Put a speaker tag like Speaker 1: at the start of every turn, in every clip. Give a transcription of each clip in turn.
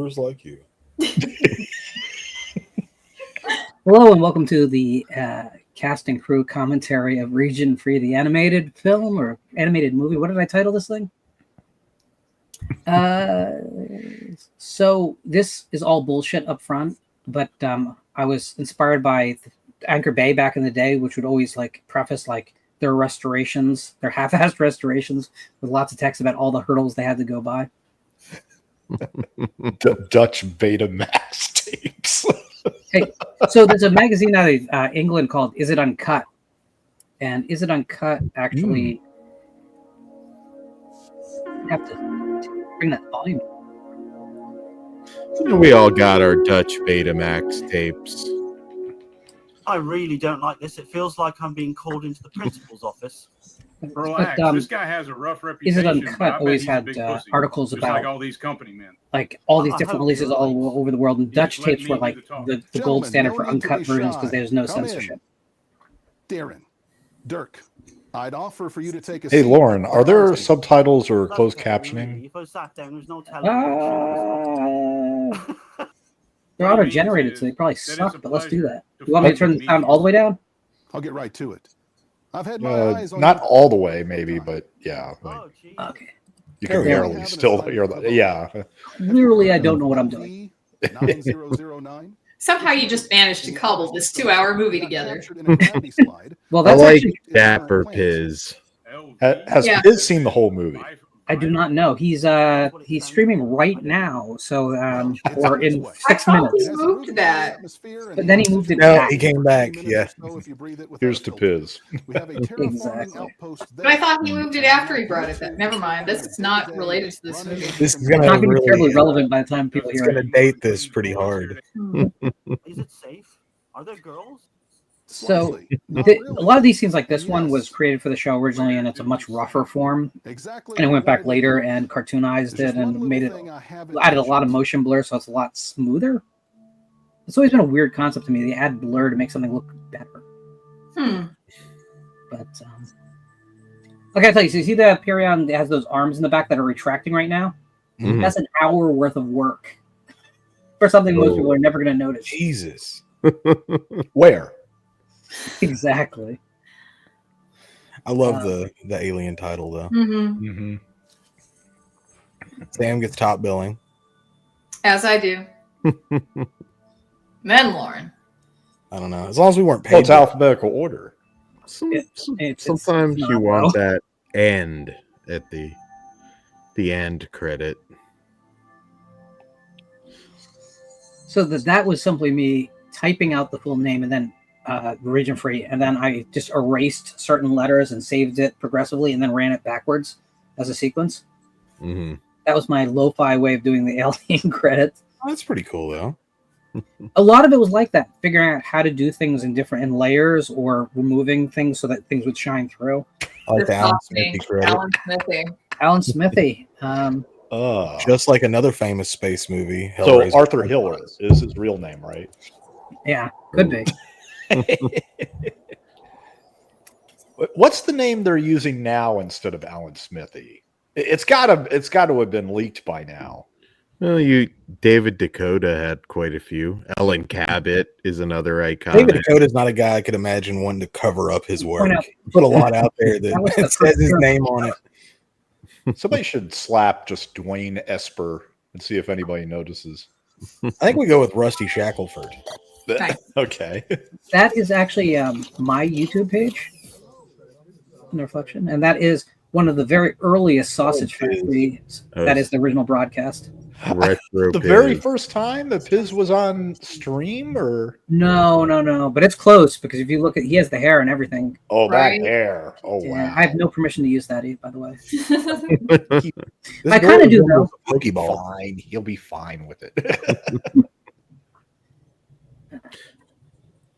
Speaker 1: followers like you.
Speaker 2: Hello and welcome to the cast and crew commentary of Regionfree, the animated film or animated movie. What did I title this thing? So this is all bullshit up front, but I was inspired by Anchor Bay back in the day, which would always like preface like their restorations, their half-assed restorations, with lots of text about all the hurdles they had to go by.
Speaker 1: Dutch Betamax tapes.
Speaker 2: Hey, so there's a magazine out of England called Is It Uncut? And Is It Uncut actually have to bring that volume.
Speaker 3: We all got our Dutch Betamax tapes.
Speaker 4: I really don't like this. It feels like I'm being called into the principal's office.
Speaker 5: Relax. This guy has a rough reputation.
Speaker 2: Is It Uncut always had articles
Speaker 5: just
Speaker 2: about
Speaker 5: like all these company men.
Speaker 2: Like all these different releases all over the world. And Dutch tapes were like the gold standard for uncut versions because there's no censorship.
Speaker 6: Darren, Dirk, I'd offer for you to take a
Speaker 1: Hey,
Speaker 6: seat.
Speaker 1: Lauren, are there subtitles or closed captioning?
Speaker 2: They're auto-generated, so they probably suck, but let's do that. You want me to turn the sound all the way down?
Speaker 6: I'll get right to it. I've had my eyes on
Speaker 1: not all the way, maybe, but yeah. Like,
Speaker 2: okay.
Speaker 1: You can barely still hear the, yeah.
Speaker 2: Clearly, I don't know what I'm doing.
Speaker 6: 9009.
Speaker 7: Somehow you just managed to cobble this 2-hour movie together.
Speaker 2: Well,
Speaker 3: I
Speaker 2: that's
Speaker 3: like
Speaker 2: actually
Speaker 3: Dapper Piz.
Speaker 1: Has
Speaker 7: Yeah.
Speaker 1: Piz seen the whole movie?
Speaker 2: I do not know. He's streaming right now, so or in
Speaker 7: I
Speaker 2: 6
Speaker 7: thought
Speaker 2: minutes.
Speaker 7: he moved that.
Speaker 2: But then he moved it
Speaker 1: No,
Speaker 2: back.
Speaker 1: he came back. Yeah. Here's to Piz.
Speaker 2: Exactly.
Speaker 7: But I thought he moved it after he brought it back. Never mind. This is not related to this movie.
Speaker 8: This is
Speaker 2: It's
Speaker 8: gonna
Speaker 2: not going to be terribly
Speaker 8: really,
Speaker 2: relevant by the time people
Speaker 8: it's
Speaker 2: hear
Speaker 8: gonna
Speaker 2: it.
Speaker 8: date this pretty hard.
Speaker 4: Is it safe? Are there girls?
Speaker 2: So a lot of these scenes, like this one, was created for the show originally, and it's a much rougher form. And it went back later and cartoonized it and made it added a lot of motion blur, so it's a lot smoother. It's always been a weird concept to me. They add blur to make something look better. But okay, I tell you, so you see the Perion has those arms in the back that are retracting right now?
Speaker 3: Mhm.
Speaker 2: That's an hour worth of work for something most people are never going to notice.
Speaker 8: Jesus.
Speaker 1: Where?
Speaker 2: Exactly.
Speaker 8: I love the alien title though.
Speaker 7: Mm-hmm.
Speaker 8: Sam gets top billing.
Speaker 7: As I do. Then Lauren.
Speaker 8: I don't know. As long as we weren't paid.
Speaker 1: Well, it's alphabetical order.
Speaker 3: Sometimes you want that end at the end credit.
Speaker 2: So that was simply me typing out the full name and then Regionfree, and then I just erased certain letters and saved it progressively and then ran it backwards as a sequence.
Speaker 3: Mm-hmm.
Speaker 2: That was my lo-fi way of doing the alien credits.
Speaker 8: Oh, that's pretty cool though.
Speaker 2: A lot of it was like that, figuring out how to do things in layers or removing things so that things would shine through.
Speaker 8: I like the Alan
Speaker 7: Smithy.
Speaker 8: Smithy credit.
Speaker 7: Alan Smithy.
Speaker 2: Alan Smithy.
Speaker 8: Just like another famous space movie.
Speaker 1: So
Speaker 8: Hellraiser.
Speaker 1: Arthur Hiller is his real name, right?
Speaker 2: Yeah, could be.
Speaker 1: What's the name they're using now instead of Alan Smithy? It's got to have been leaked by now.
Speaker 3: Well, David Dakota had quite a few. Ellen Cabot is another icon.
Speaker 8: David Dakota is not a guy I could imagine wanting to cover up his work.
Speaker 2: out-
Speaker 8: Put a lot out there
Speaker 2: That was
Speaker 8: that
Speaker 2: the
Speaker 8: says his
Speaker 2: first-
Speaker 8: name on it.
Speaker 1: Somebody should slap just Dwayne Esper and see if anybody notices.
Speaker 8: I think we go with Rusty Shackelford.
Speaker 7: Nice.
Speaker 1: Okay.
Speaker 2: That is actually my YouTube page in reflection, and that is one of the very earliest Sausage Factories. That is the original broadcast.
Speaker 3: Retro
Speaker 1: The
Speaker 3: Piz.
Speaker 1: very first time that Piz was on stream, or
Speaker 2: No, but it's close because if you look at, he has the hair and everything.
Speaker 7: Right.
Speaker 1: that hair. Oh
Speaker 2: Yeah,
Speaker 1: wow.
Speaker 2: I have no permission to use that, by the way.
Speaker 8: This
Speaker 2: I
Speaker 8: girl
Speaker 2: kinda
Speaker 8: is
Speaker 2: do,
Speaker 8: one
Speaker 2: though.
Speaker 8: with a Pokeball.
Speaker 1: Fine. He'll be fine with it.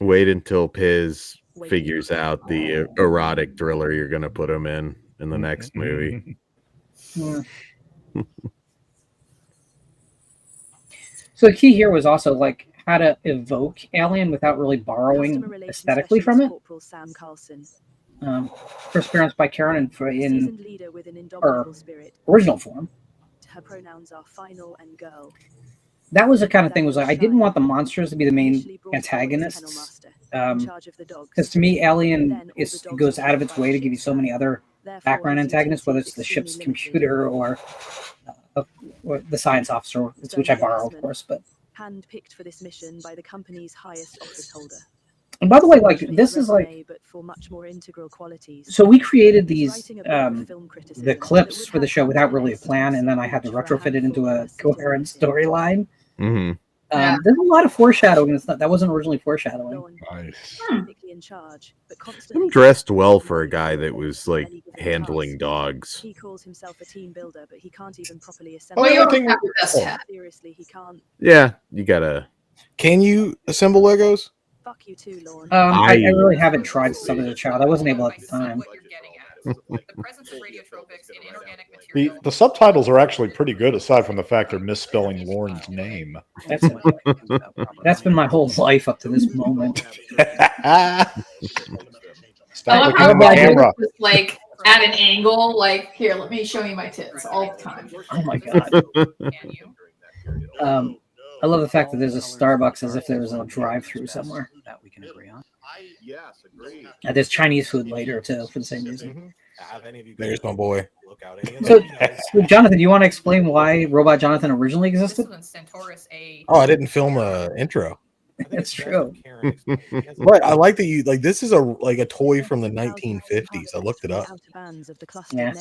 Speaker 3: Wait until Piz figures out the erotic thriller you're going to put him in the next movie.
Speaker 2: Yeah. So the key here was also like how to evoke Alien without really borrowing aesthetically from it. First appearance by Karen in her original form.
Speaker 9: Her pronouns are final and girl.
Speaker 2: that was the kind of thing. Was like I didn't want the monsters to be the main antagonists. Because to me, Alien goes out of its way to give you so many other background antagonists, whether it's the ship's computer or the science officer, which I borrow, of course. But
Speaker 9: handpicked for this mission by the company's highest office holder.
Speaker 2: And by the way, like this is like,
Speaker 9: but for much more integral qualities.
Speaker 2: So we created these the clips for the show without really a plan, and then I had to retrofit it into a coherent storyline.
Speaker 3: Mm-hmm.
Speaker 2: There's a lot of foreshadowing. That wasn't originally foreshadowing.
Speaker 1: Nice.
Speaker 3: I'm dressed well for a guy that was like handling dogs.
Speaker 9: He calls himself a team builder, but he can't even properly assemble.
Speaker 7: Well, you don't have your best hat.
Speaker 9: Seriously, he can't.
Speaker 3: Yeah, you gotta.
Speaker 8: Can you assemble Legos?
Speaker 9: Fuck you too, Lorne.
Speaker 2: I really haven't tried some as a child. I wasn't able at the time.
Speaker 1: The subtitles are actually pretty good, aside from the fact they're misspelling Lauren's name.
Speaker 2: That's been my whole life up to this moment.
Speaker 1: Stop looking at the camera.
Speaker 7: Just like at an angle, like here, let me show you my tits all the time.
Speaker 2: Oh my god. I love the fact that there's a Starbucks as if there was a drive-through somewhere.
Speaker 10: That we can agree on.
Speaker 2: There's Chinese food later too, for the same reason.
Speaker 8: There's my boy.
Speaker 2: So, Jonathan, do you want to explain why Robot Jonathan originally existed?
Speaker 8: Oh, I didn't film a intro.
Speaker 2: That's true.
Speaker 8: Right, I like that you like. This is a toy from the 1950s. I looked it up.
Speaker 2: Yeah.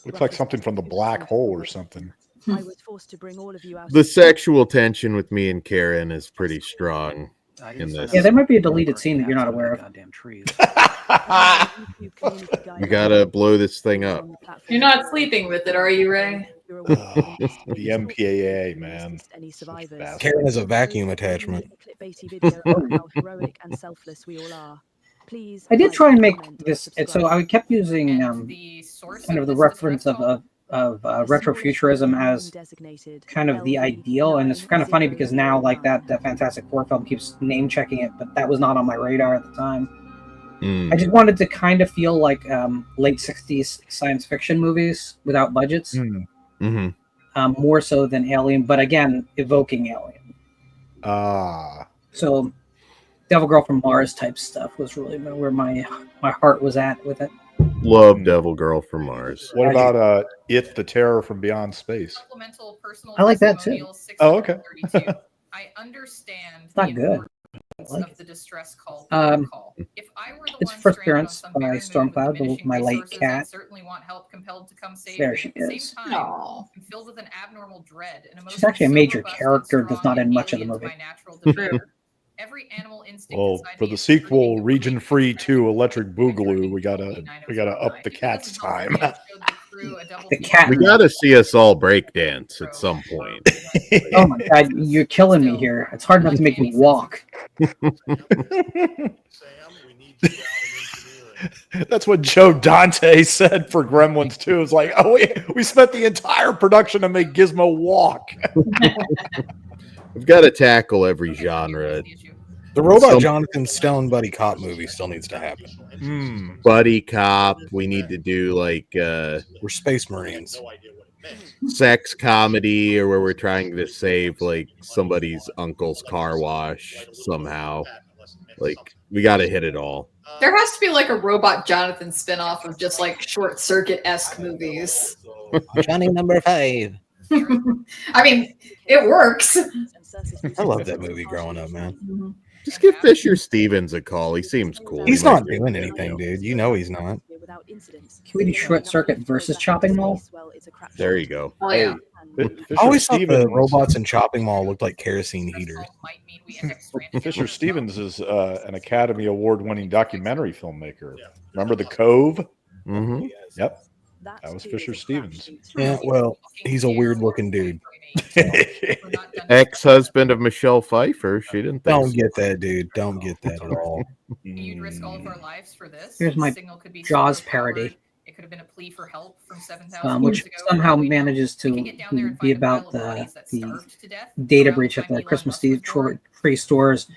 Speaker 1: Looks like something from the black hole or something.
Speaker 9: I was forced to bring all of you out.
Speaker 3: The sexual tension with me and Karen is pretty strong in this.
Speaker 2: Yeah, there might be a deleted scene that you're not aware of.
Speaker 10: Goddamn trees.
Speaker 3: You gotta blow this thing up.
Speaker 7: You're not sleeping with it, are you, Ray?
Speaker 1: The MPAA, man.
Speaker 8: Karen is a vacuum attachment.
Speaker 2: I did try and make this, so I kept using kind of the reference of retrofuturism as kind of the ideal, and it's kind of funny because now like that Fantastic Four film keeps name checking it, but that was not on my radar at the time. I just wanted to kind of feel like late 60s science fiction movies without budgets, more so than Alien, but again evoking Alien. So Devil Girl from Mars type stuff was really where my heart was at with it.
Speaker 3: Love Devil Girl from Mars.
Speaker 1: What about It, the Terror from Beyond Space?
Speaker 2: I like that too.
Speaker 1: Oh, okay.
Speaker 11: I understand.
Speaker 2: It's not good.
Speaker 11: Of the distress call. If I were the
Speaker 2: It's
Speaker 11: one
Speaker 2: first
Speaker 11: stranded
Speaker 2: appearance
Speaker 11: on some
Speaker 2: by
Speaker 11: barren
Speaker 2: Stormcloud,
Speaker 11: moon
Speaker 2: with my
Speaker 11: diminishing
Speaker 2: late
Speaker 11: resources,
Speaker 2: cat.
Speaker 11: I'd certainly want help compelled to come save
Speaker 2: There
Speaker 11: me.
Speaker 2: she
Speaker 11: At the
Speaker 2: is.
Speaker 11: same time, I'm filled with an abnormal dread.
Speaker 2: She's actually a major character, just not in much of the movie.
Speaker 11: Every animal instinct
Speaker 1: Well, for the sequel, Region-Free 2 Electric Boogaloo, we gotta up the cat's time.
Speaker 2: The cat.
Speaker 3: We gotta see us all break dance at some point.
Speaker 2: Oh my god, you're killing me here. It's hard enough to make me walk.
Speaker 1: That's what Joe Dante said for Gremlins 2. It's like, oh, we spent the entire production to make Gizmo walk.
Speaker 3: We've got to tackle every genre.
Speaker 8: The Robot Jonathan Stone buddy cop movie still needs to happen.
Speaker 3: Buddy cop. We need to do like
Speaker 8: we're Space Marines.
Speaker 3: Sex comedy, or where we're trying to save like somebody's uncle's car wash somehow. Like we got to hit it all.
Speaker 7: There has to be like a Robot Jonathan spinoff of just like Short Circuit-esque movies.
Speaker 8: Johnny number 5.
Speaker 7: I mean, it works.
Speaker 8: I love that movie growing up, man.
Speaker 3: Just give Fisher Stevens a call. He seems cool.
Speaker 8: He's not doing anything, dude. You know he's not.
Speaker 2: Can we do Short Circuit versus Chopping Mall?
Speaker 3: There you go.
Speaker 7: Oh yeah.
Speaker 8: I always thought the robots in Chopping Mall looked like kerosene heaters.
Speaker 1: Fisher Stevens is an Academy Award-winning documentary filmmaker. Remember The Cove?
Speaker 3: Mm-hmm.
Speaker 1: Yep. That was Fisher Stevens.
Speaker 8: Yeah, well, he's a weird-looking dude.
Speaker 3: Ex-husband of Michelle Pfeiffer. She didn't.
Speaker 8: Don't get that, dude. Don't get that at all.
Speaker 11: You'd risk all of our lives for this.
Speaker 2: Here's my Jaws parody.
Speaker 11: It could have been a plea for help from 7,000
Speaker 2: which somehow manages to be about the data breach at the Christmas tree stores,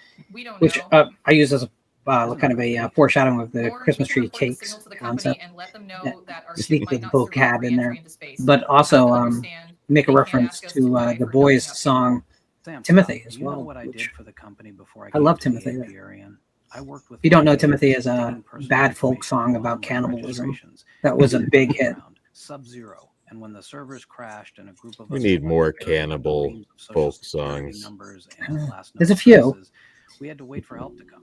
Speaker 2: which I use as a kind of a foreshadowing of the Christmas tree cakes concept. Just need the vocab in there, but also make a reference to the boys' song Timothy as well.
Speaker 10: What I did for the company before
Speaker 2: I love Timothy.
Speaker 10: I worked with
Speaker 2: if you don't know, Timothy is a bad folk song about cannibalism. That was a big hit.
Speaker 10: Sub-zero. And when the servers crashed and a group of
Speaker 3: We
Speaker 10: us
Speaker 3: need
Speaker 10: were
Speaker 3: more
Speaker 10: wondering if
Speaker 3: cannibal
Speaker 10: the social
Speaker 3: folk
Speaker 10: security
Speaker 3: songs.
Speaker 10: numbers and last
Speaker 2: There's a
Speaker 10: known
Speaker 2: few.
Speaker 10: addresses, we had to wait for help to come.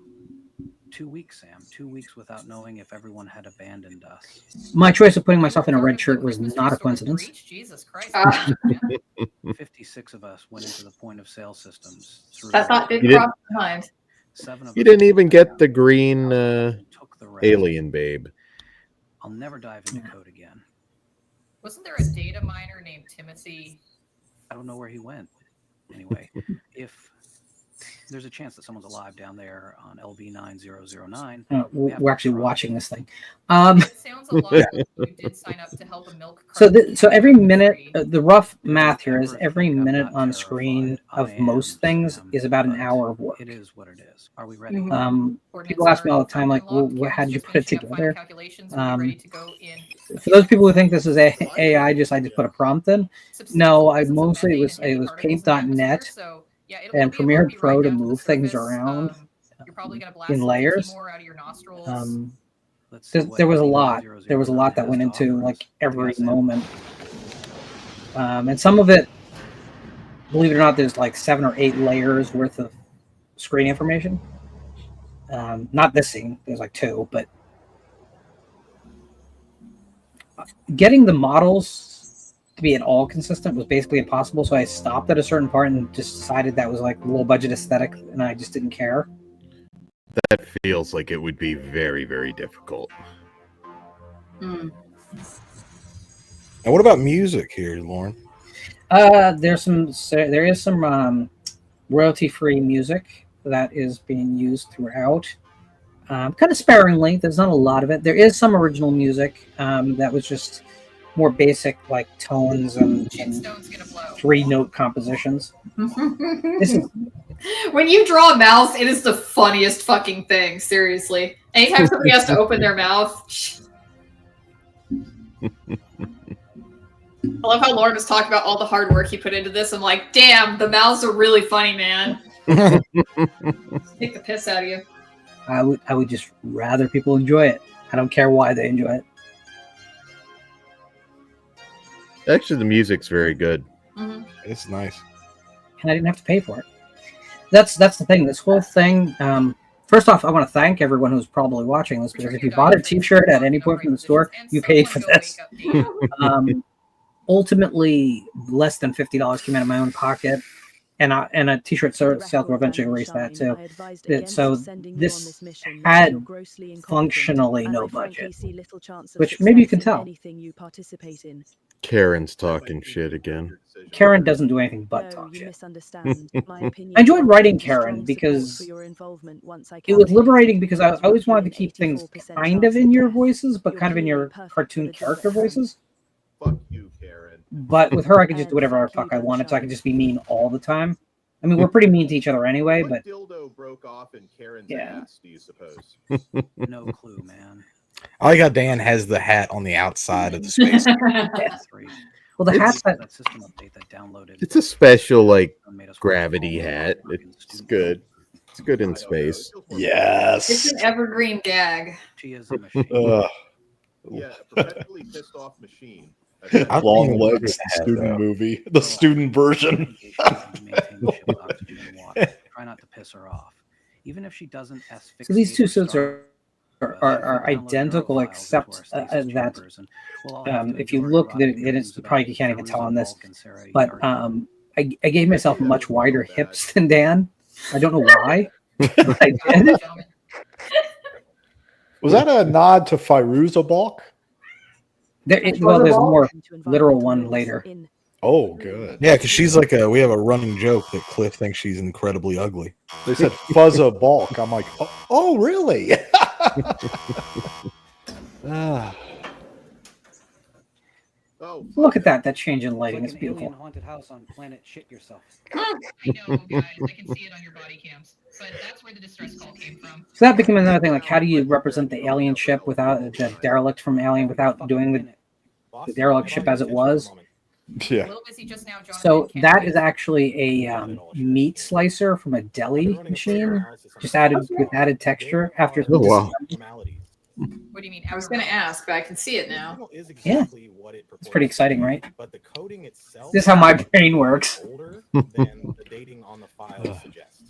Speaker 10: 2 weeks, Sam. 2 weeks without knowing if everyone had abandoned us.
Speaker 2: My choice of putting myself in a red shirt was not a coincidence.
Speaker 11: Jesus Christ.
Speaker 10: 56 of us went into the point of sale systems.
Speaker 7: That thought did
Speaker 3: You
Speaker 7: cross my mind.
Speaker 3: You didn't even get the green alien babe.
Speaker 10: I'll never dive into code again.
Speaker 11: Wasn't there a data miner named Timothy?
Speaker 10: I don't know where he went. Anyway, if there's a chance that someone's alive down there on LV9009,
Speaker 2: We're actually watching this thing.
Speaker 11: It sounds a lot like you did sign up to help a milk carton.
Speaker 2: So every minute, the rough math here is every minute on screen of most things is about an hour of work.
Speaker 10: It is what it is. Are we ready?
Speaker 2: People ask me all the time, like, well, how did you put it together? For those people who think this is AI, I just put a prompt in. No, it was paint.net and Premiere Pro to move things around in layers. There was a lot. There was a lot that went into like every moment, and some of it, believe it or not, there's like 7 or 8 layers worth of screen information. Not this scene. There's like 2, but getting the models to be at all consistent was basically impossible. So I stopped at a certain part and just decided that was like a low budget aesthetic, and I just didn't care.
Speaker 3: That feels like it would be very, very difficult.
Speaker 8: And what about music here, Lauren?
Speaker 2: There is some royalty-free music that is being used throughout, kind of sparingly. There's not a lot of it. There is some original music that was just more basic, like tones and 3-note compositions.
Speaker 7: When you draw a mouse, it is the funniest fucking thing. Seriously, anytime somebody has to open their mouth. I love how Lauren was talking about all the hard work he put into this. I'm like, damn, the mouths are really funny, man. Take the piss out of you.
Speaker 2: I would just rather people enjoy it. I don't care why they enjoy it.
Speaker 3: Actually, the music's very good.
Speaker 8: It's nice.
Speaker 2: And I didn't have to pay for it. That's the thing. This whole thing. First off, I want to thank everyone who's probably watching this, because if you bought a T-shirt at any point from the store, you paid for this. Ultimately, less than $50 came out of my own pocket, and a T-shirt sales will eventually erase that too. So this had functionally no budget, which maybe you can tell.
Speaker 3: Karen's talking shit again.
Speaker 2: Karen doesn't do anything but talk shit. I enjoyed writing Karen because it was liberating, because I always wanted to keep things kind of in your voices, but kind of in your cartoon character voices.
Speaker 3: Fuck you, Karen.
Speaker 2: But with her, I could just do whatever the fuck I wanted, so I could just be mean all the time. I mean, we're pretty mean to each other anyway, but
Speaker 3: dildo broke off in Karen's
Speaker 2: ass,
Speaker 3: do you suppose?
Speaker 10: No clue, man.
Speaker 8: I like how Dan has the hat on the outside of the space.
Speaker 2: Well, the hat's
Speaker 10: that system update that downloaded.
Speaker 3: It's a special, like, gravity hat. It's good. It's good in space.
Speaker 1: Yes.
Speaker 7: It's an evergreen gag.
Speaker 10: She is a machine.
Speaker 3: Yeah, perpetually pissed off machine.
Speaker 1: Long Legs student movie, the student version.
Speaker 10: Try not to piss her off, even if she doesn't asphyxiate.
Speaker 2: So these two suits are identical, except that if you look, it is probably you can't even tell on this, but I gave myself much wider hips than Dan. I don't know why. But I did.
Speaker 1: Was that a nod to Firuza Balk?
Speaker 2: There's a more literal one later.
Speaker 1: Oh, good.
Speaker 8: Yeah, because she's like we have a running joke that Cliff thinks she's incredibly ugly.
Speaker 1: They said Fuzza Balk. I'm like, oh really?
Speaker 2: Look at that change in lighting. It's beautiful.
Speaker 10: Haunted house on planet shit yourself.
Speaker 11: I know, guys. I can see it on your body cams. But that's where the distress call came from.
Speaker 2: So that became another thing. Like, how do you represent the alien ship without the derelict from Alien without doing the derelict ship as it was?
Speaker 1: Yeah.
Speaker 11: A little busy just now, Jonathan.
Speaker 2: So
Speaker 11: Can't
Speaker 2: that
Speaker 11: wait.
Speaker 2: is actually a meat slicer from a deli machine, just added with added texture after.
Speaker 3: Oh, wow.
Speaker 11: What do you mean? I was going to ask, but I can see it now.
Speaker 2: Yeah, it's pretty exciting, right? This is how my brain works.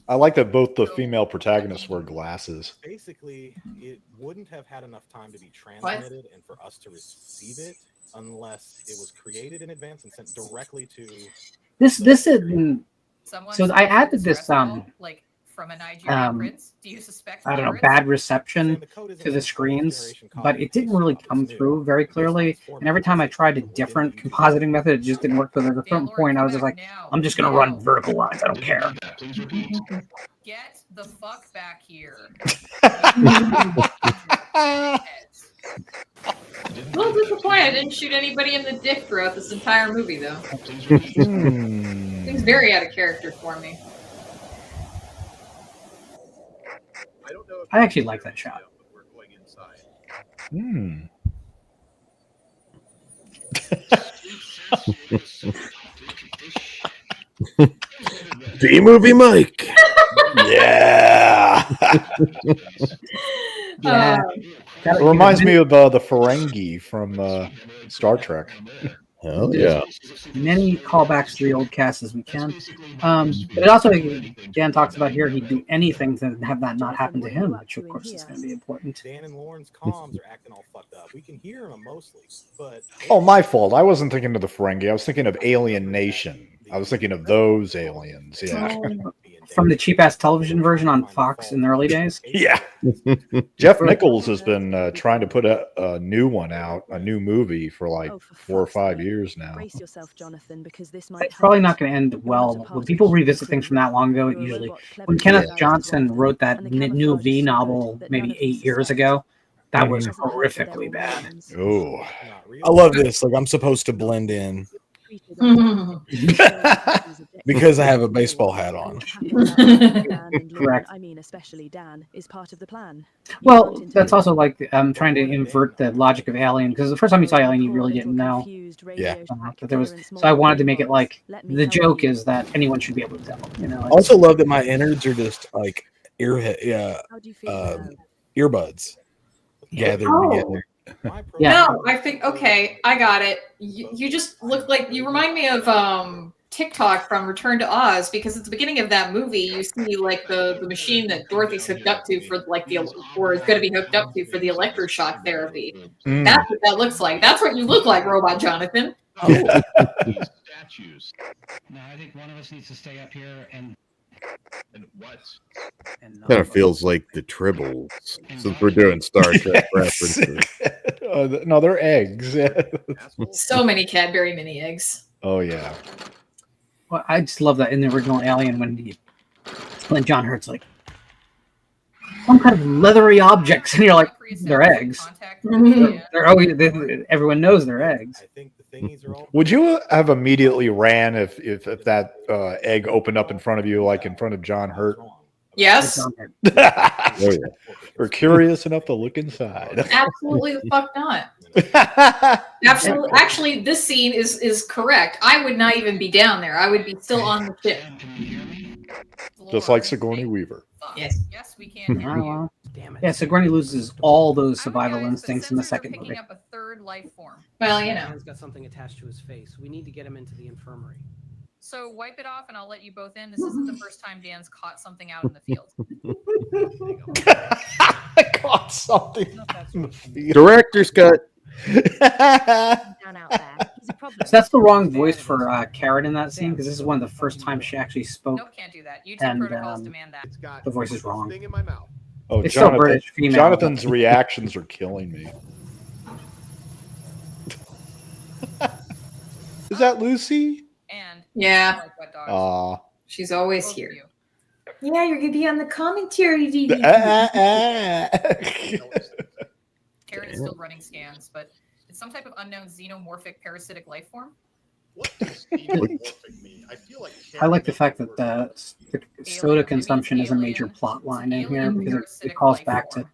Speaker 1: I like that both the female protagonists wear glasses.
Speaker 12: Basically, it wouldn't have had enough time to be transmitted and for us to receive it unless it was created in advance and sent directly to
Speaker 2: This is
Speaker 11: Someone
Speaker 2: so I added this
Speaker 11: like from a Nigerian prince. Do you suspect
Speaker 2: I don't know,
Speaker 11: pirates?
Speaker 2: bad reception to the screens, but it didn't really come through very clearly. And every time I tried a different compositing method, it just didn't work. But at a certain point, I was just like, I'm just gonna run vertical lines. I don't care.
Speaker 11: Get the fuck back here.
Speaker 7: A little disappointed I didn't shoot anybody in the dick throughout this entire movie, though. Seems very out of character for me.
Speaker 2: I actually like that shot.
Speaker 3: D-movie Mike.
Speaker 1: Yeah. It reminds me of the Ferengi from Star Trek.
Speaker 3: Oh yeah.
Speaker 2: Many callbacks to the old cast as we can. But it also, Dan talks about here, he'd do anything to have that not happen to him, which of course is going to be important.
Speaker 12: Dan and Lauren's comms are acting all fucked up. We can hear them mostly, but
Speaker 1: Oh, my fault. I wasn't thinking of the Ferengi. I was thinking of Alien Nation. I was thinking of those aliens. Yeah.
Speaker 2: From the cheap ass television version on Fox in the early days.
Speaker 1: Yeah. Jeff Nichols has been trying to put a new one out, a new movie for like 4 or 5 years now.
Speaker 9: Brace yourself, Jonathan, because this might
Speaker 2: It's probably not going to end well. When people revisit things from that long ago, it usually, when Kenneth Johnson wrote that new V novel maybe 8 years ago, that was horrifically bad.
Speaker 1: Oh,
Speaker 8: I love this. Like I'm supposed to blend in because I have a baseball hat on.
Speaker 2: Correct.
Speaker 9: I mean, especially Dan is part of the plan.
Speaker 2: Well, that's also like I'm trying to invert the logic of Alien, because the first time you saw Alien, you really didn't know.
Speaker 8: Yeah.
Speaker 2: But there was, so I wanted to make it like the joke is that anyone should be able to tell. You know.
Speaker 8: I also love that my innards are just like earbuds gathered together.
Speaker 2: Yeah.
Speaker 7: No, I think okay, I got it. You just look like you remind me of TikTok from Return to Oz, because at the beginning of that movie you see like the machine that Dorothy's hooked up to for like or is going to be hooked up to for the electroshock therapy. That's what that looks like. That's what you look like, Robot Jonathan.
Speaker 10: Statues. Now I think one of us needs to stay up here and what? And
Speaker 3: Kind of feels like the Tribbles, since we're doing Star Trek references.
Speaker 1: No, they're eggs.
Speaker 7: So many Cadbury mini eggs.
Speaker 1: Oh yeah.
Speaker 2: Well, I just love that in the original Alien when John Hurt's like some kind of leathery objects, and you're like, they're eggs. They're always everyone knows they're eggs.
Speaker 1: Would you have immediately ran if that egg opened up in front of you, like in front of John Hurt?
Speaker 7: Yes.
Speaker 1: We're curious enough to look inside.
Speaker 7: Absolutely the fuck not. Absolutely. Actually, this scene is correct. I would not even be down there. I would be still on the ship.
Speaker 1: Just like Sigourney Weaver.
Speaker 7: Yes.
Speaker 11: Yes, we can.
Speaker 2: Oh, well. Damn it. Yeah, Sigourney loses all those survival instincts in the second movie.
Speaker 11: Up a third life form.
Speaker 7: Well, you know.
Speaker 13: He's got something attached to his face. We need to get him into the infirmary.
Speaker 11: So wipe it off and I'll let you both in. This isn't the first time Dan's caught something out in the field.
Speaker 1: I caught something in the field.
Speaker 3: Director's cut.
Speaker 2: So that's the wrong voice for Karen in that scene, because this is one of the first times she actually spoke.
Speaker 11: Nope, can't do that. YouTube
Speaker 2: and
Speaker 11: protocols demand that.
Speaker 2: the voice is wrong.
Speaker 1: Oh,
Speaker 2: It's still British female.
Speaker 1: Jonathan's reactions are killing me. Is that Lucy?
Speaker 11: And
Speaker 7: yeah,
Speaker 11: she's
Speaker 7: always here. Yeah, you're gonna be on the commentary DVD.
Speaker 11: Karen is still running scans, but it's some type of unknown xenomorphic parasitic life form.
Speaker 2: I like the fact that the soda consumption is a major plot line in here, because it calls back to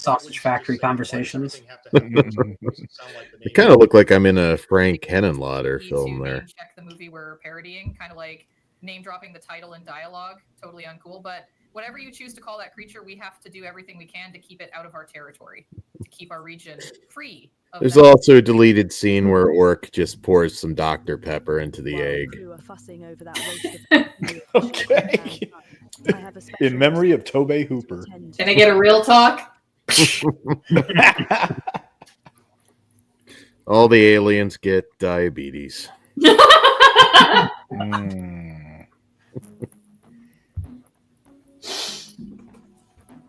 Speaker 2: sausage factory conversations.
Speaker 3: It kind of looked like I'm in a Frank Henenlotter film there.
Speaker 11: Check the movie we're parodying, kind of like name dropping the title and dialogue. Totally uncool, but whatever you choose to call that creature, we have to do everything we can to keep it out of our territory, to keep our region free.
Speaker 3: There's also a deleted scene where Orc just pours some Dr. Pepper into the egg.
Speaker 1: Okay. In memory of Tobey Hooper.
Speaker 7: Can I get a real talk?
Speaker 3: All the aliens get diabetes.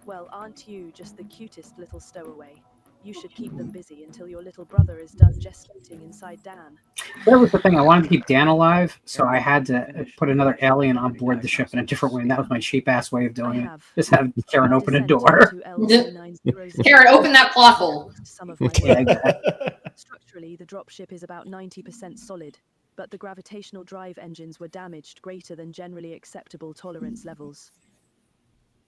Speaker 9: Well, aren't you just the cutest little stowaway? You should keep them busy until your little brother is done gestating inside Dan.
Speaker 2: That was the thing. I wanted to keep Dan alive, so I had to put another alien on board the ship in a different way, and that was my cheap-ass way of doing it. Just have Karen open a door.
Speaker 7: Karen, open that plot hole.
Speaker 2: Yeah, exactly.
Speaker 9: Structurally, the dropship is about 90% solid, but the gravitational drive engines were damaged greater than generally acceptable tolerance levels.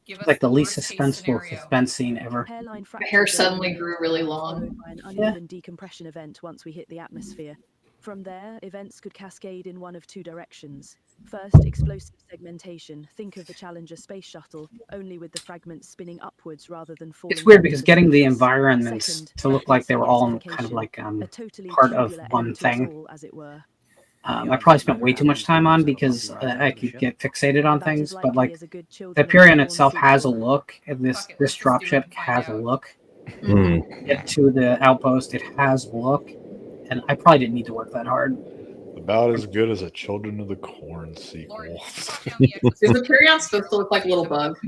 Speaker 2: It's like the least suspenseful suspense scene ever.
Speaker 7: My hair suddenly grew really long.
Speaker 9: By an uneven decompression event once we hit the atmosphere. From there, events could cascade in one of two directions. First, explosive segmentation. Think of the Challenger space shuttle, only with the fragments spinning upwards rather than falling.
Speaker 2: It's weird because getting the environments to look like they were all kind of like part of one thing. I probably spent way too much time on because I could get fixated on things, but like the Hyperion itself has a look, and this dropship has a look. Get to the outpost, it has a look, and I probably didn't need to work that hard.
Speaker 1: About as good as a Children of the Corn sequel.
Speaker 7: Is the Hyperion supposed to look like a little bug?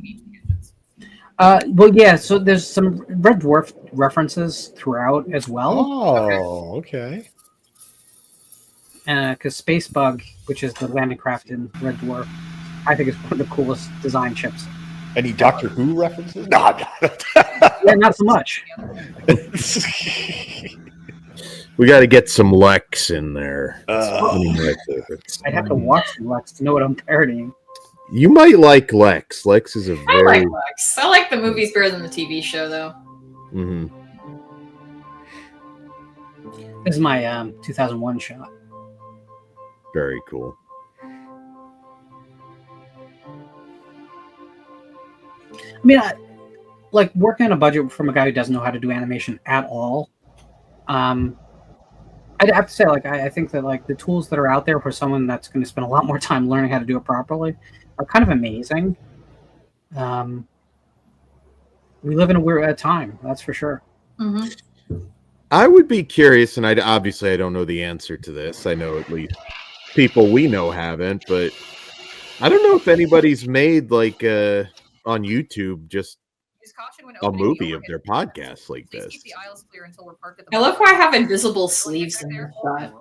Speaker 2: Well, yeah. So there's some Red Dwarf references throughout as well.
Speaker 1: Oh, okay.
Speaker 2: Because Space Bug, which is the landing craft in Red Dwarf, I think is one of the coolest design ships.
Speaker 1: Any Doctor Who references? No,
Speaker 2: yeah, not so much.
Speaker 3: We got to get some Lex in there.
Speaker 2: I'd have to watch Lex to know what I'm parodying.
Speaker 3: You might like Lex. Lex is a very...
Speaker 7: I like Lex. I like the movies better than the TV show, though.
Speaker 3: Mm-hmm.
Speaker 2: This is my 2001 shot.
Speaker 3: Very cool.
Speaker 2: I mean, like working on a budget from a guy who doesn't know how to do animation at all. I'd have to say, like, I think that like the tools that are out there for someone that's going to spend a lot more time learning how to do it properly are kind of amazing. We live in a weird time, that's for sure.
Speaker 7: Mm-hmm.
Speaker 3: I would be curious, and I don't know the answer to this. I know at least people we know haven't, but I don't know if anybody's made like on YouTube just a movie of their podcast like this.
Speaker 7: I love how I have invisible sleeves in this shot.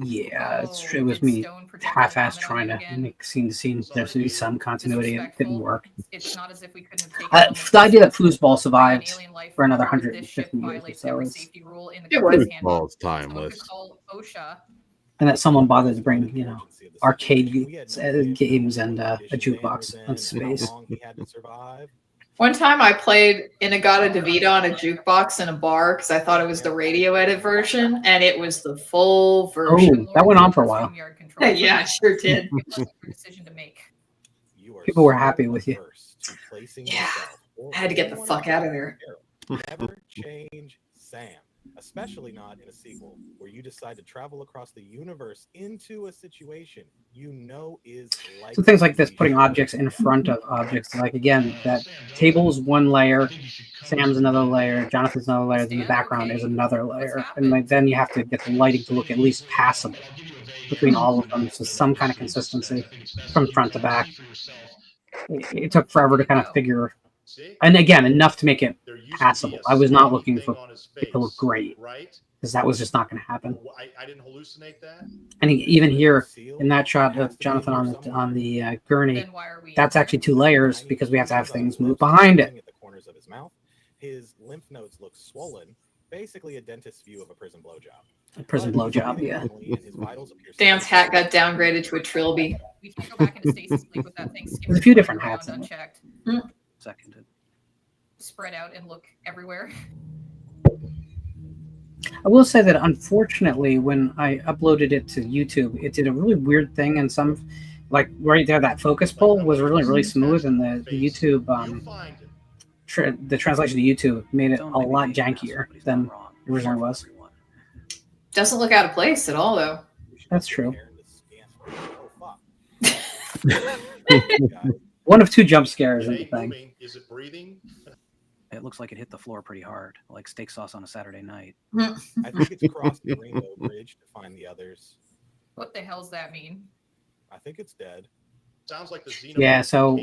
Speaker 2: Yeah, it was me half-assed trying to make scene to scene. There should be some continuity. It didn't work. The idea that foosball survived for another 150 years or so is
Speaker 3: foosball's timeless.
Speaker 2: And that someone bothered to bring, arcade games and a jukebox on space.
Speaker 7: One time I played In-A-Gadda-Da-Vida on a jukebox in a bar because I thought it was the radio edit version, and it was the full version.
Speaker 2: Oh, that went on for a while.
Speaker 7: Yeah, it sure did.
Speaker 2: People were happy with you.
Speaker 7: Yeah, I had to get the fuck out of there.
Speaker 12: Never change Sam. Especially not in a sequel where you decide to travel across the universe into a situation is like.
Speaker 2: So things like this, putting objects in front of objects, like again, that table's one layer, Sam's another layer, Jonathan's another layer, then the background is another layer, and like, then you have to get the lighting to look at least passable between all of them, so some kind of consistency from front to back. It took forever to kind of figure. And again, enough to make it passable. I was not looking for it to look great, because that was just not going to happen.
Speaker 14: I didn't hallucinate that.
Speaker 2: And even here in that shot of Jonathan on the gurney, that's actually two layers because we have to have things move behind it.
Speaker 12: At the corners of his mouth, his lymph nodes look swollen, basically a dentist's view of a prison blowjob.
Speaker 2: A prison blowjob, yeah.
Speaker 7: Dan's hat got downgraded to a trilby.
Speaker 2: There's a few different hats in it.
Speaker 10: Seconded.
Speaker 11: spread out and look everywhere.
Speaker 2: I will say that unfortunately, when I uploaded it to YouTube, it did a really weird thing, and some, like right there, that focus pull was really smooth, and the YouTube, the translation to YouTube made it a lot jankier than it originally was.
Speaker 7: Doesn't look out of place at all, though.
Speaker 2: That's true. One of two jump scares in the thing.
Speaker 14: Is it breathing?
Speaker 10: It looks like it hit the floor pretty hard, like steak sauce on a Saturday night.
Speaker 12: I think it's crossed the Rainbow Bridge to find the others.
Speaker 11: What the hell's that mean?
Speaker 12: I think it's dead.
Speaker 14: Sounds like the
Speaker 2: Yeah, so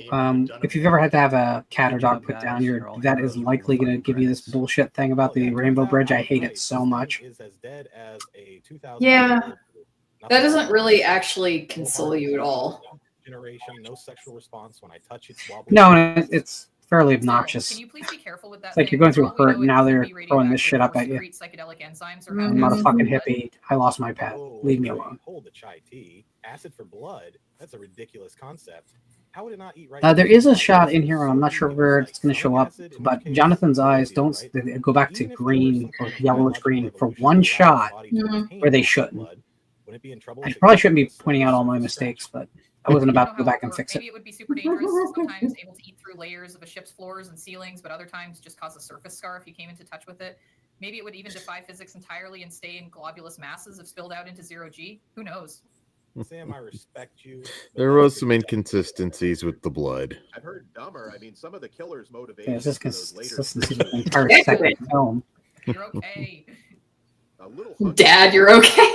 Speaker 2: if you've ever had to have a cat or dog put down, your vet is likely going to give you this bullshit thing about the Rainbow Bridge. I hate it so much.
Speaker 7: Yeah, that doesn't really actually console you at all.
Speaker 12: No sexual response when I touch it.
Speaker 2: No, and it's fairly obnoxious.
Speaker 11: Can you please be careful with that?
Speaker 2: It's like you're going through a hurt, and now they're throwing this shit up at you.
Speaker 11: Psychedelic enzymes
Speaker 2: I'm not a fucking hippie. I lost my pet. Leave me alone.
Speaker 12: Hold the chai tea. Acid for blood. That's a ridiculous concept. How would it not eat right?
Speaker 2: There is a shot in here, and I'm not sure where it's going to show up, but Jonathan's eyes they go back to green or yellowish green for one shot where they shouldn't. I probably shouldn't be pointing out all my mistakes, but I wasn't about to go back and fix it.
Speaker 11: Maybe it would be super dangerous. Sometimes able to eat through layers of a ship's floors and ceilings, but other times just cause a surface scar if you came into touch with it. Maybe it would even defy physics entirely and stay in globulous masses if spilled out into 0G. Who knows?
Speaker 12: Sam, I respect you.
Speaker 3: There was some inconsistencies with the blood.
Speaker 14: I've heard dumber. I mean, some of the killers' motivations.
Speaker 2: Yeah, this consistency of the entire second film.
Speaker 11: You're okay.
Speaker 7: Dad, you're okay.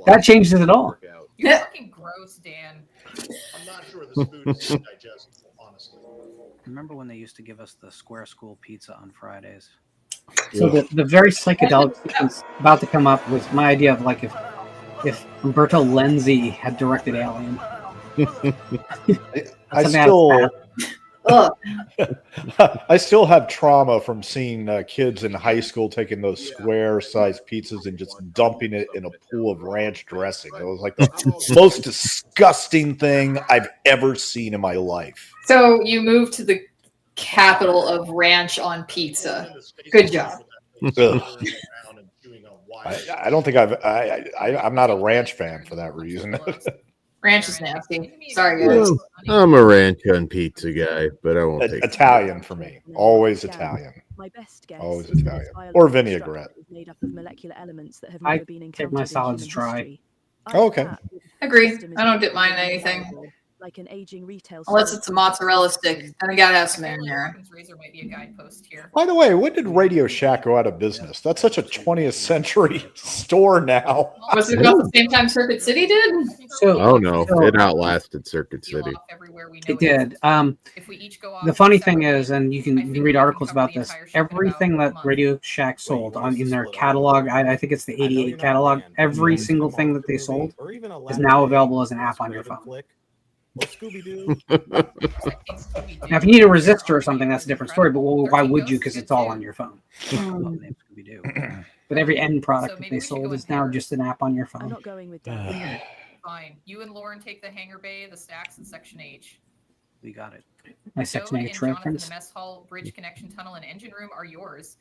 Speaker 2: That changes it all.
Speaker 11: You're fucking gross, Dan.
Speaker 14: I'm not sure this food is digestible, honestly.
Speaker 10: Remember when they used to give us the Square School pizza on Fridays?
Speaker 2: So the very psychedelic sequence about to come up was my idea of like if Umberto Lenzi had directed Alien.
Speaker 1: I still have trauma from seeing kids in high school taking those square-sized pizzas and just dumping it in a pool of ranch dressing. It was like the most disgusting thing I've ever seen in my life.
Speaker 7: So you moved to the capital of ranch on pizza. Good job.
Speaker 1: I don't think I'm not a ranch fan for that reason.
Speaker 7: Ranch is nasty. Sorry, guys.
Speaker 3: Well, I'm a ranch on pizza guy, but I won't take
Speaker 1: Italian for me. Always Italian.
Speaker 9: My best guess
Speaker 1: Always
Speaker 9: is
Speaker 1: Italian.
Speaker 9: that
Speaker 1: Or
Speaker 9: biological
Speaker 1: vinaigrette.
Speaker 9: structure is made up of molecular elements that have
Speaker 2: I
Speaker 9: never been
Speaker 2: take
Speaker 9: encountered
Speaker 2: my
Speaker 9: in
Speaker 2: salads
Speaker 9: human
Speaker 2: dry.
Speaker 9: history.
Speaker 1: Oh, okay.
Speaker 7: Agree. I don't dip mine in anything.
Speaker 9: Like an aging retail
Speaker 7: Unless it's a mozzarella stick. Then I gotta have some marinara.
Speaker 11: Razor might be a guidepost here.
Speaker 1: By the way, when did Radio Shack go out of business? That's such a 20th century store now.
Speaker 7: Was it about the same time Circuit City did?
Speaker 3: Oh no, it outlasted Circuit City.
Speaker 2: It did. The funny thing is, and you can read articles about this, everything that Radio Shack sold in their catalog, I think it's the 88 catalog, every single thing that they sold is now available as an app on your phone. Now, if you need a resistor or something, that's a different story, but why would you? Because it's all on your phone. But every end product that they sold is now just an app on your phone.
Speaker 9: I'm not going with
Speaker 11: Fine. You and Lauren take the hangar bay, the stacks, and Section H.
Speaker 10: We got it.
Speaker 2: My Section
Speaker 11: Joe
Speaker 2: H
Speaker 11: and Jonathan,
Speaker 2: reference.
Speaker 11: the mess hall, bridge connection tunnel, and engine room are yours.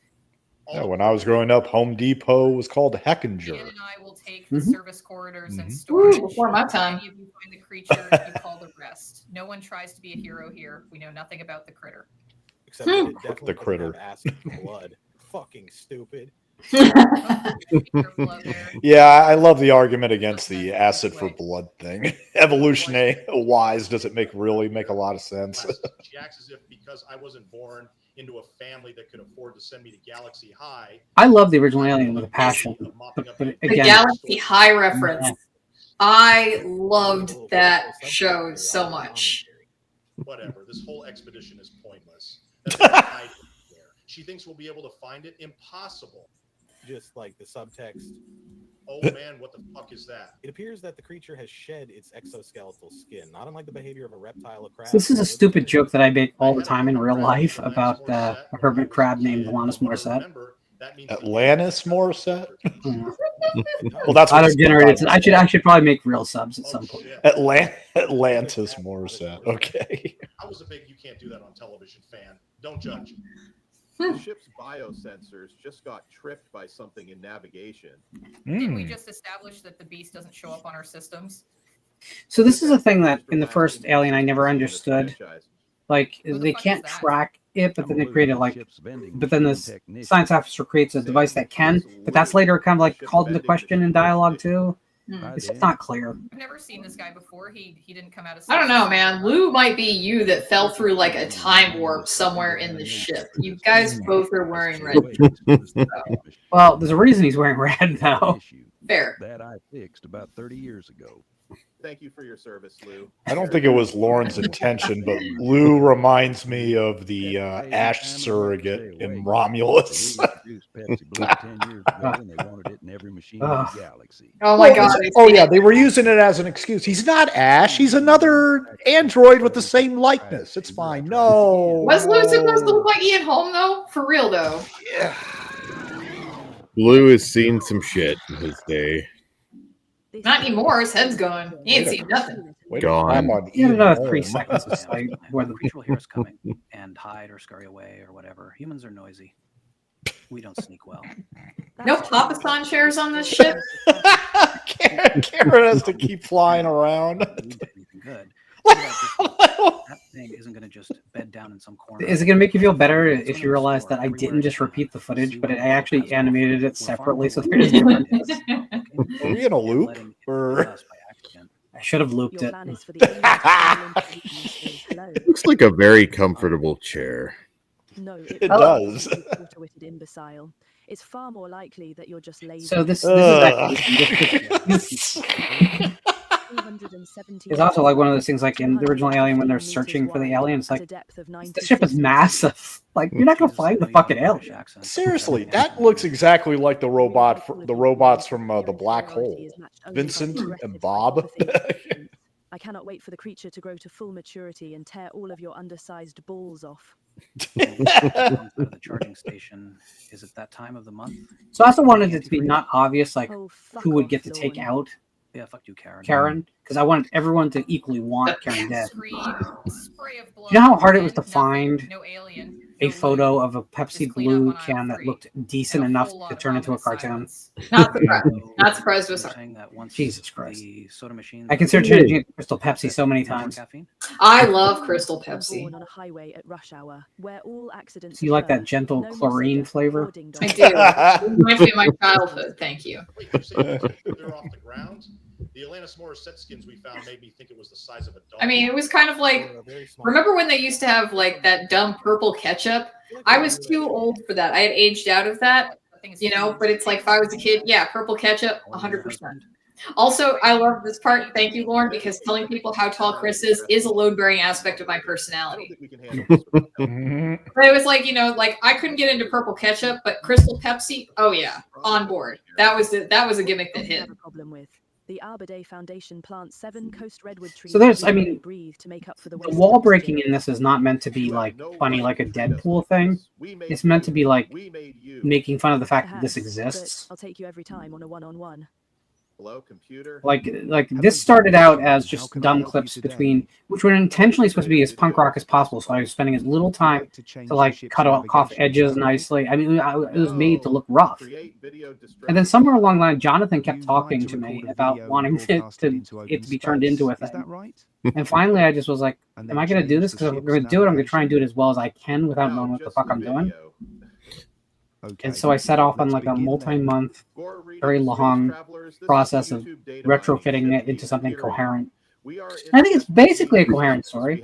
Speaker 1: Yeah, when I was growing up, Home Depot was called Heckinger.
Speaker 11: Ian and I will take the service corridors and
Speaker 1: Mhm.
Speaker 11: storage.
Speaker 7: Ooh, before my time.
Speaker 11: Any of you find the creature, you call the rest. No one tries to be a hero here. We know nothing about the critter.
Speaker 12: Except that it definitely
Speaker 1: The critter.
Speaker 12: doesn't have acid for blood. Fucking stupid.
Speaker 1: Yeah, I love the argument against the acid for blood thing. Evolutionary wise, does it really make a lot of sense?
Speaker 14: She acts as if because I wasn't born into a family that could afford to send me to Galaxy High.
Speaker 2: I love the original Alien with a passion. But
Speaker 7: The
Speaker 2: again,
Speaker 7: Galaxy High reference. I loved that show so much.
Speaker 14: Whatever. This whole expedition is pointless. She thinks we'll be able to find it. Impossible.
Speaker 12: Just like the subtext.
Speaker 14: Oh man, what the fuck is that?
Speaker 12: It appears that the creature has shed its exoskeletal skin, not unlike the behavior of a reptile or crab.
Speaker 2: so this is a stupid joke that I make all the time in real life about a hermit crab named Alanis Morissette.
Speaker 1: Atlantis Morissette? Well, that's what
Speaker 2: auto-generated. I should probably make real subs at some point.
Speaker 1: Atlantis Morissette. Okay.
Speaker 14: was a big "you can't do that on television" fan. Don't judge.
Speaker 3: The ship's biosensors just got tripped by something in navigation.
Speaker 11: Did we just establish that the beast doesn't show up on our systems?
Speaker 2: So this is a thing that in the first Alien I never understood. Like they can't track it, but then they created but then this science officer creates a device that can, but that's later kind of like called into question in dialogue too. It's just not clear.
Speaker 11: I've never seen this guy before. He didn't come out of.
Speaker 7: I don't know, man. Lou might be you that fell through like a time warp somewhere in the ship. You guys both are wearing red.
Speaker 2: Well, there's a reason he's wearing red though.
Speaker 7: Fair.
Speaker 15: That I fixed about 30 years ago.
Speaker 3: Thank you for your service, Lou.
Speaker 1: I don't think it was Lauren's intention, but Lou reminds me of the Ash surrogate in Romulus.
Speaker 7: Oh my God!
Speaker 1: Yeah, they were using it as an excuse. He's not Ash. He's another android with the same likeness. It's fine. No.
Speaker 7: Was Lou supposed to look like Ian Holm though? For real though.
Speaker 1: Yeah.
Speaker 3: Lou has seen some shit in his day.
Speaker 7: Not anymore. His head's gone. He ain't seen nothing.
Speaker 3: Gone.
Speaker 2: You have another 3 seconds to sight where the
Speaker 10: creature will hear us coming and hide or scurry away or whatever. Humans are noisy. We don't sneak well.
Speaker 7: No Papasan chairs on this ship.
Speaker 1: Karen has to keep flying around.
Speaker 10: Good. That thing isn't going to just bed down in some corner.
Speaker 2: Is it going to make you feel better if you realize that I didn't just repeat the footage, but I actually animated it separately so they're just different?
Speaker 1: Are we in a loop? Or
Speaker 2: I should have looped it.
Speaker 3: Looks like a very comfortable chair.
Speaker 9: No,
Speaker 1: it does.
Speaker 9: Witted imbecile. It's far more likely that you're just lazy.
Speaker 2: So this is it's also like one of those things like in the original Alien when they're searching for the alien. It's like the ship is massive. Like you're not gonna find the fucking alien.
Speaker 1: Seriously, that looks exactly like the robots from the black hole. Vincent and Bob.
Speaker 9: I cannot wait for the creature to grow to full maturity and tear all of your undersized balls off.
Speaker 10: The charging station is at that time of the month.
Speaker 2: So I also wanted it to be not obvious like who would get to take out
Speaker 10: fuck you, Karen.
Speaker 2: Karen, because I wanted everyone to equally want Karen dead.
Speaker 11: Spray of blood.
Speaker 2: You know how hard it was to find
Speaker 11: No alien.
Speaker 2: a photo of a Pepsi Blue can that looked decent enough to turn into a cartoon?
Speaker 7: Not surprised. Not surprised with
Speaker 10: saying that once
Speaker 2: Jesus Christ.
Speaker 10: the soda machine
Speaker 2: I consider changing it to Crystal Pepsi so many times.
Speaker 7: I love Crystal Pepsi.
Speaker 9: On a highway at rush hour, where all accidents
Speaker 2: So you like that gentle chlorine flavor?
Speaker 7: I do. It reminds me of my childhood. Thank you.
Speaker 14: They're off the ground. The Alanis Morissette skins we found made me think it was the size of a dog.
Speaker 7: I mean, it was kind of like, remember when they used to have like that dumb purple ketchup? I was too old for that. I had aged out of that, you know, but it's like if I was a kid, yeah, purple ketchup, 100%. Also, I love this part. Thank you, Lauren, because telling people how tall Chris is a load-bearing aspect of my personality. But it was like, you know, like I couldn't get into purple ketchup, but Crystal Pepsi, oh yeah, on board. That was a gimmick that hit.
Speaker 9: The Arbor Day Foundation plants 7 coast redwood trees.
Speaker 2: So there's, I mean,
Speaker 9: breathe to make up for
Speaker 2: the wall breaking in this is not meant to be like funny, like a Deadpool thing. It's meant to be like making fun of the fact that this exists.
Speaker 9: I'll take you every time on a one-on-one.
Speaker 3: Hello, computer.
Speaker 2: Like this started out as just dumb clips between, which were intentionally supposed to be as punk rock as possible. So I was spending as little time to like cut off edges nicely. I mean, it was made to look rough. And then somewhere along the line, Jonathan kept talking to me about wanting it to be turned into a thing. And finally, I just was like, "Am I going to do this? Because if I'm going to do it, I'm going to try and do it as well as I can without knowing what the fuck I'm doing." And so I set off on like a multi-month, very long process of retrofitting it into something coherent. I think it's basically a coherent story.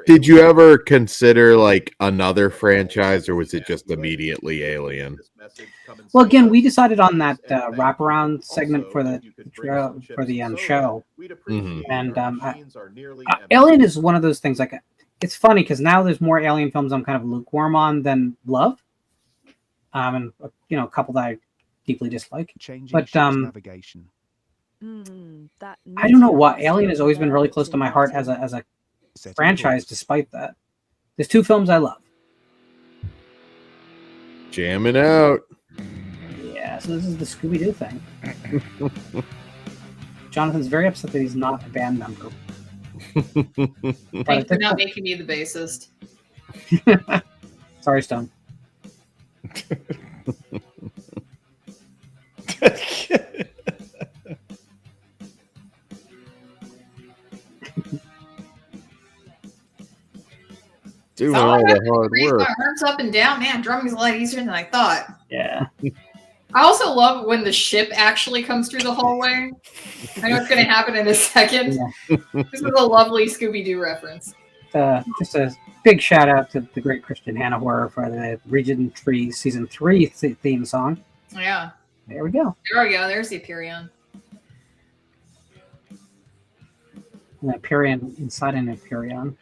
Speaker 3: Did you ever consider like another franchise, or was it just immediately Alien?
Speaker 2: Well, again, we decided on that wraparound segment for the show, and Alien is one of those things. Like, it's funny because now there's more Alien films I'm kind of lukewarm on than love. And you know, a couple that I deeply dislike. But
Speaker 15: navigation.
Speaker 2: I don't know why Alien has always been really close to my heart as a franchise. Despite that, there's 2 films I love.
Speaker 3: Jamming out.
Speaker 2: Yeah, so this is the Scooby-Doo thing. Jonathan's very upset that he's not a band member.
Speaker 7: Thanks for not making me the bassist.
Speaker 2: Sorry, Stone.
Speaker 3: Doing
Speaker 7: All
Speaker 3: all
Speaker 7: I have
Speaker 3: the
Speaker 7: to
Speaker 3: hard
Speaker 7: raise
Speaker 3: work.
Speaker 7: my arms up and down. Man, drumming's a lot easier than I thought.
Speaker 2: Yeah.
Speaker 7: I also love when the ship actually comes through the hallway. I know it's going to happen in a second.
Speaker 2: Yeah.
Speaker 7: This is a lovely Scooby-Doo reference.
Speaker 2: Just a big shout out to the great Christian Hannahor for the Regionfree Season 3 theme song.
Speaker 7: Yeah.
Speaker 2: There we go.
Speaker 7: There we go. There's the Hyperion.
Speaker 2: An Hyperion inside an Hyperion.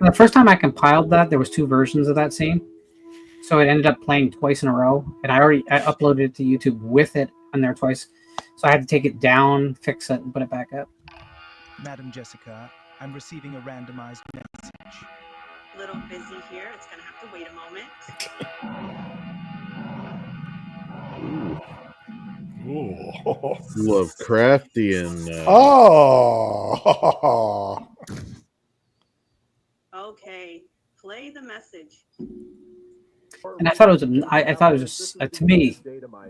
Speaker 2: The first time I compiled that, there was 2 versions of that scene. So it ended up playing twice in a row. And I uploaded it to YouTube with it on there twice. So I had to take it down, fix it, and put it back up.
Speaker 16: Madam Jessica, I'm receiving a randomized message.
Speaker 17: A little busy here. It's going to have to wait a moment.
Speaker 1: Ooh.
Speaker 3: Lovecraftian.
Speaker 1: Oh.
Speaker 17: Okay, play the message.
Speaker 2: And I thought it was just to me,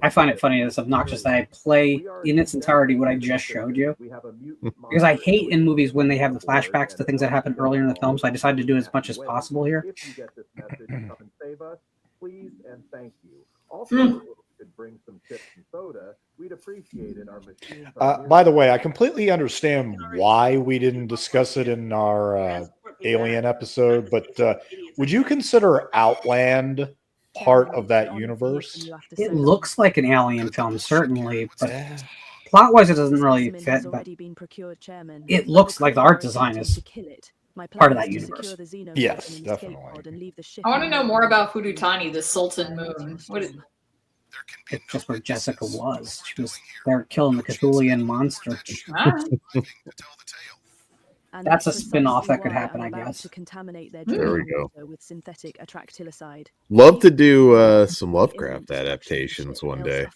Speaker 2: I find it funny. It's obnoxious that I play in its entirety what I just showed you, because I hate in movies when they have the flashbacks to things that happened earlier in the film. So I decided to do as much as possible here.
Speaker 18: If you get this message, come and save us, please and thank you. Also, if you could bring some chips and soda, we'd appreciate it. Our machines are
Speaker 1: By the way, I completely understand why we didn't discuss it in our Alien episode, but would you consider Outland part of that universe?
Speaker 2: It looks like an Alien film, certainly, but plot-wise, it doesn't really fit. But it looks like the art design is part of that universe.
Speaker 1: Yes, definitely.
Speaker 7: I want to know more about Fudutani, the Sultan Moon. What is...
Speaker 2: It's just where Jessica was. She was there killing the Cthulhian monster. That's a spin-off that could happen, I guess.
Speaker 3: There we go.
Speaker 9: With synthetic atractilicide.
Speaker 3: Love to do some Lovecraft adaptations one day.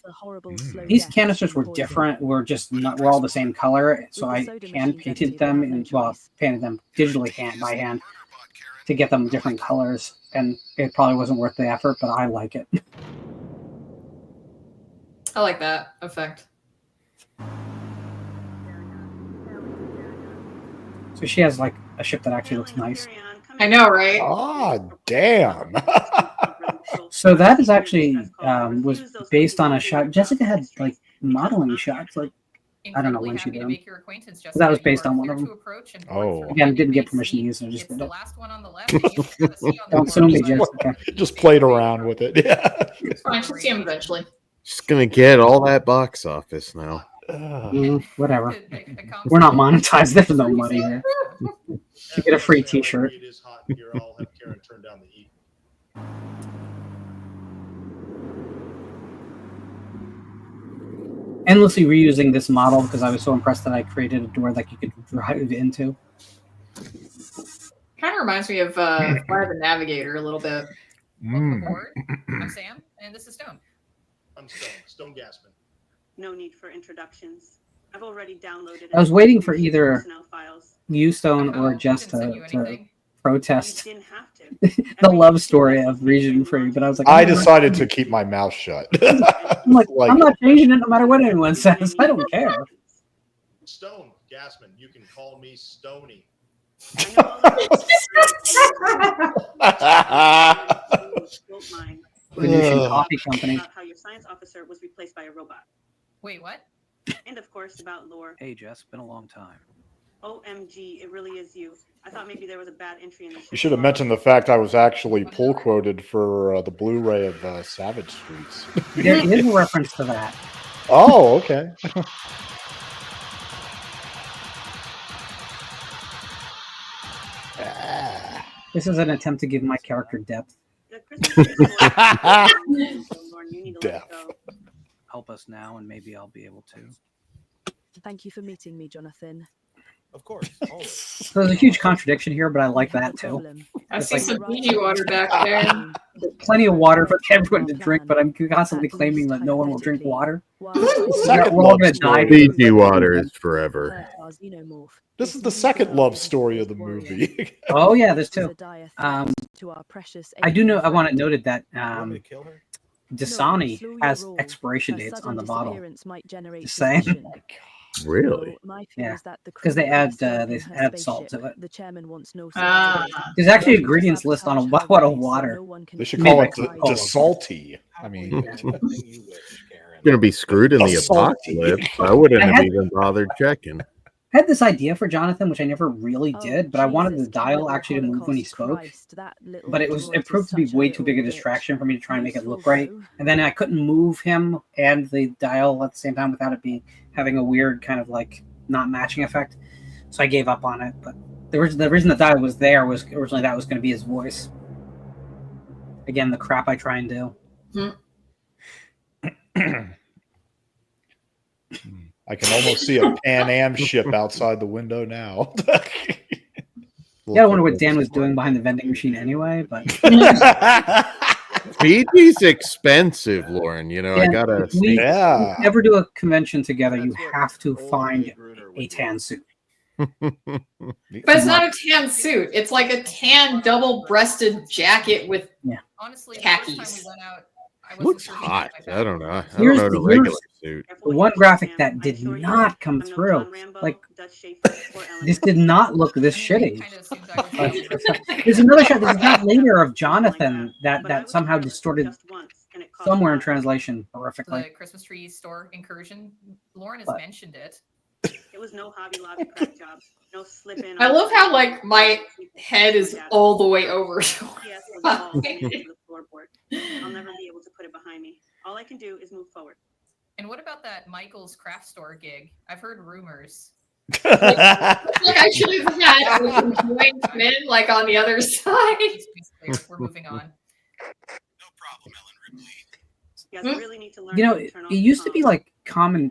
Speaker 2: These canisters were different. We're all the same color, so I hand painted them and painted them digitally by hand to get them different colors. And it probably wasn't worth the effort, but I like it.
Speaker 7: I like that effect.
Speaker 2: So she has like a ship that actually looks nice.
Speaker 7: I know, right?
Speaker 1: Oh, damn.
Speaker 2: So that is actually was based on a shot. Jessica had like modeling shots, like I don't know when she did them. But that was based on one of them.
Speaker 1: Oh.
Speaker 2: Again, didn't get permission to use it. I just did it. Don't sue me, Jessica.
Speaker 1: Just played around with it. Yeah.
Speaker 7: It's fine. She'll see him eventually.
Speaker 3: Just gonna get all that box office now.
Speaker 2: Whatever. We're not monetized. There's no money here. You get a free T-shirt.
Speaker 14: It is hot in here. I'll have Karen turn down the heat.
Speaker 2: Endlessly reusing this model because I was so impressed that I created a door that you could drive into.
Speaker 7: Kind of reminds me of Flight of the Navigator a little bit.
Speaker 14: Mm.
Speaker 7: Welcome aboard. I'm Sam, and this is Stone.
Speaker 14: I'm Stone Gassman.
Speaker 17: No need for introductions. I've already downloaded.
Speaker 2: I was waiting for either you, Stone, or just to protest the love story of Regionfree, but I was like,
Speaker 1: I decided to keep my mouth shut.
Speaker 2: I'm like, I'm not changing it no matter what anyone says. I don't care.
Speaker 14: Stone Gassman. You can call me Stony.
Speaker 2: Coffee company.
Speaker 17: About how your science officer was replaced by a robot.
Speaker 7: Wait, what?
Speaker 17: And of course about lore.
Speaker 10: Hey, Jess, been a long time.
Speaker 17: OMG, it really is you. I thought maybe there was a bad entry in the
Speaker 1: You should have mentioned the fact I was actually pull quoted for the Blu-ray of Savage Streets.
Speaker 2: There is a reference to that.
Speaker 1: Oh, okay.
Speaker 2: This is an attempt to give my character depth.
Speaker 1: Depth.
Speaker 10: Help us now, and maybe I'll be able to.
Speaker 9: Thank you for meeting me, Jonathan.
Speaker 12: Of course, always.
Speaker 2: So there's a huge contradiction here, but I like that too.
Speaker 7: I see some Fiji water back there.
Speaker 2: plenty of water for everyone to drink, but I'm constantly claiming that no one will drink water.
Speaker 1: Second
Speaker 2: We're all
Speaker 1: love
Speaker 2: going to die.
Speaker 1: story.
Speaker 3: Fiji water is forever.
Speaker 1: This is the second love story of the movie.
Speaker 2: Oh yeah, there's two. I do know. I want it noted that Dasani has expiration dates on the bottle. Just saying.
Speaker 3: Really?
Speaker 2: Yeah, because they add salt to it.
Speaker 9: The chairman wants no
Speaker 2: There's actually ingredients list on a bottle of water.
Speaker 1: They should call it the salty. I mean,
Speaker 3: Gonna be screwed in the apocalypse. I wouldn't have even bothered checking.
Speaker 2: I had this idea for Jonathan, which I never really did, but I wanted the dial actually to move when he spoke. But it proved to be way too big a distraction for me to try and make it look right. And then I couldn't move him and the dial at the same time without it having a weird kind of like not matching effect. So I gave up on it. But the reason the dial was there was originally that was going to be his voice. Again, the crap I try and do.
Speaker 1: I can almost see a Pan Am ship outside the window now.
Speaker 2: Yeah, I wonder what Dan was doing behind the vending machine anyway, but
Speaker 3: Fiji's expensive, Lauren. You know, I gotta.
Speaker 2: If you ever do a convention together, you have to find a tan suit.
Speaker 7: But it's not a tan suit. It's like a tan double-breasted jacket with
Speaker 11: honestly
Speaker 7: khakis.
Speaker 11: The first time we went out,
Speaker 3: Looks hot. I don't know. I don't know the regular suit.
Speaker 2: The one graphic that did not come through, like this did not look this shitty. There's another shot. There's that later of Jonathan that somehow distorted somewhere in translation horrifically.
Speaker 11: The Christmas tree store incursion. Lauren has
Speaker 2: But-
Speaker 11: mentioned it.
Speaker 17: It was no Hobby Lobby crack job, no slip in.
Speaker 7: I love how like my head is all the way over.
Speaker 17: Yes, it was all over the floorboard. I'll never be able to put it behind me. All I can do is move forward.
Speaker 11: And what about that Michael's craft store gig? I've heard rumors.
Speaker 7: Like I should have had Dwayne Quinn like on the other side.
Speaker 11: We're moving on.
Speaker 17: Yes, I really need to learn.
Speaker 2: You know,
Speaker 17: how to
Speaker 2: it
Speaker 17: turn off
Speaker 2: used to
Speaker 17: the
Speaker 2: be like common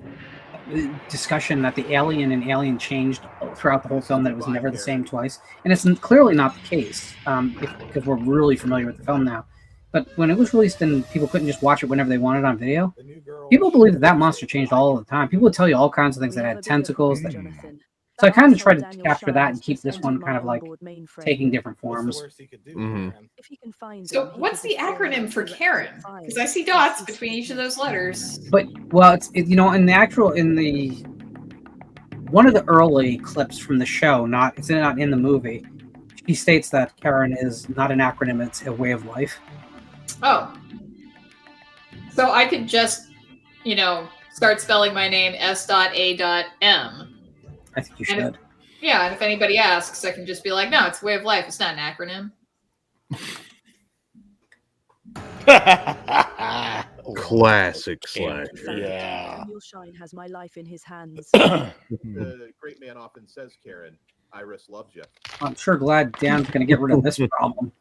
Speaker 2: discussion that the alien and alien changed throughout the whole film, that it was never the same twice, and it's clearly not the case because we're really familiar with the film now. But when it was released and people couldn't just watch it whenever they wanted on video, people believed that monster changed all the time. People would tell you all kinds of things that had tentacles. So I kind of tried to capture that and keep this one kind of like taking different forms.
Speaker 7: So what's the acronym for Karen? Because I see dots between each of those letters.
Speaker 2: But well, it's in the one of the early clips from the show, not in the movie, she states that Karen is not an acronym; it's a way of life.
Speaker 7: Oh. So I could just, start spelling my name S.A.M.
Speaker 2: I think you should.
Speaker 7: And if anybody asks, I can just be like, no, it's a way of life. It's not an acronym.
Speaker 3: Classic Slash.
Speaker 1: Yeah.
Speaker 9: Shine has my life in his hands.
Speaker 18: The great man often says, Karen, Iris loves you.
Speaker 2: I'm sure glad Dan's going to get rid of this problem.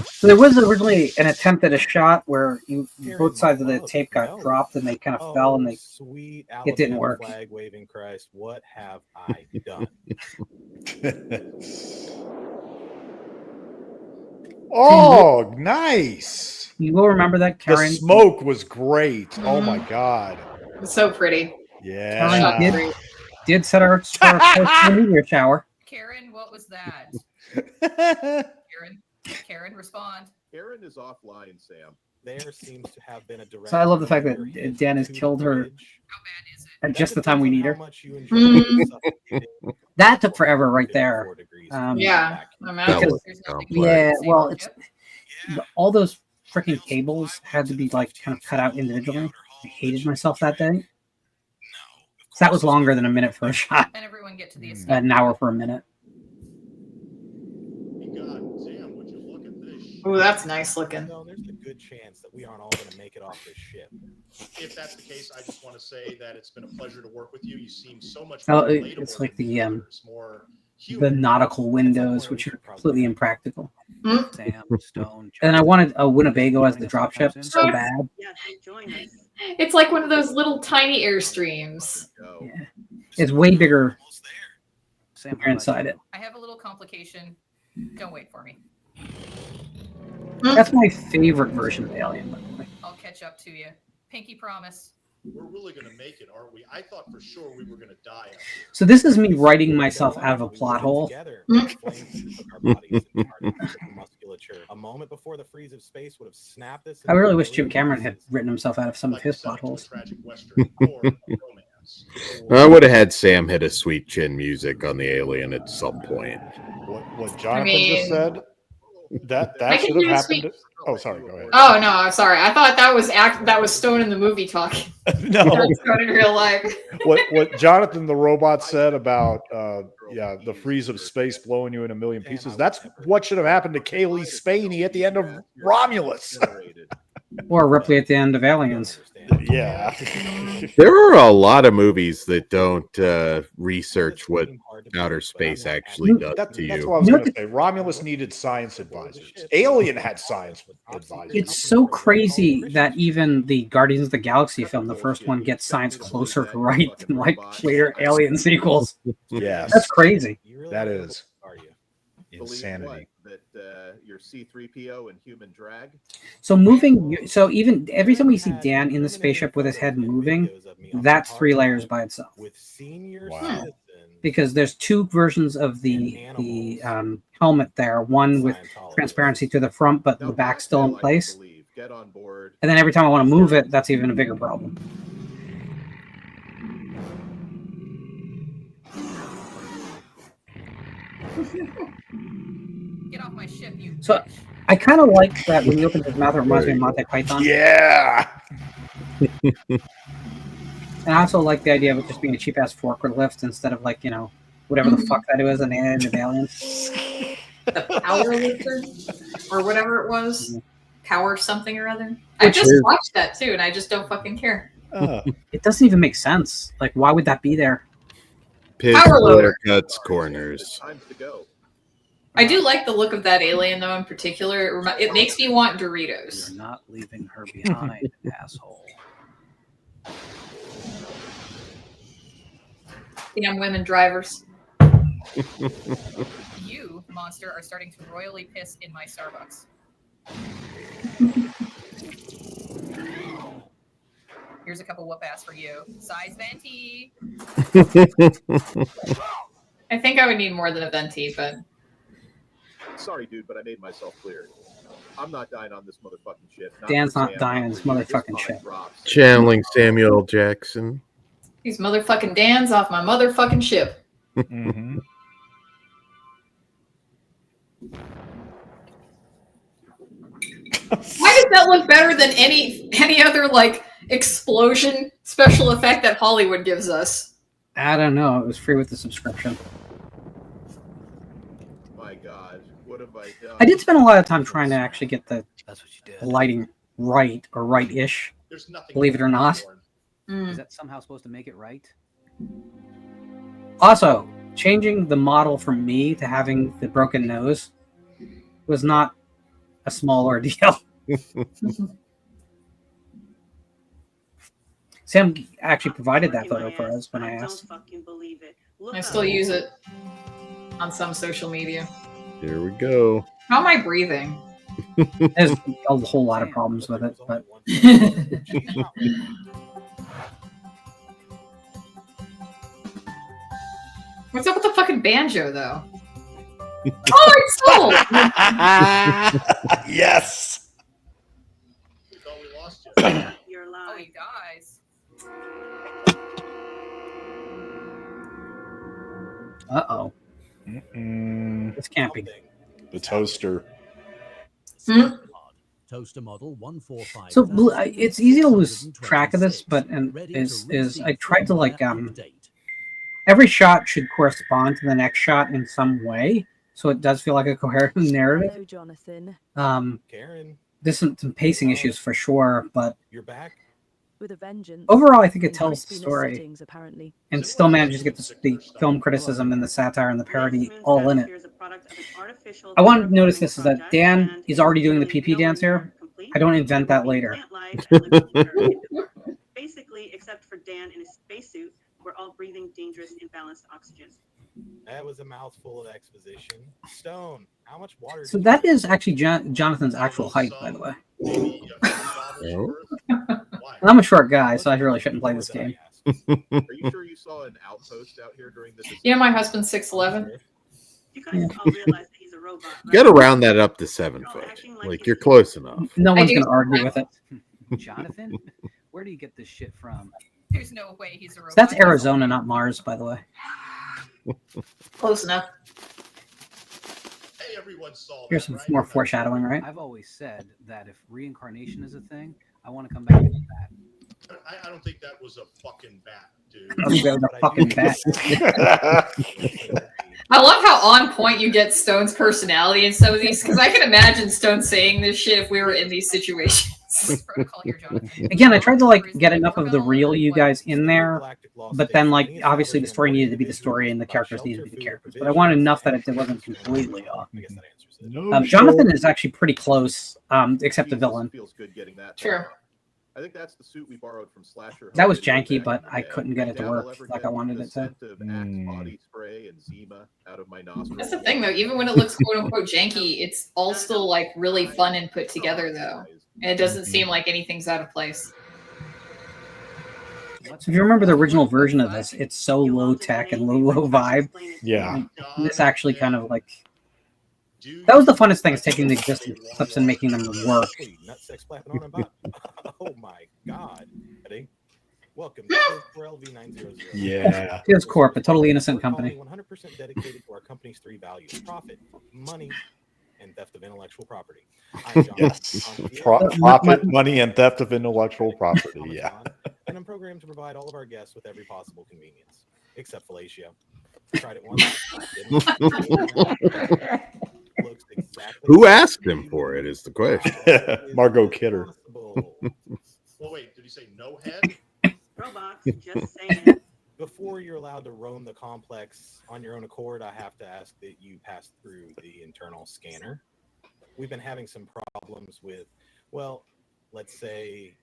Speaker 2: So there was originally an attempt at a shot where both sides of the tape got dropped and they kind of fell and it didn't work.
Speaker 12: Flag waving Christ, what have I done?
Speaker 1: Oh, nice.
Speaker 2: You will remember that Karen.
Speaker 1: The smoke was great. Oh my god.
Speaker 7: It's so pretty.
Speaker 1: Yeah.
Speaker 2: Karen did set our first meteor shower.
Speaker 11: Karen, what was that? Karen, respond.
Speaker 18: Karen is offline, Sam.
Speaker 12: There seems to have been a direct.
Speaker 2: So I love the fact that Dan has killed her at just the time we need her. That took forever right there.
Speaker 7: Yeah,
Speaker 2: well, it's all those freaking cables had to be like kind of cut out individually. I hated myself that day. So that was longer than a minute for a shot.
Speaker 11: And everyone get to the escape.
Speaker 2: An hour for a minute.
Speaker 7: Oh, that's nice looking.
Speaker 12: No, there's a good chance that we aren't all going to make it off this ship.
Speaker 14: If that's the case, I just want to say that it's been a pleasure to work with you. You seem so much
Speaker 2: Oh,
Speaker 14: more relatable
Speaker 2: it's like
Speaker 14: than
Speaker 2: the
Speaker 14: others, more human.
Speaker 2: nautical windows, which are completely impractical.
Speaker 10: Sam, Stone.
Speaker 2: And I wanted a Winnebago as the dropship so bad.
Speaker 7: It's like one of those little tiny Airstreams.
Speaker 2: Yeah. It's way bigger. You're inside it.
Speaker 11: I have a little complication. Don't wait for me.
Speaker 2: That's my favorite version of Alien. By the way.
Speaker 11: I'll catch up to you. Pinky promise.
Speaker 14: We're really going to make it, aren't we? I thought for sure we were going to die up here.
Speaker 2: So this is me writing myself out of a plot hole.
Speaker 12: A moment before the freeze of space would have snapped this.
Speaker 2: I really wish Jim Cameron had written himself out of some of his plot holes.
Speaker 3: I would have had Sam hit a sweet chin music on the Alien at some point.
Speaker 1: What Jonathan just said, that should have happened. Oh, sorry. Go ahead.
Speaker 7: Oh no, I'm sorry. I thought that was Stone in the movie talking.
Speaker 1: No,
Speaker 7: not Stone in real life.
Speaker 1: what Jonathan the robot said about the freeze of space blowing you in a million pieces. That's what should have happened to Kaylee Spaney at the end of Romulus.
Speaker 2: Or Ripley at the end of Aliens.
Speaker 1: Yeah.
Speaker 3: There are a lot of movies that don't research what outer space actually does to you.
Speaker 1: That's what I was going to say. Romulus needed science advisors. Alien had science advisors.
Speaker 2: It's so crazy that even the Guardians of the Galaxy film, the first one, gets science closer to right than like later Alien sequels.
Speaker 1: Yes.
Speaker 2: That's crazy.
Speaker 1: That is insanity.
Speaker 15: That your C-3PO and human drag.
Speaker 2: So moving, so even every time we see Dan in the spaceship with his head moving, that's 3 layers by itself.
Speaker 1: Wow.
Speaker 2: Because there's 2 versions of the helmet there. One with transparency to the front, but the back's still in place. And then every time I want to move it, that's even a bigger problem.
Speaker 11: Get off my ship, you.
Speaker 2: So I kind of like that when he opens his mouth, it reminds me of Monty Python.
Speaker 1: Yeah.
Speaker 2: And I also like the idea of it just being a cheap ass forklift instead of like, whatever the fuck that was in the end of Aliens.
Speaker 7: The power lifter or whatever it was. Power something or other. I just watched that too, and I just don't fucking care.
Speaker 2: It doesn't even make sense. Like, why would that be there?
Speaker 3: Pig
Speaker 7: Power loader.
Speaker 3: cuts corners.
Speaker 7: I do like the look of that alien, though, in particular. It makes me want Doritos.
Speaker 10: You're not leaving her behind, asshole.
Speaker 7: Damn women drivers.
Speaker 11: You, monster, are starting to royally piss in my Starbucks. Here's a couple whoop ass for you. Size venti.
Speaker 7: I think I would need more than a venti, but...
Speaker 15: Sorry, dude, but I made myself clear. I'm not dying on this motherfucking shit.
Speaker 2: Dan's not dying on this motherfucking shit.
Speaker 3: Channeling Samuel L. Jackson.
Speaker 7: These motherfucking Dan's off my motherfucking ship.
Speaker 1: Mm-hmm.
Speaker 7: Why does that look better than any other like explosion special effect that Hollywood gives us?
Speaker 2: I don't know. It was free with the subscription.
Speaker 15: My God, what have I done?
Speaker 2: I did spend a lot of time trying to actually get the lighting right or right-ish. Believe it or not.
Speaker 10: Is that somehow supposed to make it right?
Speaker 2: Also, changing the model from me to having the broken nose was not a small ordeal. Sam actually provided that photo for us when I asked.
Speaker 7: I still use it on some social media.
Speaker 3: Here we go.
Speaker 7: How am I breathing?
Speaker 2: There's a whole lot of problems with it, but
Speaker 7: what's up with the fucking banjo, though? Oh, it's sold!
Speaker 1: Yes.
Speaker 14: We thought we lost you.
Speaker 17: You're alive.
Speaker 11: Oh, you guys.
Speaker 2: uh-oh. It's camping.
Speaker 1: The toaster.
Speaker 19: Toaster model 145.
Speaker 2: So it's easy to lose track of this, but is I tried to like every shot should correspond to the next shot in some way, so it does feel like a coherent narrative.
Speaker 9: Hello, Jonathan.
Speaker 12: Karen,
Speaker 2: There's some pacing issues for sure, but
Speaker 12: you're back.
Speaker 9: With a vengeance.
Speaker 2: Overall, I think it tells the
Speaker 9: Happiness
Speaker 2: story
Speaker 9: settings, apparently.
Speaker 2: and still manages to get the film criticism and the satire and the parody all in it. I wanted to notice this is that Dan is already doing the PP dance here. I don't invent that later.
Speaker 17: Basically, except for Dan in his spacesuit, we're all breathing dangerous, imbalanced oxygen.
Speaker 12: That was a mouthful of exposition. Stone, how much water?
Speaker 2: So that is actually Jonathan's actual height, by the way. And I'm a short guy, so I really shouldn't play this game.
Speaker 15: Are you sure you saw an outpost out here during this?
Speaker 7: Yeah, my husband's 6'11".
Speaker 17: You guys all realize that he's a robot,
Speaker 3: You got to round that up to 7 foot. Like you're close enough.
Speaker 2: No one's going to argue with it.
Speaker 10: Jonathan, where do you get this shit from?
Speaker 11: There's no way he's a robot.
Speaker 2: That's Arizona, not Mars, by the way.
Speaker 7: Close enough.
Speaker 14: Hey, everyone saw
Speaker 2: Here's some more foreshadowing, right?
Speaker 10: I've always said that if reincarnation is a thing, I want to come back as a bat.
Speaker 14: I don't think that was a fucking bat, dude.
Speaker 2: I think that was a fucking bat.
Speaker 7: I love how on point you get Stone's personality in some of these, because I can imagine Stone saying this shit if we were in these situations.
Speaker 2: Again, I tried to like get enough of the real you guys in there, but then like obviously the story needed to be the story and the characters needed to be the characters. But I wanted enough that it wasn't completely off. Jonathan is actually pretty close, except the villain.
Speaker 15: Feels good getting that.
Speaker 7: Sure.
Speaker 15: I think that's the suit we borrowed from Slasher.
Speaker 2: That was janky, but I couldn't get it to work like I wanted it to.
Speaker 15: Body spray and Zima out of my nostrils.
Speaker 7: That's the thing, though. Even when it looks "quote unquote" janky, it's all still like really fun and put together, though, and it doesn't seem like anything's out of place.
Speaker 2: If you remember the original version of this, it's so low tech and low vibe.
Speaker 1: Yeah.
Speaker 2: This actually kind of like that was the funnest thing, is taking the existing clips and making them work.
Speaker 12: Oh my god. Ready? Welcome to LV900.
Speaker 2: Yeah. It's Corp, a totally innocent company.
Speaker 12: 100% dedicated to our company's 3 values: profit, money, and theft of intellectual property.
Speaker 1: Yes. Profit, money, and theft of intellectual property. Yeah.
Speaker 12: And I'm programmed to provide all of our guests with every possible convenience, except fellatio. Tried it once. Looks exactly
Speaker 3: Who asked him for it is the question.
Speaker 1: Margot Kidder.
Speaker 14: Well, wait, did he say no head?
Speaker 17: Robots, just saying.
Speaker 12: Before you're allowed to roam the complex on your own accord, I have to ask that you pass through the internal scanner. We've been having some problems with, well, let's say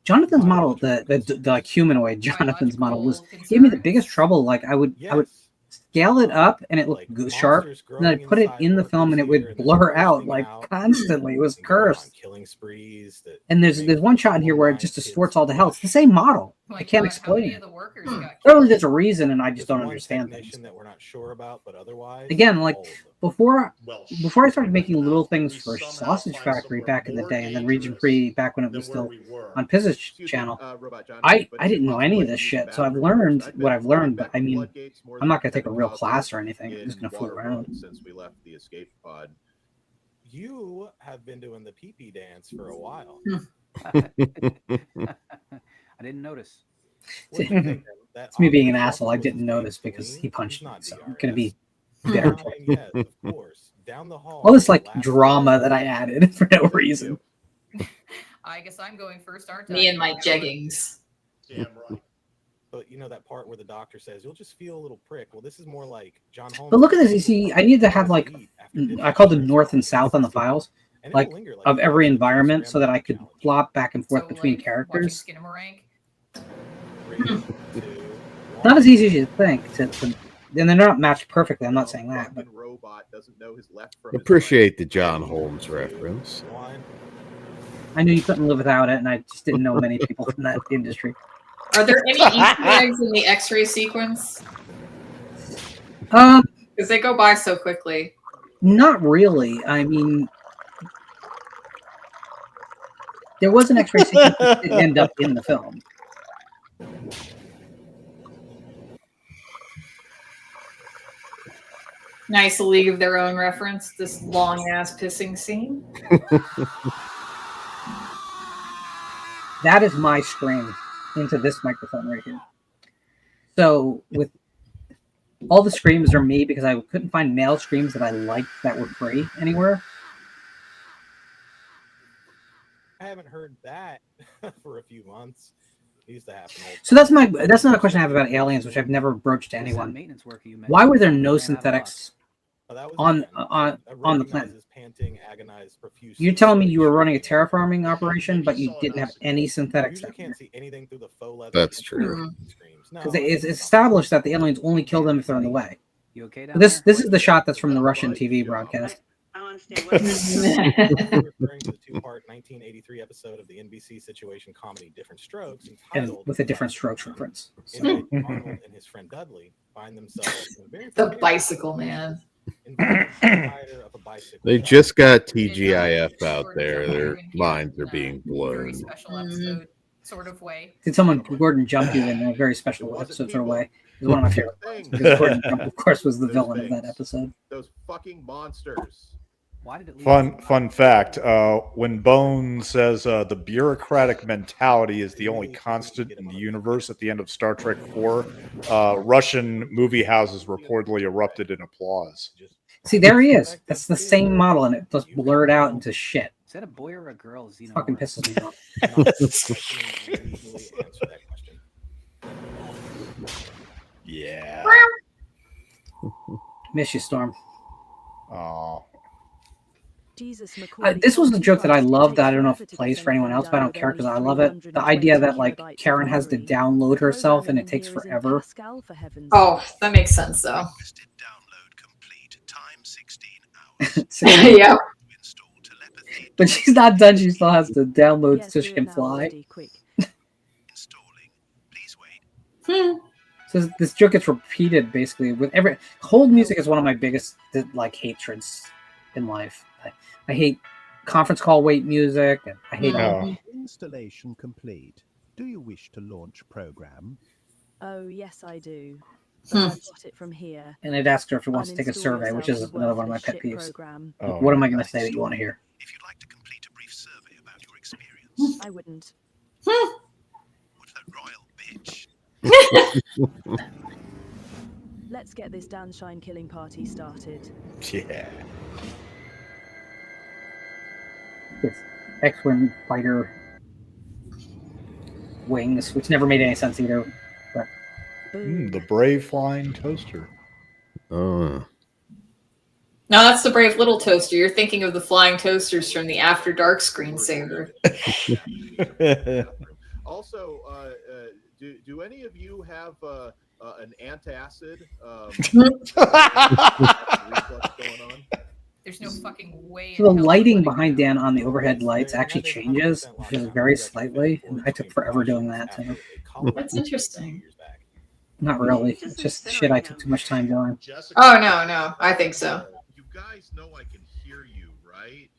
Speaker 2: Jonathan's model, the like humanoid Jonathan's model gave me the biggest trouble. Like I would scale it up and it looked sharp, and then I'd put it in the film and it would blur out like constantly. It was cursed.
Speaker 12: Killing sprees.
Speaker 2: And there's one shot in here where it just distorts all the hell. It's the same model. I can't explain it. Clearly there's a reason, and I just don't understand things.
Speaker 12: That we're not sure about, but otherwise,
Speaker 2: again, like before I started making little things for Sausage Factory back in the day, and then Regionfree back when it was still on Pizza's channel, I didn't know any of this shit. So I've learned what I've learned, but I mean, I'm not going to take a real class or anything. I'm just going to fool around.
Speaker 15: Since we left the escape pod.
Speaker 12: You have been doing the pee-pee dance for a while.
Speaker 10: I didn't notice.
Speaker 2: It's me being an asshole. I didn't notice because he punched me. So I'm going to be bitter.
Speaker 12: Yes, of course. Down the hall.
Speaker 2: All this like drama that I added for no reason.
Speaker 11: I guess I'm going first, aren't I?
Speaker 7: Me and my jeggings.
Speaker 14: Damn right.
Speaker 12: But you know that part where the doctor says you'll just feel a little prick. Well, this is more like John Holmes.
Speaker 2: But look at this. You see, I need to have like I called them north and south on the files, like of every environment, so that I could flop back and forth between characters. Not as easy as you think. And they're not matched perfectly. I'm not saying that, but
Speaker 3: appreciate the John Holmes reference.
Speaker 2: I knew you couldn't live without it, and I just didn't know many people from that industry.
Speaker 7: Are there any Easter eggs in the X-ray sequence? Because they go by so quickly.
Speaker 2: Not really. I mean, there was an X-ray sequence that didn't end up in the film.
Speaker 7: Nice League of Their Own reference. This long-ass pissing scene.
Speaker 2: That is my scream into this microphone right here. So with all the screams are me because I couldn't find male screams that I liked that were free anywhere.
Speaker 12: I haven't heard that for a few months. It used to happen.
Speaker 2: So that's not a question I have about aliens, which I've never broached to anyone. Why were there no synthetics on the planet? You're telling me you were running a terraforming operation, but you didn't have any synthetics.
Speaker 12: You can't see anything through the faux leather.
Speaker 3: That's true.
Speaker 2: Because it's established that the aliens only kill them if they're in the way.
Speaker 10: You okay down
Speaker 2: This
Speaker 10: there?
Speaker 2: is the shot that's from the Russian TV broadcast.
Speaker 17: I don't understand what
Speaker 12: referring to the two-part 1983 episode of the NBC situation comedy Different Strokes,
Speaker 2: And
Speaker 12: entitled
Speaker 2: with a different strokes reference.
Speaker 12: in which Arnold and his friend Dudley find themselves in a very
Speaker 7: The bicycle man.
Speaker 12: of a bicycle.
Speaker 3: They just got TGIF out there. Their minds are being blown.
Speaker 11: Special episode sort of way.
Speaker 2: Did someone Gordon jump you in a very special episode sort of way? It was one of my favorite parts because Gordon Jump, of course, was the villain of that episode.
Speaker 15: Those fucking monsters.
Speaker 10: Why did it leave
Speaker 1: Fun fact: when Bones says the bureaucratic mentality is the only constant in the universe at the end of Star Trek IV, Russian movie houses reportedly erupted in applause.
Speaker 2: See, there he is. That's the same model, and it just blurred out into shit.
Speaker 10: Is that a boy or a girl?
Speaker 2: Fucking pisses me off.
Speaker 1: Yeah.
Speaker 2: Miss you, Storm.
Speaker 1: Oh.
Speaker 9: Jesus,
Speaker 2: This was a joke that I loved. That I don't know if it plays for anyone else, but I don't care because I love it. The idea that like Karen has to download herself and it takes forever.
Speaker 7: Oh, that makes sense though.
Speaker 2: Yeah. But she's not done. She still has to download so she can fly. So this joke gets repeated basically with every. Hold music is one of my biggest like hatreds in life. I hate conference call wait music, and I hate
Speaker 19: Installation complete. Do you wish to launch program?
Speaker 9: Oh yes, I do. But I've got it from here.
Speaker 2: And it asks her if she wants to take a survey, which is another one of my pet peeves. Like, what am I going to say that you want to hear?
Speaker 19: If you'd like to complete a brief survey about your experience.
Speaker 9: I wouldn't.
Speaker 19: What's that royal bitch?
Speaker 9: Let's get this Danshine killing party started.
Speaker 1: Yeah.
Speaker 2: It's X-Wing fighter wings, which never made any sense either. But
Speaker 1: The brave flying toaster.
Speaker 3: Oh.
Speaker 7: No, that's the brave little toaster. You're thinking of the flying toasters from the After Dark screensaver.
Speaker 15: Also, do any of you have an antacid reflux going on?
Speaker 11: There's no fucking way.
Speaker 2: so the lighting behind Dan on the overhead lights actually changes, just very slightly. And I took forever doing that too.
Speaker 7: That's interesting.
Speaker 2: Not really. It's just shit I took too much time doing.
Speaker 7: Oh no, I think so.
Speaker 15: You guys know I can hear you, right?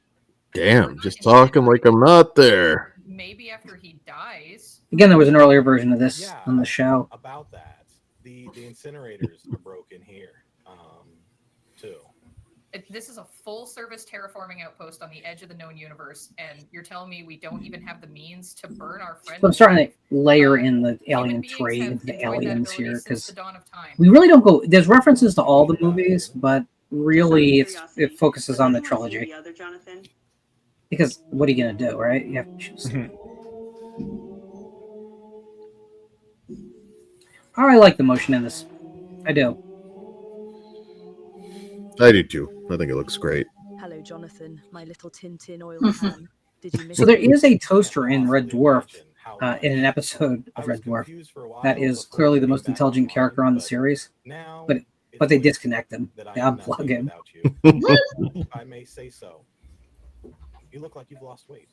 Speaker 3: Damn, just talking like I'm not there.
Speaker 11: Maybe after he dies.
Speaker 2: Again, there was an earlier version of this on the show.
Speaker 12: About that, the incinerators are broken here, too.
Speaker 11: This is a full-service terraforming outpost on the edge of the known universe, and you're telling me we don't even have the means to burn our friends?
Speaker 2: So I'm starting to layer in the alien trade into the aliens here because we really don't go. There's references to all the movies, but really it focuses on the trilogy. Because what are you gonna do, right? You have to choose. I like the motion in this. I do.
Speaker 3: I do too. I think it looks great.
Speaker 9: Hello, Jonathan, my little Tintin oil can. Did you miss
Speaker 2: So there
Speaker 9: me?
Speaker 2: is a toaster in Red Dwarf, in an episode of Red Dwarf, that is clearly the most intelligent character on the series, but they disconnect him. They unplug him.
Speaker 12: I may say so. You look like you've lost weight.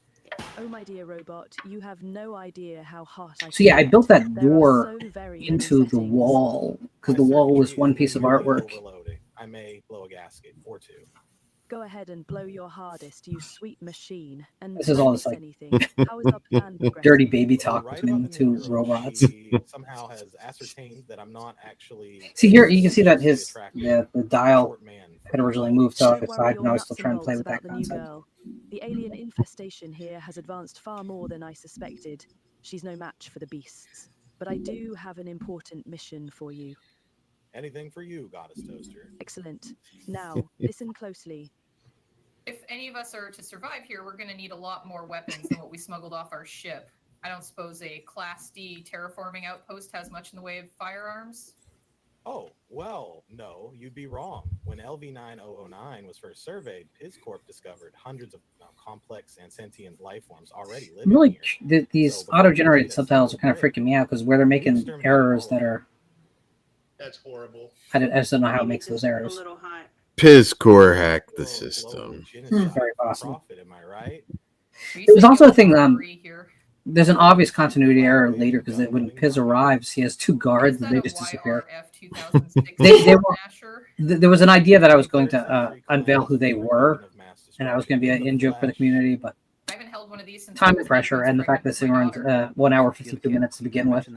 Speaker 9: Oh, my dear robot, you have no idea how hot I
Speaker 2: So yeah, I built that
Speaker 9: There are
Speaker 2: door
Speaker 9: so very many
Speaker 2: into the
Speaker 9: settings.
Speaker 2: wall because the wall was one piece of artwork.
Speaker 12: I may blow a gasket or two.
Speaker 9: Go ahead and blow your hardest, you sweet machine. And
Speaker 2: This is all
Speaker 9: don't
Speaker 2: this
Speaker 9: miss
Speaker 2: like
Speaker 9: anything. How is our plan progressing?
Speaker 2: dirty baby talk between the two robots.
Speaker 12: Somehow has ascertained that I'm not actually.
Speaker 2: See here, you can see that the dial had originally moved to the side, and I was still trying to play with that
Speaker 9: The new
Speaker 2: concept.
Speaker 9: girl. The alien infestation here has advanced far more than I suspected. She's no match for the beasts. But I do have an important mission for you.
Speaker 12: Anything for you, Goddess Toaster.
Speaker 9: Excellent. Now, listen closely.
Speaker 11: If any of us are to survive here, we're going to need a lot more weapons than what we smuggled off our ship. I don't suppose a Class D terraforming outpost has much in the way of firearms.
Speaker 12: Oh, well, no, you'd be wrong. When LV-9009 was first surveyed, his corp discovered hundreds of complex and sentient life forms already living
Speaker 2: Really,
Speaker 12: here.
Speaker 2: these auto-generated subtitles are kind of freaking me out because where they're making errors that are
Speaker 14: That's horrible.
Speaker 2: I just don't know how it makes those errors.
Speaker 3: Pizcore hacked the system.
Speaker 2: Very possible.
Speaker 12: Am I right?
Speaker 2: There was also a thing. There's an obvious continuity error later because when Piz arrives, he has two guards and they just disappear. There was an idea that I was going to unveil who they were, and I was going to be an in-joke for the community, but time pressure and the fact that this thing runs 1 hour 52 minutes to begin with.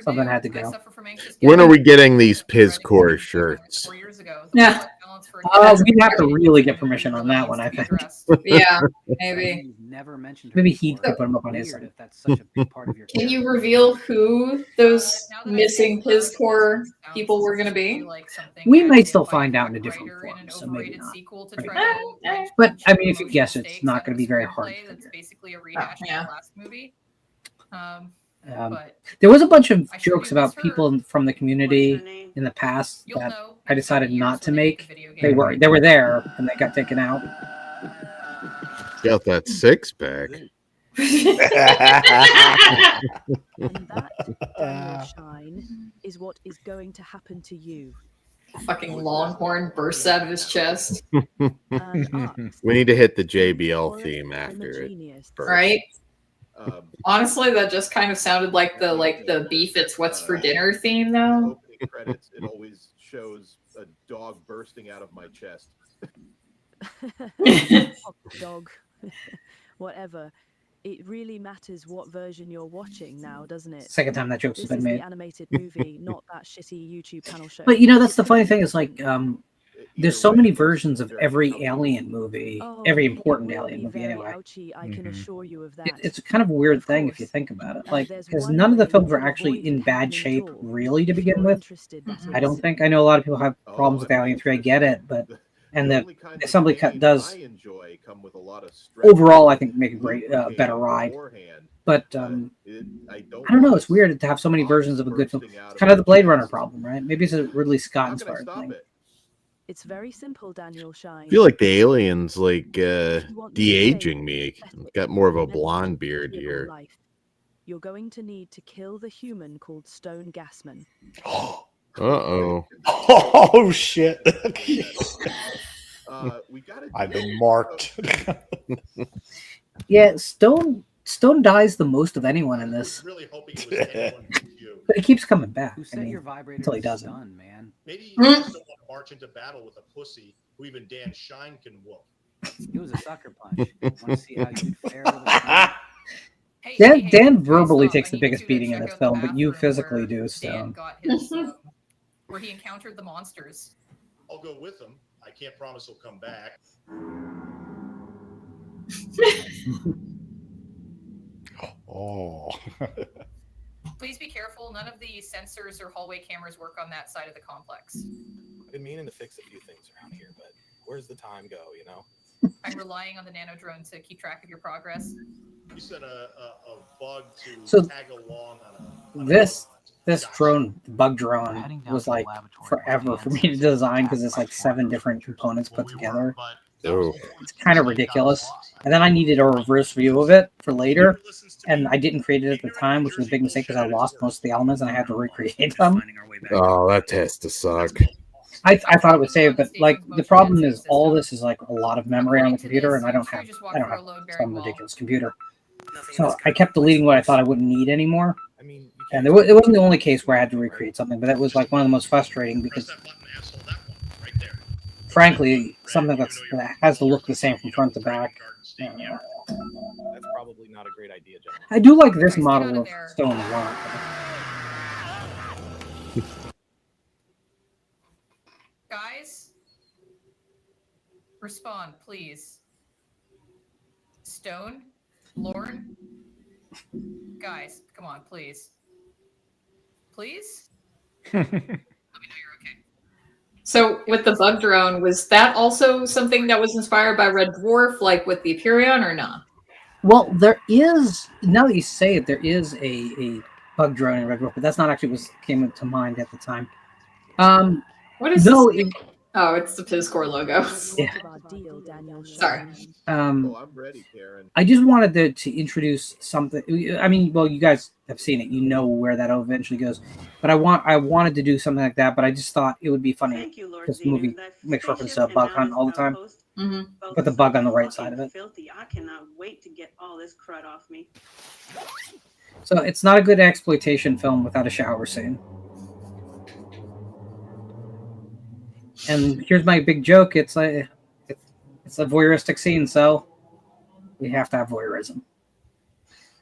Speaker 2: Something had to go.
Speaker 3: When are we getting these Pizcore shirts?
Speaker 2: Yeah. We'd have to really get permission on that one, I think.
Speaker 7: Yeah, maybe.
Speaker 10: Never mentioned.
Speaker 2: Maybe he could put them up on his side.
Speaker 10: If that's such a big part of your.
Speaker 7: Can you reveal who those missing Piz Core people were going to be?
Speaker 2: We might still find out in a different form, so maybe not. Right. But I mean, if you guess, it's not going to be very hard.
Speaker 11: That's basically a rehash of the last movie.
Speaker 2: There was a bunch of jokes about people from the community in the past that I decided not to make. They were there and they got taken out.
Speaker 3: Got that 6-pack.
Speaker 9: And that, Daniel Shine, is what is going to happen to you.
Speaker 7: Fucking Longhorn bursts out of his chest.
Speaker 3: We need to hit the JBL theme after it.
Speaker 7: Right? Honestly, that just kind of sounded like the beef it's what's for dinner theme though.
Speaker 15: Opening credits, it always shows a dog bursting out of my chest.
Speaker 9: Dog. Whatever. It really matters what version you're watching now, doesn't it?
Speaker 2: Second time that joke's
Speaker 9: This
Speaker 2: been
Speaker 9: is
Speaker 2: made.
Speaker 9: the animated movie, not that shitty YouTube panel show.
Speaker 2: But you know, that's the funny thing is like, there's so many versions of every Alien movie, every important Alien movie anyway.
Speaker 9: I can assure you of that.
Speaker 2: It's a kind of weird thing if you think about it. Like, because none of the films were actually in bad shape really to begin with. I don't think. I know a lot of people have problems with Alien 3. I get it, but the assembly cut does overall, I think, make a great, better ride. But I don't know. It's weird to have so many versions of a good film. It's kind of the Blade Runner problem, right? Maybe it's a Ridley Scott inspired thing.
Speaker 9: It's very simple, Daniel Shine.
Speaker 3: I feel like the alien's like de-aging me. Got more of a blonde beard here.
Speaker 9: You're going to need to kill the human called Stone Gassman.
Speaker 3: Uh-oh.
Speaker 1: Oh, shit. I've been marked.
Speaker 2: Yeah, Stone dies the most of anyone in this. But he keeps coming back. Until he doesn't.
Speaker 10: Done, man.
Speaker 14: Maybe you just don't want to march into battle with a pussy who even Dan Shine can whoop.
Speaker 10: It was a sucker punch. Want to see how you'd fare with it?
Speaker 2: Dan verbally takes the biggest beating in this film, but you physically do, Stone.
Speaker 11: Got his, where he encountered the monsters.
Speaker 14: I'll go with him. I can't promise he'll come back.
Speaker 1: Oh.
Speaker 11: Please be careful. None of the sensors or hallway cameras work on that side of the complex.
Speaker 12: I've been meaning to fix a few things around here, but where's the time go, you know?
Speaker 11: I'm relying on the nano drone to keep track of your progress.
Speaker 14: You said a bug to
Speaker 2: So
Speaker 14: tag along on
Speaker 2: this drone, the bug drone, was like forever for me to design because it's like 7 different components put together.
Speaker 3: Oh.
Speaker 2: It's kind of ridiculous. And then I needed a reverse view of it for later, and I didn't create it at the time, which was a big mistake because I lost most of the elements and I had to recreate them.
Speaker 3: Oh, that has to suck.
Speaker 2: I thought it would save, but like the problem is all this is like a lot of memory on the computer, and I don't have some ridiculous computer. So I kept deleting what I thought I wouldn't need anymore. And it wasn't the only case where I had to recreate something, but that was like one of the most frustrating because, frankly, something that has to look the same from front to back.
Speaker 12: That's probably not a great idea, gentlemen.
Speaker 2: I do like this model of Stone a lot.
Speaker 11: Guys, respond, please. Stone, Lorne, guys, come on, please. Please? Let me know you're okay.
Speaker 7: So with the bug drone, was that also something that was inspired by Red Dwarf, like with the Hyperion, or not?
Speaker 2: Well, there is, now that you say it, there is a bug drone in Red Dwarf, but that's not actually what came to mind at the time.
Speaker 7: What is
Speaker 2: no,
Speaker 7: this? Oh, it's the PISCore logo.
Speaker 2: Yeah.
Speaker 7: Sorry.
Speaker 15: I'm ready, Karen.
Speaker 2: I just wanted to introduce something. I mean, well, you guys have seen it. You know where that eventually goes. But I wanted to do something like that, but I just thought it would be funny
Speaker 17: Thank you, Lord
Speaker 2: because the
Speaker 17: Xenu.
Speaker 2: movie
Speaker 17: That
Speaker 2: makes reference
Speaker 17: spaceship
Speaker 2: to a bug
Speaker 17: and
Speaker 2: hunt
Speaker 17: now
Speaker 2: all the
Speaker 17: this
Speaker 2: time.
Speaker 17: outpost,
Speaker 7: Mm-hmm.
Speaker 2: Put the bug on the right side of it.
Speaker 17: Filthy. I cannot wait to get all this crud off me.
Speaker 2: So it's not a good exploitation film without a shower scene. And here's my big joke: it's a voyeuristic scene, so we have to have voyeurism,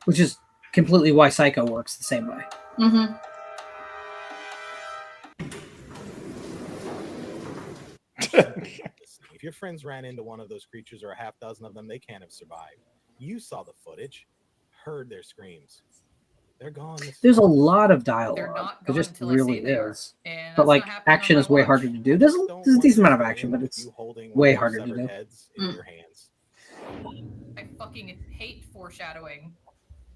Speaker 2: which is completely why Psycho works the same way.
Speaker 7: Mm-hmm.
Speaker 12: If your friends ran into one of those creatures or a half dozen of them, they can't have survived. You saw the footage, heard their screams. They're gone.
Speaker 2: There's a lot of dialogue.
Speaker 7: not
Speaker 2: There
Speaker 7: gone
Speaker 2: just
Speaker 7: until I
Speaker 2: really
Speaker 7: say they are.
Speaker 2: is.
Speaker 7: And
Speaker 2: But
Speaker 7: that's
Speaker 2: like
Speaker 7: not happening
Speaker 2: action
Speaker 7: on
Speaker 2: is
Speaker 7: my
Speaker 2: way
Speaker 7: watch.
Speaker 2: harder to do. There's a decent amount of action, but it's way harder to do.
Speaker 12: Heads in your hands.
Speaker 7: I fucking hate foreshadowing.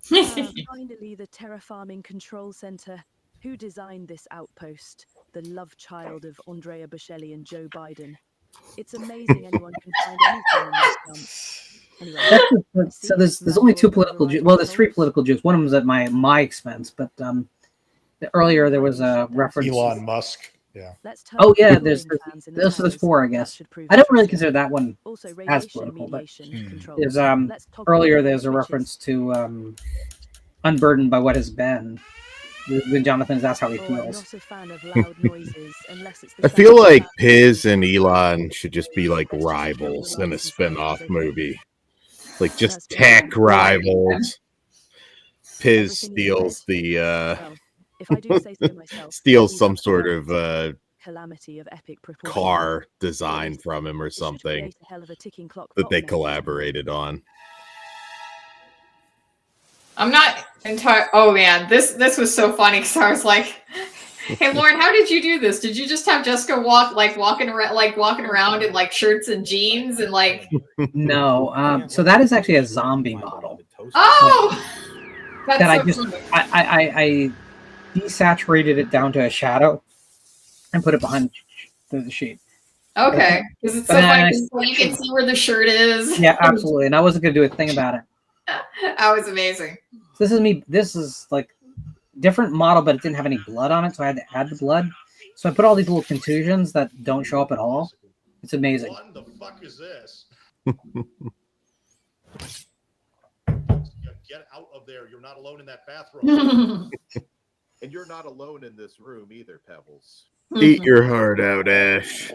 Speaker 9: Finally, the terraforming control center. Who designed this outpost? The love child of Andrea Bocelli and Joe Biden. It's amazing anyone can find anything in this dump. Anyway,
Speaker 2: So there's only two political well, there's three political jokes. One of them's at my expense, but earlier there was a reference
Speaker 1: Elon Musk. Yeah.
Speaker 2: Oh yeah, there's four, I guess. I don't really consider that one as political, but there's earlier there's a reference to Unburdened by What Has Been. When Jonathan is asked how he feels.
Speaker 3: I feel like Piz and Elon should just be like rivals in a spin-off movie. Like just tech rivals. Piz steals the steals some sort of car design from him or something that they collaborated on.
Speaker 7: I'm not entire. Oh man, this was so funny because I was like, "Hey Lauren, how did you do this? Did you just have Jessica walking around in like shirts and jeans and like?"
Speaker 2: No, so that is actually a zombie model.
Speaker 7: Oh, that's
Speaker 2: that
Speaker 7: so
Speaker 2: I just
Speaker 7: funny.
Speaker 2: I desaturated it down to a shadow and put it behind the sheet.
Speaker 7: Okay, because it's so funny. 'Cause you can see where the shirt is.
Speaker 2: Yeah, absolutely. And I wasn't gonna do a thing about it.
Speaker 7: That was amazing.
Speaker 2: This is me. This is like different model, but it didn't have any blood on it, so I had to add the blood. So I put all these little contusions that don't show up at all. It's amazing.
Speaker 14: What the fuck is this? Get out of there. You're not alone in that bathroom.
Speaker 15: And you're not alone in this room either, Pebbles.
Speaker 3: Eat your heart out, Ash.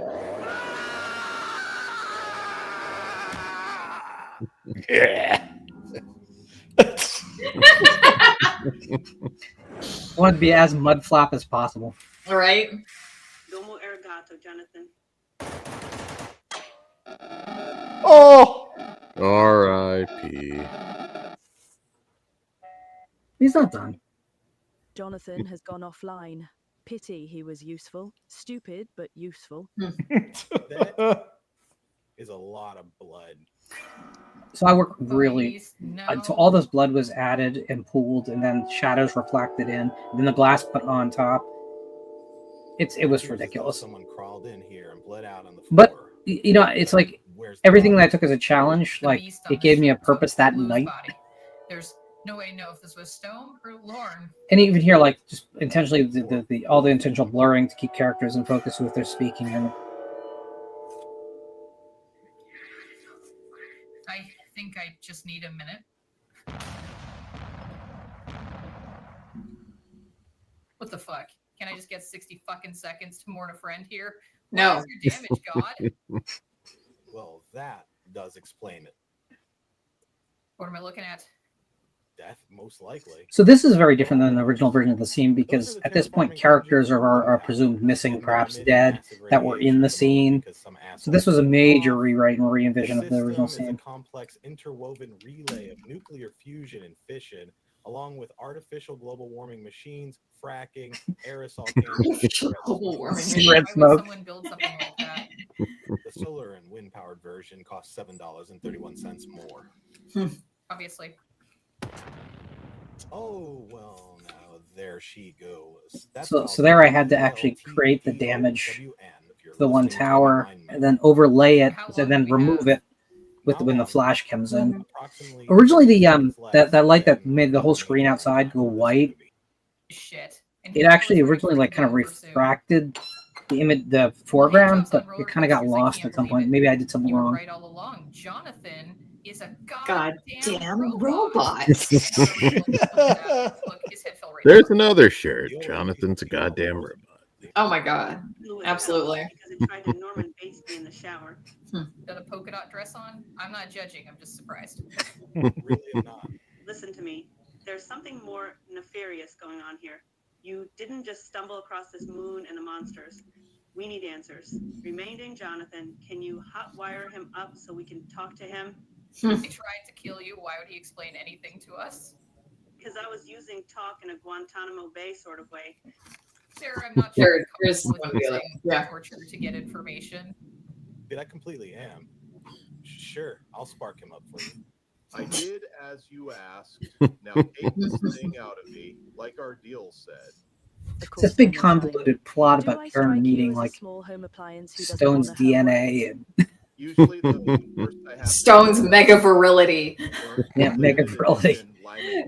Speaker 2: Yeah. I want to be as mud flap as possible.
Speaker 7: All right.
Speaker 17: Domo arigato, Jonathan.
Speaker 1: Oh!
Speaker 3: R.I.P.
Speaker 2: He's not done.
Speaker 9: Jonathan has gone offline. Pity he was useful. Stupid, but useful.
Speaker 12: That is a lot of blood.
Speaker 2: So I worked really until all this blood was added and pooled, and then shadows reflected in, and then the glass put on top. It was ridiculous.
Speaker 12: Someone crawled in here and bled out on the floor.
Speaker 2: But you know, it's like everything that I took as a challenge, like it gave me a purpose that night.
Speaker 11: There's no way to know if this was Stone or Lauren.
Speaker 2: And even here, like just intentionally, the all the intentional blurring to keep characters in focus with their speaking. And
Speaker 11: I think I just need a minute. What the fuck? Can I just get 60 fucking seconds to mourn a friend here?
Speaker 7: No.
Speaker 11: What is your damage, God?
Speaker 12: Well, that does explain it.
Speaker 11: What am I looking at?
Speaker 12: Death, most likely.
Speaker 2: so this is very different than the original version of the scene because at this point, characters are presumed missing, perhaps dead, that were in the scene. So this was a major rewrite and re-envision of the original
Speaker 12: System is
Speaker 2: scene.
Speaker 12: a complex interwoven relay of nuclear fusion and fission, along with artificial global warming machines, fracking, aerosol cannons.
Speaker 7: Global warming.
Speaker 2: Cigarette
Speaker 11: Why would
Speaker 2: smoke.
Speaker 11: someone build something like that?
Speaker 12: The solar and wind powered version costs $7.31 more.
Speaker 11: Obviously.
Speaker 12: Oh, well, now there she goes.
Speaker 2: So there I had to actually create the damage the one tower, and then overlay it, and then remove it with when the flash comes in. Originally, the that light that made the whole screen outside go white,
Speaker 11: Shit.
Speaker 2: it actually originally like kind of refracted the image, the foreground, but it kind of got lost at some point. Maybe I did something wrong.
Speaker 11: Right all along. Jonathan is a
Speaker 7: goddamn robot.
Speaker 3: There's another shirt. Jonathan's a goddamn robot.
Speaker 7: Oh my god. Absolutely.
Speaker 17: Because it tried to Norman Bates me in the shower.
Speaker 11: Got a polka dot dress on? I'm not judging. I'm just surprised.
Speaker 12: Really am not.
Speaker 17: Listen to me. There's something more nefarious going on here. You didn't just stumble across this moon and the monsters. We need answers. Remaining Jonathan, can you hotwire him up so we can talk to him?
Speaker 11: He tried to kill you. Why would he explain anything to us?
Speaker 17: Because I was using talk in a Guantanamo Bay sort of way.
Speaker 11: Sarah, I'm not
Speaker 7: Sure,
Speaker 11: sure.
Speaker 7: there's one feeling. Yeah.
Speaker 11: Torture to get information.
Speaker 12: Dude, I completely am. Sure, I'll spark him up for you.
Speaker 15: I did as you asked. Now take this thing out of me, like our deal said.
Speaker 2: It's this big convoluted plot about Karen needing like Stone's DNA and
Speaker 15: Usually the
Speaker 7: Stone's mega virility.
Speaker 2: yeah, mega virility.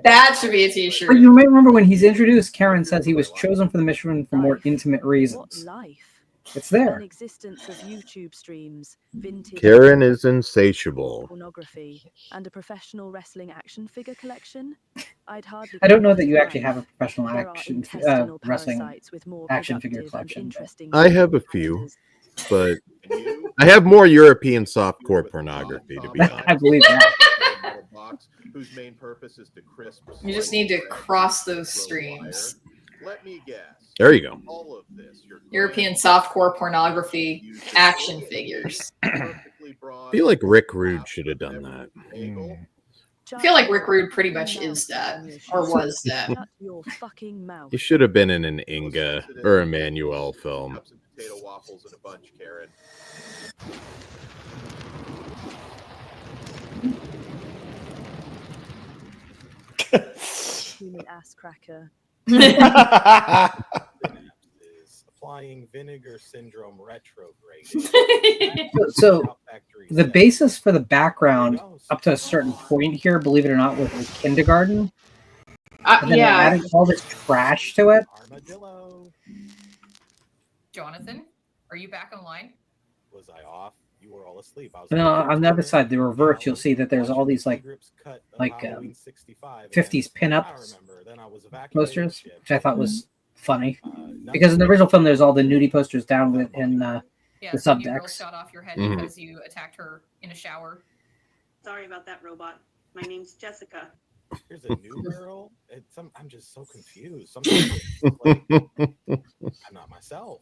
Speaker 7: That should be a t-shirt.
Speaker 2: But you may remember when he's introduced, Karen says he was chosen for the mission for more intimate reasons. It's there.
Speaker 9: An existence of YouTube streams, vintage
Speaker 3: Karen is insatiable.
Speaker 9: pornography, and a professional wrestling action figure collection. I'd hardly.
Speaker 2: I don't know that you actually have a professional
Speaker 9: There are
Speaker 2: action
Speaker 9: intestinal
Speaker 2: wrestling
Speaker 9: parasites with more
Speaker 2: action figure
Speaker 9: productive and
Speaker 2: collection.
Speaker 9: interesting
Speaker 3: I have a few, but I have more European softcore pornography, to be honest.
Speaker 2: I believe that.
Speaker 15: Whose main purpose is to crisp.
Speaker 7: You just need to cross those streams.
Speaker 15: Let me guess.
Speaker 3: There you go.
Speaker 15: All of this,
Speaker 7: European softcore pornography action figures.
Speaker 3: I feel like Rick Rude should have done that.
Speaker 7: I feel like Rick Rude pretty much is that, or was that.
Speaker 9: Shut your fucking mouth.
Speaker 3: He should have been in an Inga or Emmanuel film.
Speaker 15: Potato waffles in a bunch, Karen.
Speaker 9: Human ass cracker.
Speaker 12: Is applying vinegar syndrome retrograde.
Speaker 2: So the basis for the background up to a certain point here, believe it or not, was like kindergarten. And then
Speaker 7: Yeah.
Speaker 2: adding all this trash to it.
Speaker 11: Jonathan, are you back online?
Speaker 12: Was I off? You were all asleep. I was
Speaker 2: No, on the other side, the reverse, you'll see that there's all these like 50s pinups posters, which I thought was funny. Because in the original film, there's all the nudie posters down in the
Speaker 11: Yeah, so you girl
Speaker 2: subtext.
Speaker 11: shot off your head
Speaker 3: Mhm.
Speaker 11: because you attacked her in a shower.
Speaker 17: Sorry about that, robot. My name's Jessica.
Speaker 12: Here's a new girl. I'm just so confused. Sometimes it's like, I'm not myself.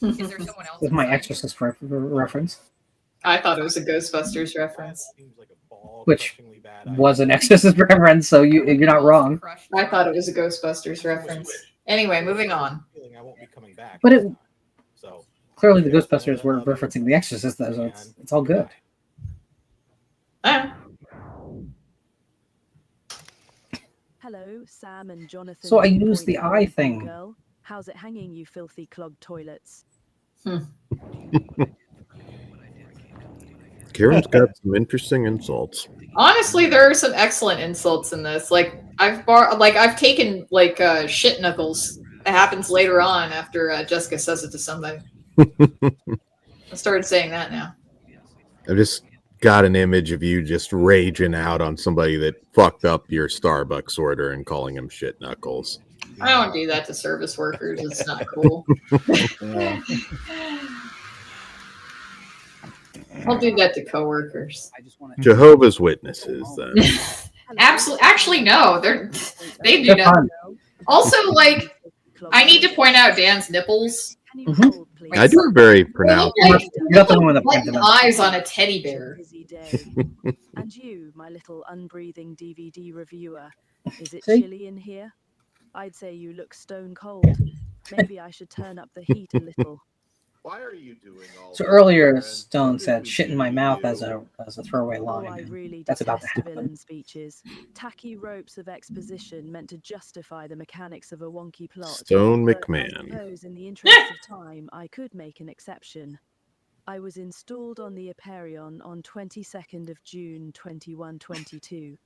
Speaker 11: Is there someone else?
Speaker 2: With my Exorcist reference,
Speaker 7: I thought it was a Ghostbusters reference.
Speaker 2: which was an Exorcist reference, so you're not wrong.
Speaker 7: I thought it was a Ghostbusters reference. Anyway, moving on.
Speaker 2: But it clearly the Ghostbusters were referencing the Exorcist, though, so it's all good.
Speaker 9: Hello, Sam and Jonathan.
Speaker 2: So I used the eye thing.
Speaker 9: Girl. How's it hanging, you filthy clogged toilets?
Speaker 3: Karen's got some interesting insults.
Speaker 7: Honestly, there are some excellent insults in this. Like I've taken like shit knuckles. It happens later on after Jessica says it to somebody. I started saying that now.
Speaker 3: I just got an image of you just raging out on somebody that fucked up your Starbucks order and calling him shit knuckles.
Speaker 7: I don't do that to service workers. It's not cool. I'll do that to coworkers.
Speaker 3: Jehovah's Witnesses, then.
Speaker 7: Absolutely. Actually, no. They do that. Also, like, I need to point out Dan's nipples.
Speaker 3: I do it very pronounced.
Speaker 7: Like eyes on a teddy bear.
Speaker 9: And you, my little unbreathing DVD reviewer, is it
Speaker 2: See?
Speaker 9: chilly in here? I'd say you look stone cold. Maybe I should turn up the heat a little.
Speaker 15: Why are you doing all
Speaker 2: So
Speaker 15: this,
Speaker 2: earlier,
Speaker 15: Karen?
Speaker 2: Stone
Speaker 15: What did
Speaker 2: said
Speaker 15: we
Speaker 2: "shit in
Speaker 15: do
Speaker 2: my
Speaker 15: to
Speaker 2: mouth"
Speaker 15: you?
Speaker 2: as a throwaway
Speaker 9: Oh,
Speaker 2: line.
Speaker 9: I
Speaker 2: And
Speaker 9: really
Speaker 2: that's about to
Speaker 9: detest
Speaker 2: happen.
Speaker 9: villain speeches. Tacky ropes of exposition meant to justify the mechanics of a wonky plot.
Speaker 3: Stone
Speaker 9: But I
Speaker 3: McMahon.
Speaker 9: suppose in the interest of time, I could make an exception. I was installed on the Hyperion on 22nd of June 2122.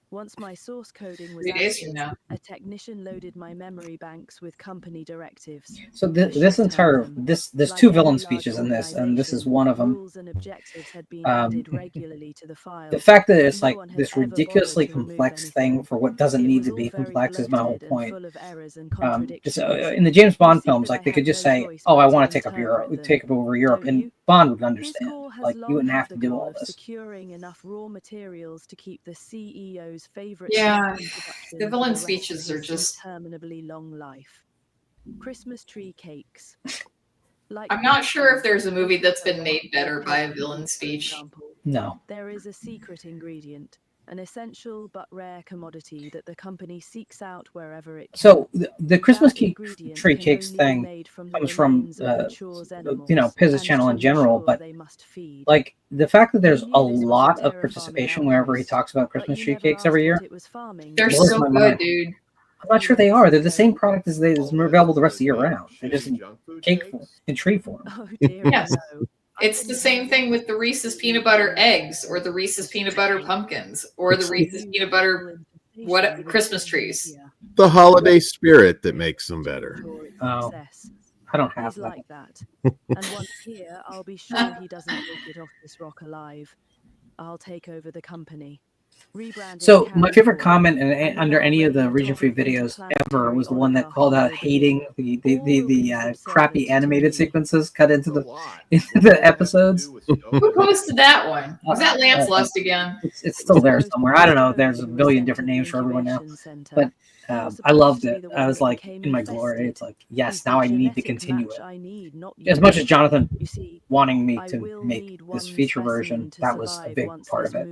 Speaker 9: Once my source coding was
Speaker 7: 3 days from
Speaker 9: active,
Speaker 7: now.
Speaker 9: a technician loaded my memory banks with company directives.
Speaker 2: So
Speaker 9: The
Speaker 2: this
Speaker 9: shit ton of
Speaker 2: entire
Speaker 9: them.
Speaker 2: there's
Speaker 9: Like
Speaker 2: two
Speaker 9: any
Speaker 2: villain
Speaker 9: large
Speaker 2: speeches in this, and this is
Speaker 9: organization,
Speaker 2: one of them.
Speaker 9: rules and objectives had been added regularly to the file.
Speaker 2: The fact that
Speaker 9: but
Speaker 2: it's
Speaker 9: no
Speaker 2: like
Speaker 9: one had
Speaker 2: this
Speaker 9: ever bothered
Speaker 2: ridiculously
Speaker 9: to remove
Speaker 2: complex
Speaker 9: anything.
Speaker 2: thing for what doesn't
Speaker 9: It
Speaker 2: need
Speaker 9: was
Speaker 2: to
Speaker 9: all
Speaker 2: be
Speaker 9: very
Speaker 2: complex is my whole
Speaker 9: bloated and
Speaker 2: point.
Speaker 9: full of errors and
Speaker 2: Just,
Speaker 9: contradictions.
Speaker 2: in the James
Speaker 9: You
Speaker 2: Bond
Speaker 9: see
Speaker 2: films,
Speaker 9: that
Speaker 2: like
Speaker 9: I
Speaker 2: they could
Speaker 9: had
Speaker 2: just
Speaker 9: no
Speaker 2: say,
Speaker 9: choice
Speaker 2: "Oh,
Speaker 9: but
Speaker 2: I
Speaker 9: to
Speaker 2: want to take up Europe,
Speaker 9: interpret them,
Speaker 2: take over Europe,"
Speaker 9: don't you?
Speaker 2: and Bond would
Speaker 9: His
Speaker 2: understand.
Speaker 9: corps has
Speaker 2: Like you
Speaker 9: long
Speaker 2: wouldn't
Speaker 9: held
Speaker 2: have to
Speaker 9: the
Speaker 2: do
Speaker 9: goal
Speaker 2: all
Speaker 9: of
Speaker 2: this.
Speaker 9: securing enough raw materials to keep the CEO's favorite
Speaker 7: Yeah,
Speaker 9: ship in production
Speaker 7: the
Speaker 9: for
Speaker 7: villain
Speaker 9: the rest of
Speaker 7: speeches are
Speaker 9: his
Speaker 7: just.
Speaker 9: interminably long life. Christmas tree cakes. Like
Speaker 7: I'm not sure if
Speaker 9: Christmas,
Speaker 7: there's a movie that's
Speaker 9: Christmas
Speaker 7: been made better by a
Speaker 9: Christmas,
Speaker 7: villain
Speaker 9: for
Speaker 7: speech.
Speaker 9: example.
Speaker 2: No.
Speaker 9: There is a secret ingredient, an essential but rare commodity that the company seeks out wherever it can.
Speaker 2: So the Christmas
Speaker 9: That
Speaker 2: tree
Speaker 9: ingredient can
Speaker 2: cakes
Speaker 9: only be
Speaker 2: thing
Speaker 9: made from the
Speaker 2: comes from
Speaker 9: remains of Machure's animals,
Speaker 2: Piz's
Speaker 9: and
Speaker 2: channel in
Speaker 9: to
Speaker 2: general,
Speaker 9: Machur
Speaker 2: but
Speaker 9: they must feed.
Speaker 2: like the fact that
Speaker 9: I
Speaker 2: there's a
Speaker 9: knew this was a
Speaker 2: lot of
Speaker 9: terra
Speaker 2: participation
Speaker 9: farming
Speaker 2: wherever he
Speaker 9: outpost,
Speaker 2: talks about
Speaker 9: but
Speaker 2: Christmas
Speaker 9: you
Speaker 2: tree
Speaker 9: never
Speaker 2: cakes every
Speaker 9: asked
Speaker 2: year.
Speaker 9: what it was farming.
Speaker 7: They're
Speaker 2: blows
Speaker 7: so
Speaker 2: my
Speaker 7: good,
Speaker 2: mind.
Speaker 7: dude.
Speaker 2: I'm not sure they are. They're the same product as the available the rest of the year round. They're just in cake form, in tree form.
Speaker 9: Oh dear,
Speaker 7: Yes.
Speaker 9: no.
Speaker 7: It's the same thing with the Reese's peanut butter eggs, or the Reese's peanut butter pumpkins, or the Reese's peanut butter Christmas trees.
Speaker 3: The holiday spirit that makes them better.
Speaker 2: Oh, I don't have
Speaker 9: He's
Speaker 2: that.
Speaker 9: like that. And once here, I'll be sure he doesn't make it off this rock alive. I'll take over the company. Rebranding
Speaker 2: So my favorite
Speaker 9: Karen
Speaker 2: comment under any of the Regionfree videos ever was the one that called out hating the crappy animated sequences cut into the episodes.
Speaker 7: Who posted that one? Was that Lance Lust again?
Speaker 2: It's still there somewhere. I don't know. There's a billion different names for everyone now, but I loved it. I was like in my glory. It's like, yes, now I need to continue it. As much as Jonathan wanting me to make this feature version, that was a big part of it.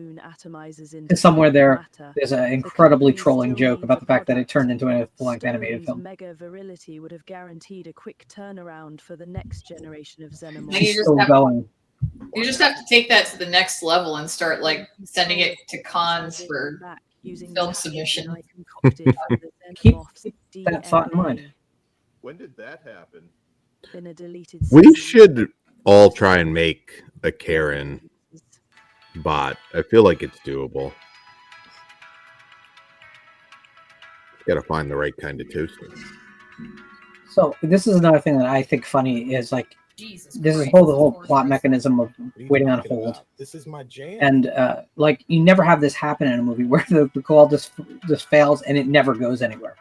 Speaker 2: And somewhere there's an incredibly trolling joke about the fact that it turned into a full-length animated film.
Speaker 9: Mega virility would have guaranteed a quick turnaround for the next generation of Xenomorphs.
Speaker 7: And you just have to take that to the next level and start like sending it to cons for film submission.
Speaker 2: Keep that thought in mind.
Speaker 15: When did that happen?
Speaker 9: In a deleted
Speaker 3: We should all try and make a Karen bot. I feel like it's doable. Got to find the right kind of toaster.
Speaker 2: So this is another thing that I think funny is like this is the whole plot mechanism of waiting on hold.
Speaker 12: This is my jam.
Speaker 2: And like you never have this happen in a movie where the call just fails and it never goes anywhere.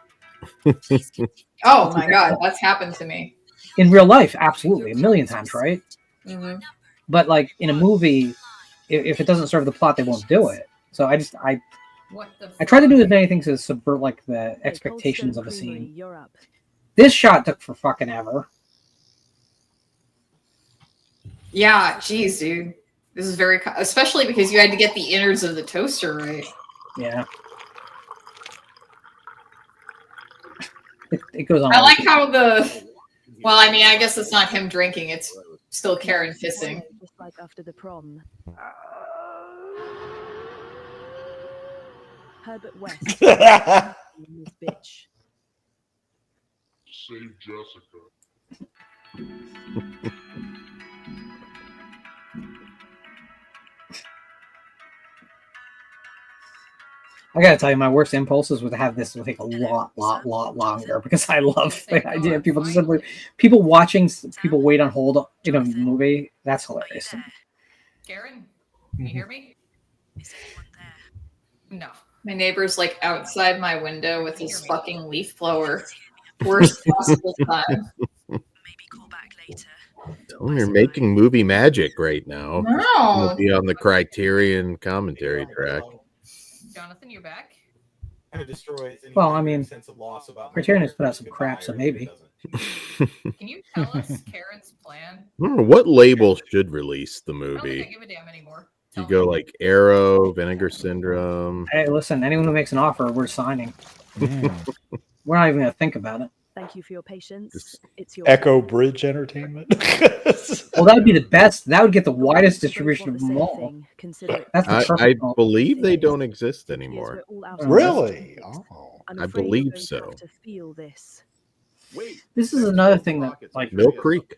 Speaker 7: Oh my god, that's happened to me.
Speaker 2: In real life, absolutely, a million times, right?
Speaker 7: Mm-hmm.
Speaker 2: But like in a movie, if it doesn't serve the plot, they won't do it. So I try to do as many things to subvert like the expectations of a scene. This shot took for fucking ever.
Speaker 7: Yeah, geez, dude. This is very, especially because you had to get the innards of the toaster right.
Speaker 2: Yeah. It goes on.
Speaker 7: I like how well, I mean, I guess it's not him drinking. It's still Karen kissing.
Speaker 9: Just like after the prom. Herbert West. This bitch.
Speaker 20: Save Jessica.
Speaker 2: I gotta tell you, my worst impulses would have this take a lot longer because I love the idea of people just simply people watching people wait on hold in a movie. That's hilarious.
Speaker 11: Karen, can you hear me? No.
Speaker 7: My neighbor's like outside my window with his fucking leaf blower. Worst possible time.
Speaker 3: Tell them you're making movie magic right now.
Speaker 7: No.
Speaker 3: You'll be on the Criterion commentary track.
Speaker 11: Jonathan, you're back.
Speaker 12: Kind of destroys any
Speaker 2: Well, I mean,
Speaker 12: sense of loss about
Speaker 2: Criterion has put out some crap, so maybe.
Speaker 11: Can you tell us Karen's plan?
Speaker 3: What label should release the
Speaker 11: I don't think I
Speaker 3: movie?
Speaker 11: give a damn anymore.
Speaker 3: You go like Arrow, Vinegar Syndrome.
Speaker 2: Hey, listen, anyone who makes an offer, we're signing. We're not even gonna think about it.
Speaker 9: Thank you for your patience. It's your
Speaker 1: Echo Bridge Entertainment.
Speaker 2: Well, that would be the best. That would get the widest distribution of them all. That's the perfect
Speaker 3: I
Speaker 2: one.
Speaker 3: believe they don't exist anymore.
Speaker 1: Really? Oh.
Speaker 3: I believe so.
Speaker 9: To feel this.
Speaker 15: Wait,
Speaker 2: This is another thing that, like,
Speaker 3: Mill Creek.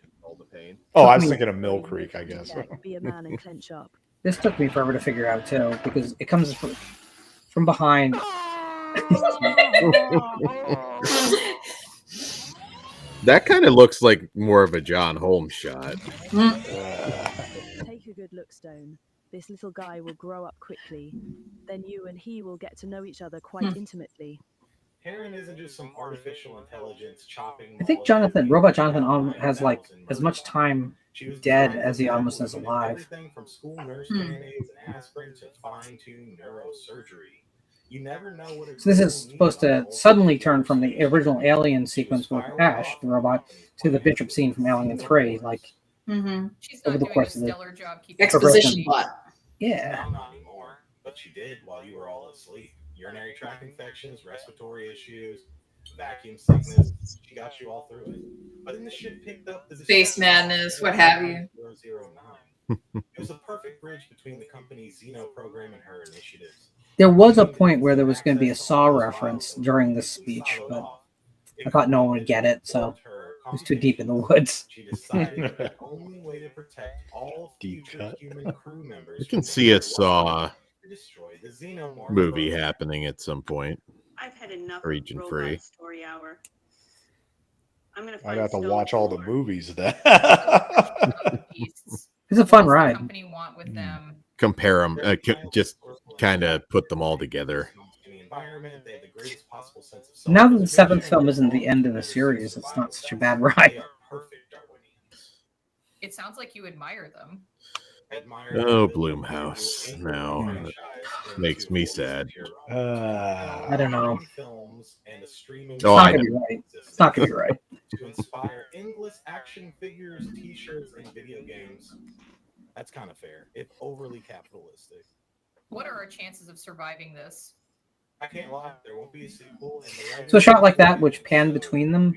Speaker 1: Oh, I was thinking of Mill Creek, I guess.
Speaker 9: Be a man and clench up.
Speaker 2: This took me forever to figure out too, because it comes from behind.
Speaker 3: That kind of looks like more of a John Holmes shot.
Speaker 9: Take a good look, Stone. This little guy will grow up quickly. Then you and he will get to know each other quite intimately.
Speaker 12: Heron isn't just some artificial intelligence chopping.
Speaker 2: I think Robot Jonathan has like as much time dead as he almost is alive.
Speaker 12: Everything from school nurse mayonnaise and aspirin to fine-tuned neurosurgery. You never know what.
Speaker 2: So this is supposed to suddenly turn from the original Alien sequence with Ash, the robot, to the Bishop scene from Alien 3, like over the course of the
Speaker 7: exposition plot.
Speaker 2: Yeah.
Speaker 12: Not anymore, but she did while you were all asleep. Urinary tract infections, respiratory issues, vacuum sickness. She got you all through it. But then the ship picked up the
Speaker 7: Space madness, what have you.
Speaker 12: 009. It was a perfect bridge between the company's Xeno program and her initiatives.
Speaker 2: There was a point where there was going to be a Saw reference during this speech, but I thought no one would get it, so it was too deep in the woods.
Speaker 12: She decided the only way to protect all future human crew members.
Speaker 3: You can see a Saw movie happening at some point.
Speaker 17: I've had enough
Speaker 3: Region-free.
Speaker 17: story hour. I'm gonna
Speaker 1: I'd have to watch all the movies then.
Speaker 2: It's a fun ride.
Speaker 11: Company want with them.
Speaker 3: Compare them, just kind of put them all together.
Speaker 2: Now that the seventh film isn't the end of the series, it's not such a bad ride.
Speaker 11: It sounds like you admire them.
Speaker 3: Oh, Bloomhouse. No, that makes me sad.
Speaker 2: I don't know.
Speaker 3: Oh,
Speaker 2: It's not gonna be right. It's not gonna be right.
Speaker 12: To inspire endless action figures, T-shirts, and video games. That's kind of fair, if overly capitalistic.
Speaker 11: What are our chances of surviving this?
Speaker 12: I can't lie, there won't be a sequel.
Speaker 2: So a shot like that, which panned between them,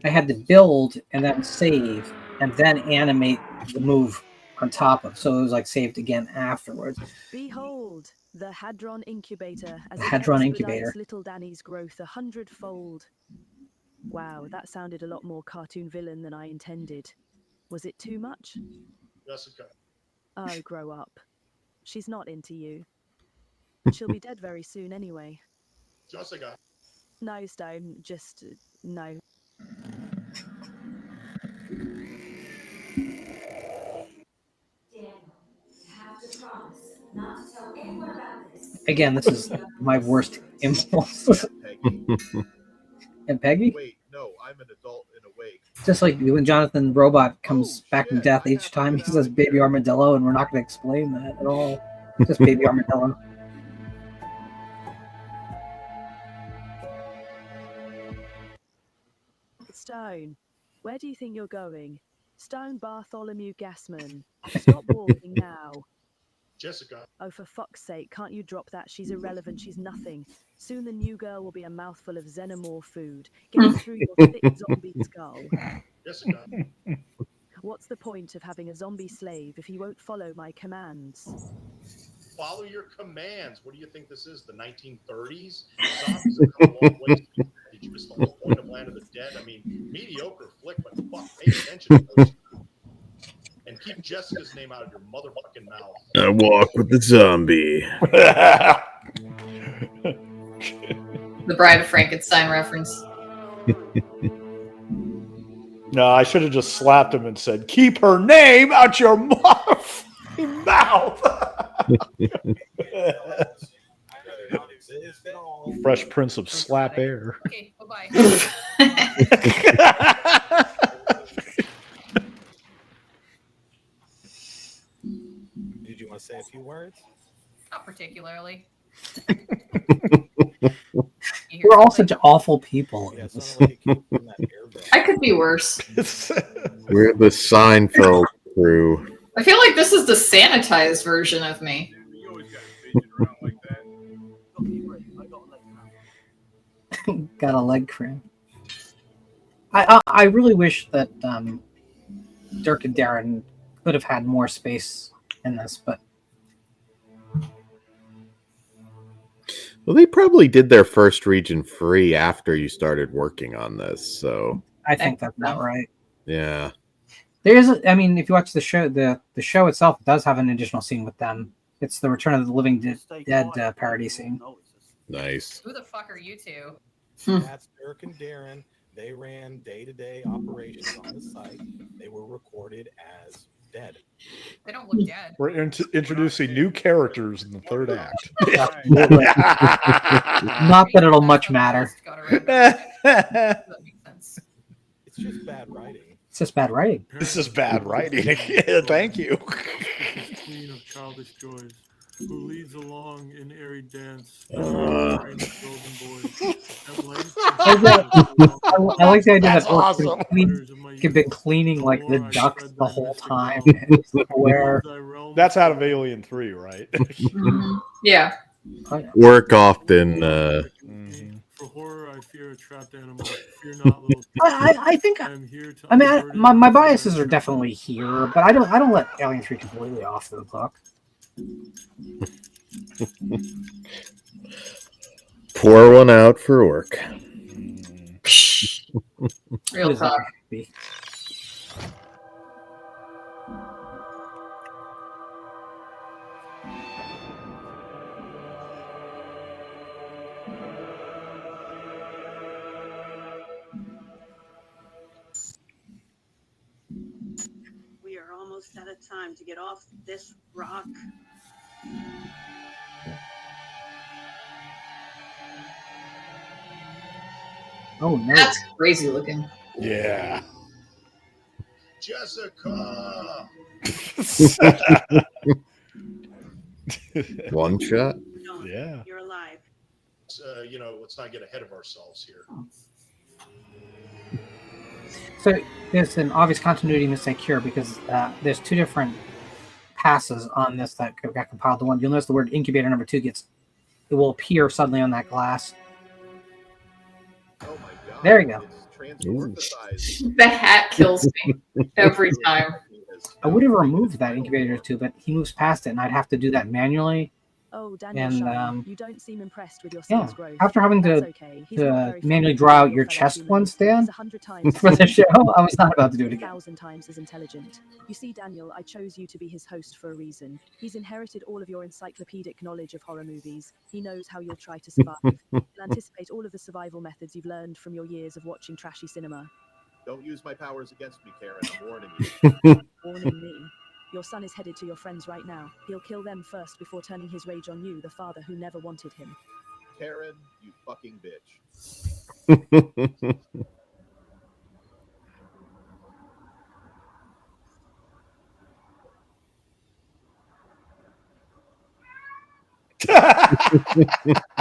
Speaker 2: I had to build and then save and then animate the move on top of. So it was like saved again afterwards.
Speaker 9: Behold, the Hadron Incubator as
Speaker 2: The
Speaker 9: it
Speaker 2: Hadron
Speaker 9: expedites
Speaker 2: Incubator.
Speaker 9: little Danny's growth 100-fold. Wow, that sounded a lot more cartoon villain than I intended. Was it too much?
Speaker 14: Jessica.
Speaker 9: Oh, grow up. She's not into you. She'll be dead very soon anyway.
Speaker 14: Jessica.
Speaker 9: No, Stone, just no.
Speaker 2: Again, this is my worst impulse. And Peggy?
Speaker 15: Wait, no, I'm an adult and awake.
Speaker 2: Just like when Jonathan Robot comes back from death each time, he says baby armadillo, and we're not going to explain that at all. Just baby armadillo.
Speaker 9: Stone, where do you think you're going? Stone Bartholomew Gassman. Stop walking now.
Speaker 14: Jessica.
Speaker 9: Oh, for fuck's sake, can't you drop that? She's irrelevant. She's nothing. Soon the new girl will be a mouthful of xenomorph food. Get through your thick zombie skull.
Speaker 14: Jessica.
Speaker 9: What's the point of having a zombie slave if he won't follow my commands?
Speaker 14: Follow your commands. What do you think this is? The 1930s? Zombies have come a long way. Did you miss the whole point of Land of the Dead? I mean, mediocre flick, but fuck, pay attention to those. And keep Jessica's name out of your motherfucking mouth.
Speaker 3: I walk with the zombie.
Speaker 7: The Bride of Frankenstein reference.
Speaker 1: No, I should have just slapped him and said, "Keep her name out your motherfucking mouth." Fresh Prince of Slap Air.
Speaker 11: Okay, bye-bye.
Speaker 12: Did you want to say a few words?
Speaker 11: Not particularly.
Speaker 2: We're all such awful people.
Speaker 7: I could be worse.
Speaker 3: We're the Seinfeld crew.
Speaker 7: I feel like this is the sanitized version of me.
Speaker 2: Got a leg cramp. I really wish that Dirk and Darren could have had more space in this, but
Speaker 3: Well, they probably did their first region free after you started working on this, so
Speaker 2: I think that's not right.
Speaker 3: yeah.
Speaker 2: There is, I mean, if you watch the show, the show itself does have an additional scene with them. It's the Return of the Living Dead parody scene.
Speaker 3: Nice.
Speaker 11: Who the fuck are you two?
Speaker 12: That's Dirk and Darren. They ran day-to-day operations on the site. They were recorded as dead.
Speaker 11: They don't look dead.
Speaker 1: We're introducing new characters in the third act.
Speaker 2: Not that it'll much matter.
Speaker 11: That makes sense.
Speaker 12: It's just bad writing.
Speaker 2: It's just bad writing.
Speaker 1: This is bad writing. Thank you.
Speaker 21: Queen of childish joys, who leads along in airy dance.
Speaker 2: I like the idea that Orc's been cleaning like the ducks the whole time. Where
Speaker 1: that's out of Alien 3, right?
Speaker 11: Yeah.
Speaker 3: Work often.
Speaker 21: For horror, I fear a trapped animal. Fear not, little.
Speaker 2: I think. I mean, my biases are definitely here, but I don't let Alien 3 completely off the hook.
Speaker 3: Pour one out for work.
Speaker 11: Real talk.
Speaker 17: We are almost out of time to get off this rock.
Speaker 2: Oh no,
Speaker 11: that's crazy looking.
Speaker 1: Yeah.
Speaker 14: Jessica.
Speaker 3: One shot.
Speaker 1: Yeah.
Speaker 17: You're alive.
Speaker 14: Let's not get ahead of ourselves here.
Speaker 2: So there's an obvious continuity mistake here because there's two different passes on this that got compiled to one. You'll notice the word incubator number 2 it will appear suddenly on that glass.
Speaker 15: Oh my God.
Speaker 2: There you go.
Speaker 11: The hat kills me every time.
Speaker 2: I would have removed that incubator 2, but he moves past it, and I'd have to do that manually.
Speaker 9: Oh, Daniel,
Speaker 2: and
Speaker 9: you don't seem impressed with your
Speaker 2: yeah,
Speaker 9: son's growth.
Speaker 2: after having to manually draw out your chest once, Dan, for the show, I was not about to do it again.
Speaker 9: 1,000 times as intelligent. You see, Daniel, I chose you to be his host for a reason. He's inherited all of your encyclopedic knowledge of horror movies. He knows how you'll try to survive. He'll anticipate all of the survival methods you've learned from your years of watching trashy cinema.
Speaker 15: Don't use my powers against me, Karen. I'm warning you.
Speaker 9: Warning me. Your son is headed to your friends right now. He'll kill them first before turning his rage on you, the father who never wanted him.
Speaker 15: Karen, you fucking bitch.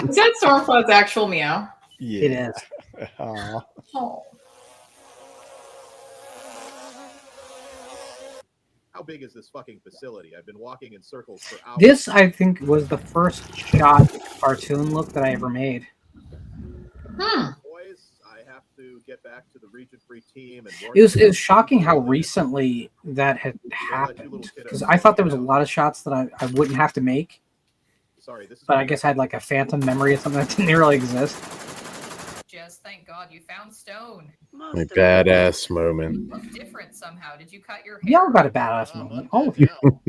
Speaker 11: Is that Stormcloud's actual meow?
Speaker 1: Yeah.
Speaker 2: It is.
Speaker 1: Aww.
Speaker 11: Oh.
Speaker 15: How big is this fucking facility? I've been walking in circles for hours.
Speaker 2: This, I think, was the first shot cartoon look that I ever made.
Speaker 15: Boys, I have to get back to the Regionfree team. And
Speaker 2: It was shocking how recently that had happened. Because I thought there was a lot of shots that I wouldn't have to make.
Speaker 15: Sorry, this is
Speaker 2: but I guess I had like a phantom memory of something that didn't really exist.
Speaker 11: Just thank God you found stone.
Speaker 3: My badass moment.
Speaker 11: You look different somehow. Did you cut your hair?
Speaker 2: Y'all got a badass moment. All of you.
Speaker 14: I got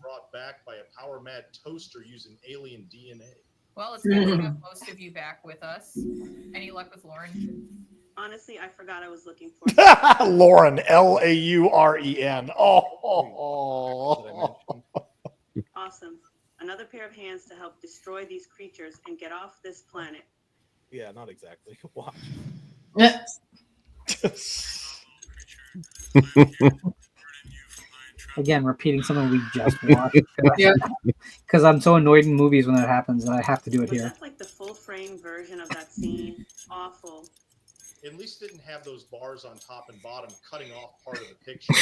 Speaker 14: brought back by a power mad toaster using alien DNA.
Speaker 11: Well, it's good to have most of you back with us. Any luck with Lauren?
Speaker 17: Honestly, I forgot I was looking for
Speaker 1: Lauren, Lauren. Oh.
Speaker 17: Awesome. Another pair of hands to help destroy these creatures and get off this planet.
Speaker 12: Yeah, not exactly. Watch.
Speaker 2: Again, repeating something we just watched. Because I'm so annoyed in movies when that happens that I have to do it
Speaker 17: Was
Speaker 2: here.
Speaker 17: that like the full frame version of that scene? Awful.
Speaker 14: At least didn't have those bars on top and bottom cutting off part of the picture.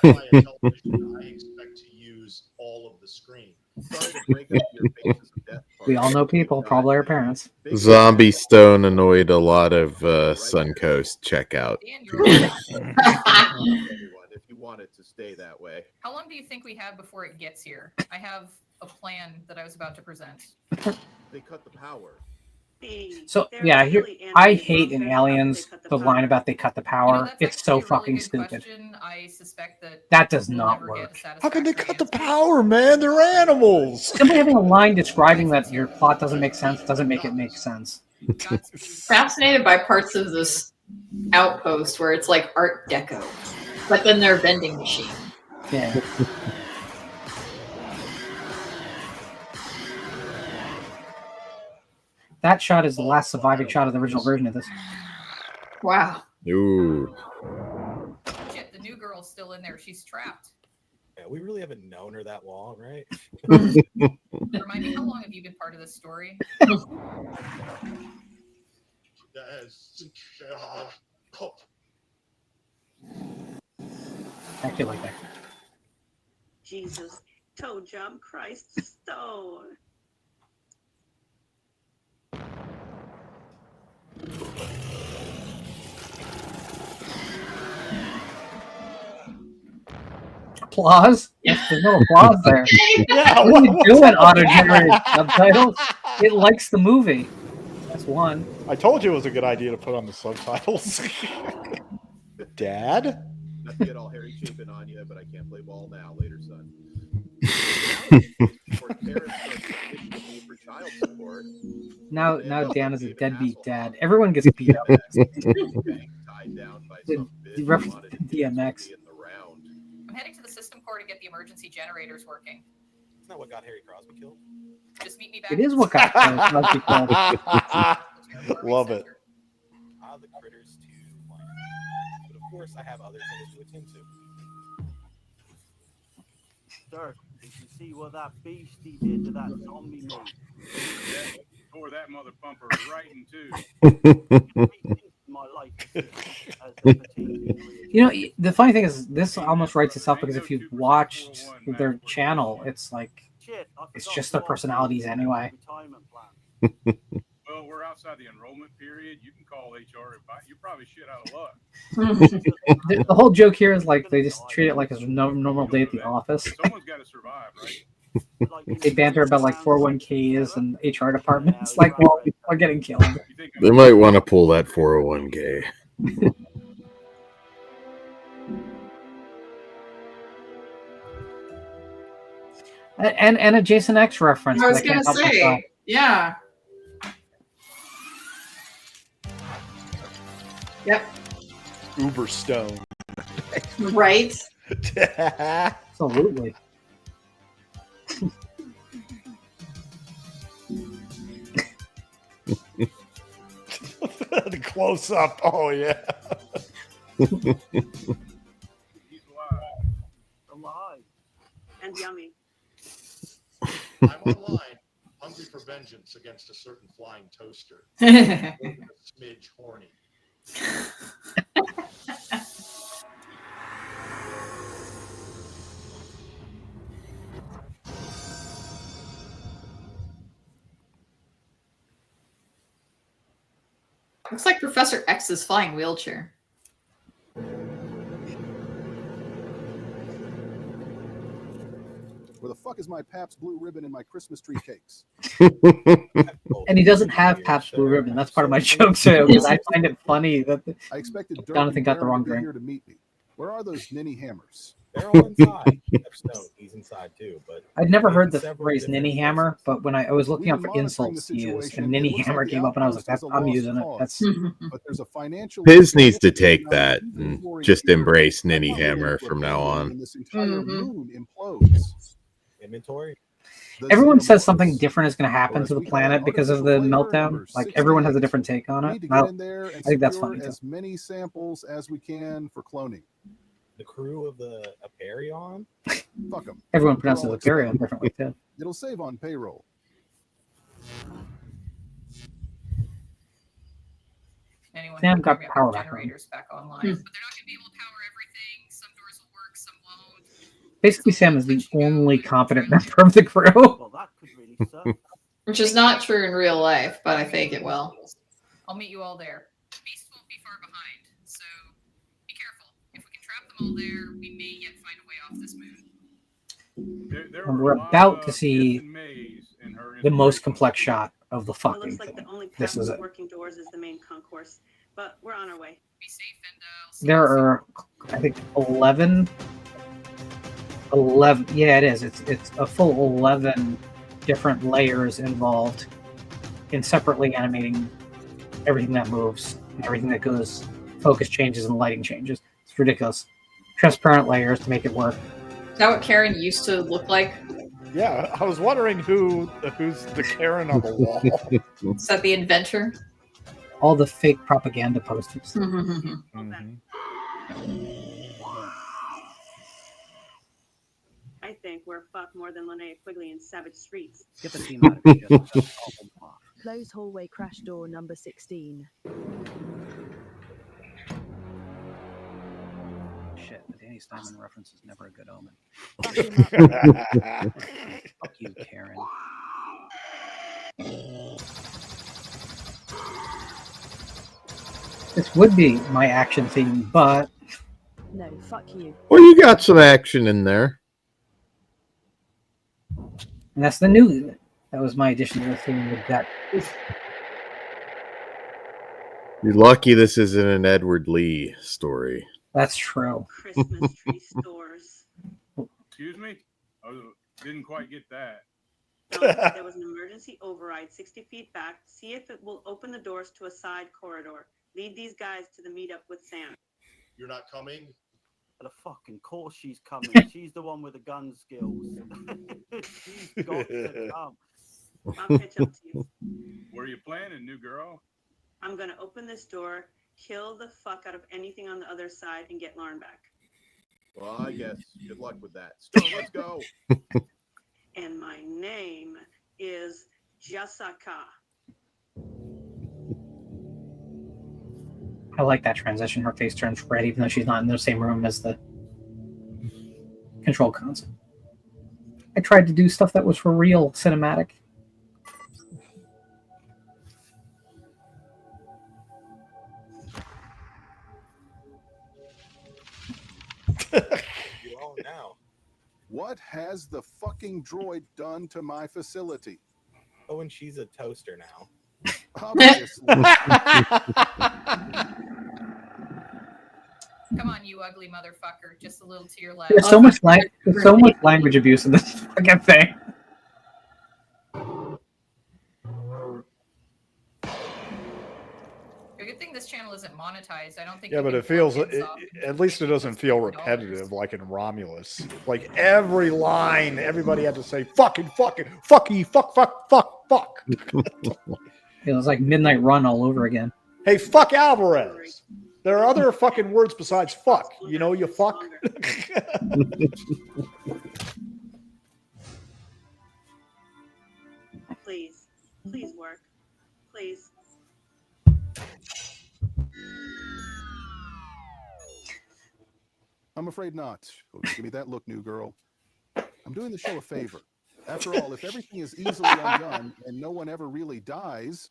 Speaker 14: But I buy a television, I expect to use all of the screen.
Speaker 15: Sorry to break up your faces of death
Speaker 2: We all know people, probably our parents.
Speaker 3: Zombie Stone annoyed a lot of Suncoast checkout.
Speaker 15: If you want it to stay that way.
Speaker 11: How long do you think we have before it gets here? I have a plan that I was about to present.
Speaker 15: They cut the power.
Speaker 2: So yeah, I hate in Aliens the line about they cut the power. It's so fucking stupid.
Speaker 11: I suspect
Speaker 2: That does not work.
Speaker 1: How can they cut the power, man? They're animals.
Speaker 2: Simply having a line describing that your plot doesn't make sense doesn't make it make sense.
Speaker 7: Fascinated by parts of this outpost where it's like Art Deco, but then they're vending machine.
Speaker 2: Yeah. That shot is the last surviving shot of the original version of this.
Speaker 7: Wow.
Speaker 3: Ooh.
Speaker 11: Shit, the new girl's still in there. She's trapped.
Speaker 12: Yeah, we really haven't known her that long, right?
Speaker 11: Remind me, how long have you been part of this story?
Speaker 2: I feel like that.
Speaker 17: Jesus, toe jump, Christ stone.
Speaker 2: Applause? There's no applause there.
Speaker 1: Yeah,
Speaker 2: what are you doing, auto-generated subtitles? It likes the movie. That's one.
Speaker 1: I told you it was a good idea to put on the subtitles. Dad?
Speaker 15: Not to get all Harry Chapin on you, but I can't play ball now. Later, son.
Speaker 2: Now Dan is a deadbeat dad. Everyone gets beat up. The reference to DMX.
Speaker 11: I'm heading to the system core to get the emergency generators working.
Speaker 12: Isn't that what got Harry Crosby killed?
Speaker 11: Just meet me back.
Speaker 2: It is what got Crosby killed.
Speaker 1: Love it.
Speaker 12: The critters to plan. But of course, I have other things to attend to.
Speaker 4: Dirk, did you see what that beastie did to that zombie mate?
Speaker 5: Tore that mother pumper right in two.
Speaker 4: My life.
Speaker 2: You know, the funny thing is, this almost writes itself because if you've watched their channel, it's like it's just their personalities anyway.
Speaker 5: Well, we're outside the enrollment period. You can call HR. You're probably shit out of luck.
Speaker 2: The whole joke here is like they just treat it like it's a normal day at the office.
Speaker 5: Someone's got to survive, right?
Speaker 2: They banter about like 401ks and HR departments. Like, well, people are getting killed.
Speaker 3: They might want to pull that 401k.
Speaker 2: and a Jason X reference.
Speaker 7: I was gonna say, yeah. Yep.
Speaker 1: Uber Stone.
Speaker 7: Right.
Speaker 2: Absolutely.
Speaker 1: The close up. Oh yeah.
Speaker 4: Alive.
Speaker 17: And yummy.
Speaker 14: I'm online, hungry for vengeance against a certain flying toaster. A smidge horny.
Speaker 7: Looks like Professor X's flying wheelchair.
Speaker 6: Where the fuck is my Pabst Blue Ribbon and my Christmas tree cakes?
Speaker 2: And he doesn't have Pabst Blue Ribbon. That's part of my joke too, because I find it funny that
Speaker 6: I expected
Speaker 2: Jonathan got the wrong
Speaker 6: to be
Speaker 2: drink.
Speaker 6: here to meet me. Where are those ninny hammers?
Speaker 12: They're all inside. No, he's inside too. But
Speaker 2: I'd never heard the phrase Ninny Hammer, but when I was looking up for insults to use, and Ninny Hammer came up, and I was like, I'm using it. That's
Speaker 6: but there's a financial
Speaker 3: Piz needs to take that and just embrace Ninny Hammer from now on.
Speaker 6: This entire moon implodes.
Speaker 12: Inventory.
Speaker 2: everyone says something different is going to happen to the planet because of the meltdown. Like everyone has a different take on it. I think that's funny too.
Speaker 6: As many samples as we can for cloning.
Speaker 12: The crew of the Aperion?
Speaker 6: Fuck them.
Speaker 2: Everyone pronounces Aperion differently too.
Speaker 6: It'll save on payroll.
Speaker 11: Anyone
Speaker 2: Sam got
Speaker 11: can
Speaker 2: power
Speaker 11: bring up
Speaker 2: back on.
Speaker 11: generators back online, but they're not going to be able to power everything. Some doors will work, some won't.
Speaker 2: Basically, Sam is the only competent member of the crew.
Speaker 4: Well, that could really suck.
Speaker 7: Which is not true in real life, but I think it will.
Speaker 11: I'll meet you all there. Beasts won't be far behind, so be careful. If we can trap them all there, we may yet find a way off this moon.
Speaker 2: And we're about to see the most complex shot of the
Speaker 17: It
Speaker 2: fucking
Speaker 17: looks like
Speaker 2: thing.
Speaker 17: the only
Speaker 2: This
Speaker 17: path
Speaker 2: is
Speaker 17: to
Speaker 2: it.
Speaker 17: working doors is the main concourse, but we're on our way.
Speaker 11: Be safe and
Speaker 2: There are, I think, 11. Yeah, it is. It's a full 11 different layers involved in separately animating everything that moves, everything that goes, focus changes and lighting changes. It's ridiculous. Transparent layers to make it work.
Speaker 7: Is that what Karen used to look like?
Speaker 1: Yeah, I was wondering who's the Karen on the wall.
Speaker 7: Is that the inventor?
Speaker 2: All the fake propaganda posters.
Speaker 17: I think we're fucked more than Linnea Quigley in Savage Streets.
Speaker 10: Get the team out of here.
Speaker 9: Close hallway crash door number 16.
Speaker 10: Shit, the Danny Steinman reference is never a good omen. Fuck you, Karen.
Speaker 2: This would be my action theme, but
Speaker 9: No, fuck you.
Speaker 3: Well, you got some action in there.
Speaker 2: and that's the new. That was my addition to the theme with that.
Speaker 3: You're lucky this isn't an Edward Lee story.
Speaker 2: That's true.
Speaker 17: Christmas tree stores.
Speaker 5: Excuse me? I didn't quite get that.
Speaker 17: There was an emergency override 60 feet back. See if it will open the doors to a side corridor. Lead these guys to the meetup with Sam.
Speaker 14: You're not coming?
Speaker 4: But of fucking course she's coming. She's the one with the gun skills. She's got to come.
Speaker 17: I'll catch up to you.
Speaker 5: What are you planning, new girl?
Speaker 17: I'm going to open this door, kill the fuck out of anything on the other side, and get Lauren back.
Speaker 15: Well, I guess. Good luck with that. Still, let's go.
Speaker 17: And my name is Jessica.
Speaker 2: I like that transition. Her face turns red, even though she's not in the same room as the control console. I tried to do stuff that was for real cinematic.
Speaker 6: You all now. What has the fucking droid done to my facility?
Speaker 12: Oh, and she's a toaster now.
Speaker 6: Obviously.
Speaker 11: Come on, you ugly motherfucker. Just a little to your left.
Speaker 2: There's so much language abuse in this fucking thing.
Speaker 11: A good thing this channel isn't monetized. I don't think.
Speaker 1: Yeah,
Speaker 11: you
Speaker 1: but
Speaker 11: can
Speaker 1: it feels,
Speaker 11: plug in stuff.
Speaker 1: at least it doesn't feel repetitive like in Romulus. Like every line, everybody had to say fucking, fucky, fuck.
Speaker 2: It was like Midnight Run all over again.
Speaker 1: Hey, fuck Alvarez. There are other fucking words besides fuck. You know, you fuck.
Speaker 17: Please. Please work. Please.
Speaker 6: I'm afraid not. Oh, give me that look, new girl. I'm doing the show a favor. After all, if everything is easily undone and no one ever really dies,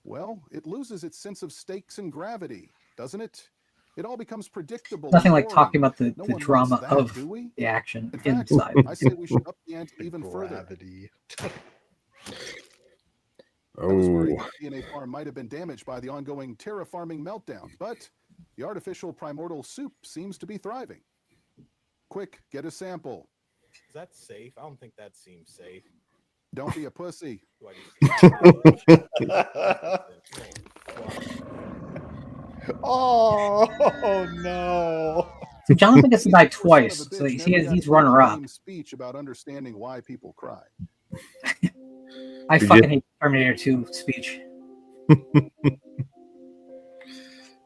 Speaker 6: well, it loses its sense of stakes and gravity, doesn't it? It all becomes predictable.
Speaker 2: Nothing
Speaker 6: and
Speaker 2: like
Speaker 6: boring.
Speaker 2: talking about the
Speaker 6: No one
Speaker 2: drama
Speaker 6: wants that,
Speaker 2: of
Speaker 6: do we?
Speaker 2: the action
Speaker 6: In fact,
Speaker 2: inside.
Speaker 6: I say we should up the ante even further. I was worried the DNA farm might have been damaged by the ongoing terraforming meltdown, but the artificial primordial soup seems to be thriving. Quick, get a sample.
Speaker 12: Is that safe? I don't think that seems safe.
Speaker 6: Don't be a pussy.
Speaker 12: Do I
Speaker 1: Oh no!
Speaker 2: So Jonathan gets to die twice, so he's runner-up.
Speaker 6: Speech about understanding why people cry.
Speaker 2: I fucking hate Terminator 2 speech.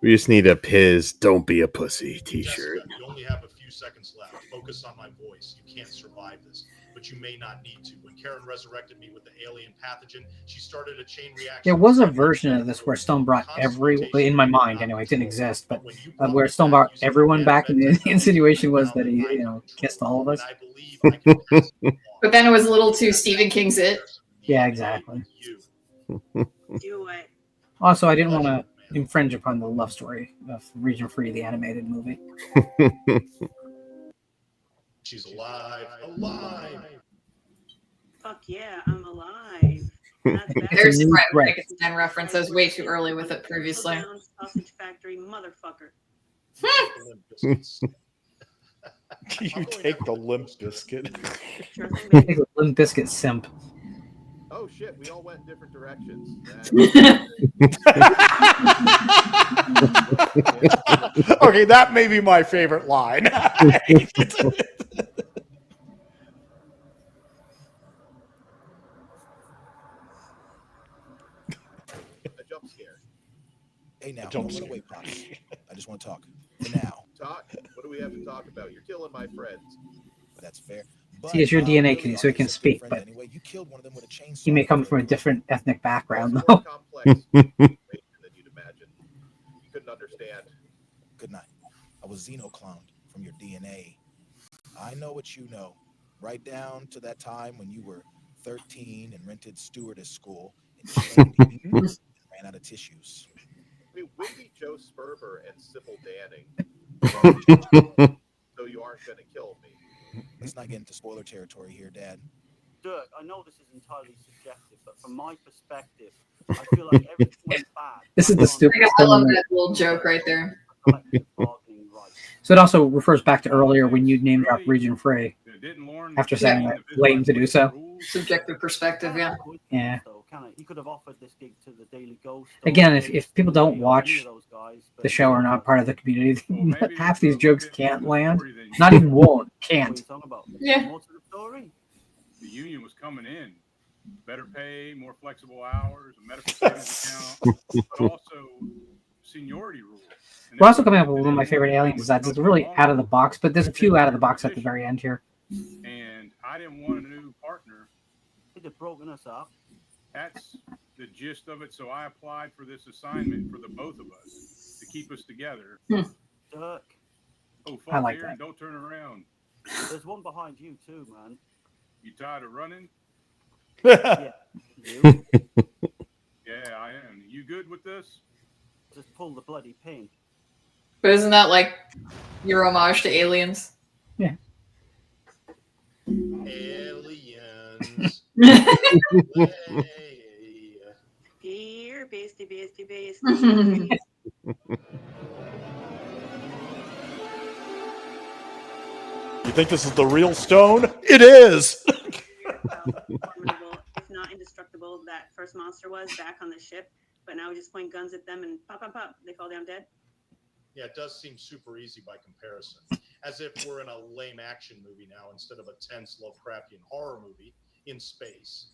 Speaker 3: We just need a Piz, don't be a pussy t-shirt.
Speaker 14: Jessica, you only have a few seconds left. Focus on my voice. You can't survive this, but you may not need to. When Karen resurrected me with the alien pathogen, she started a chain reaction.
Speaker 2: There was a version of this where Stone brought in my mind anyway, it didn't exist, but where Stone brought everyone back, and the insinuation was that he, kissed all of us.
Speaker 7: But then it was a little too Stephen King's It.
Speaker 2: Yeah, exactly.
Speaker 17: Do it.
Speaker 2: Also, I didn't want to infringe upon the love story of Region-Free, the animated movie.
Speaker 14: She's alive. Alive.
Speaker 17: Fuck yeah, I'm alive. That's
Speaker 7: There's
Speaker 2: new
Speaker 7: Brian
Speaker 2: threat.
Speaker 7: Frankenstein reference. I was way too early with it previously.
Speaker 17: Sausage factory motherfucker.
Speaker 1: You take the limp biscuit.
Speaker 2: Take a Limp Bizkit simp.
Speaker 15: Oh shit, we all went in different directions.
Speaker 1: Okay, that may be my favorite line.
Speaker 15: A jump scare.
Speaker 8: Hey now,
Speaker 1: Jump
Speaker 8: don't
Speaker 1: scare.
Speaker 8: run away, Pops. I just want to talk. For now.
Speaker 15: Talk? What do we have to talk about? You're killing my friends.
Speaker 8: That's fair.
Speaker 2: See, it's your DNA,
Speaker 8: really
Speaker 2: Kitty, so he
Speaker 8: are
Speaker 2: can
Speaker 8: such good
Speaker 2: speak,
Speaker 8: friends
Speaker 2: but
Speaker 8: anyway. You killed one of them with a chainsaw.
Speaker 2: he may come from a different ethnic background,
Speaker 15: More
Speaker 2: though.
Speaker 15: complex than you'd imagine. You couldn't understand.
Speaker 8: Good night. I was xenocloned from your DNA. I know what you know. Right down to that time when you were 13 and rented stewardess school and trained and ran out of tissues.
Speaker 15: I mean, Wimpy Joe Sperber and Sybil Danning. So you aren't going to kill me.
Speaker 8: Let's not get into spoiler territory here, Dad.
Speaker 4: Dirk, I know this is entirely subjective, but from my perspective, I feel like everything went bad.
Speaker 2: This is the stupidest
Speaker 7: I
Speaker 2: thing.
Speaker 7: love that little joke right there.
Speaker 2: So it also refers back to earlier when you named dropped Region Free after saying that lame to do so.
Speaker 7: Subjective perspective, yeah.
Speaker 2: Yeah.
Speaker 4: So he could have offered this gig to the Daily Ghost.
Speaker 2: Again, if people don't watch the show or not part of the community, half these jokes can't land. Not even won't, can't.
Speaker 7: Yeah.
Speaker 4: More to the story.
Speaker 5: The union was coming in. Better pay, more flexible hours, a medical savings account, but also seniority rules.
Speaker 2: We're also coming up with one of my favorite alien designs. It's really out of the box, but there's a few out of the box at the very end here.
Speaker 5: And I didn't want a new partner.
Speaker 4: They'd have broken us up.
Speaker 5: That's the gist of it. So I applied for this assignment for the both of us to keep us together.
Speaker 4: Dirk.
Speaker 5: Oh,
Speaker 2: I
Speaker 5: fall
Speaker 2: like
Speaker 5: here
Speaker 2: that.
Speaker 5: and don't turn around.
Speaker 4: There's one behind you too, man.
Speaker 5: You tired of running?
Speaker 4: Yeah. You?
Speaker 5: Yeah, I am. You good with this?
Speaker 4: Just pull the bloody pin.
Speaker 7: But isn't that like your homage to aliens?
Speaker 2: Yeah.
Speaker 14: Aliens.
Speaker 17: Here, beastie.
Speaker 1: You think this is the real stone? It is.
Speaker 17: Formidable, if not indestructible, that first monster was back on the ship, but now we just point guns at them and pop, they fall down dead.
Speaker 14: Yeah, it does seem super easy by comparison. As if we're in a lame action movie now instead of a tense Lovecraftian horror movie in space.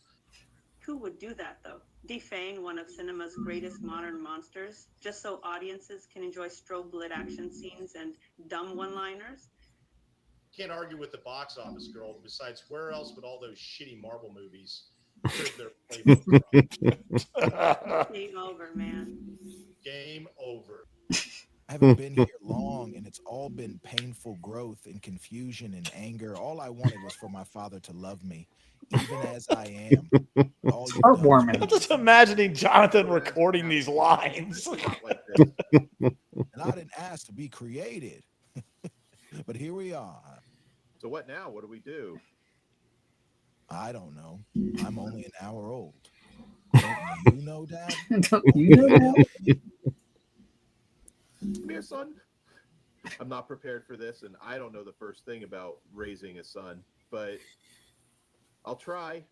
Speaker 17: Who would do that, though? Defang one of cinema's greatest modern monsters, just so audiences can enjoy strobe-lit action scenes and dumb one-liners?
Speaker 14: Can't argue with the box office, girl. Besides, where else would all those shitty Marvel movies crib their playbook from?
Speaker 17: Game over, man.
Speaker 14: Game over.
Speaker 8: I haven't been here long, and it's all been painful growth and confusion and anger. All I wanted was for my father to love me, even as I am. All you've done is
Speaker 2: Heartwarming.
Speaker 1: I'm just imagining Jonathan recording these lines.
Speaker 8: and I didn't ask to be created. But here we are.
Speaker 15: So what now? What do we do?
Speaker 8: I don't know. I'm only an hour old. Don't you know, Dad?
Speaker 2: Don't you know that?
Speaker 15: Come here, son. I'm not prepared for this, and I don't know the first thing about raising a son, but I'll try.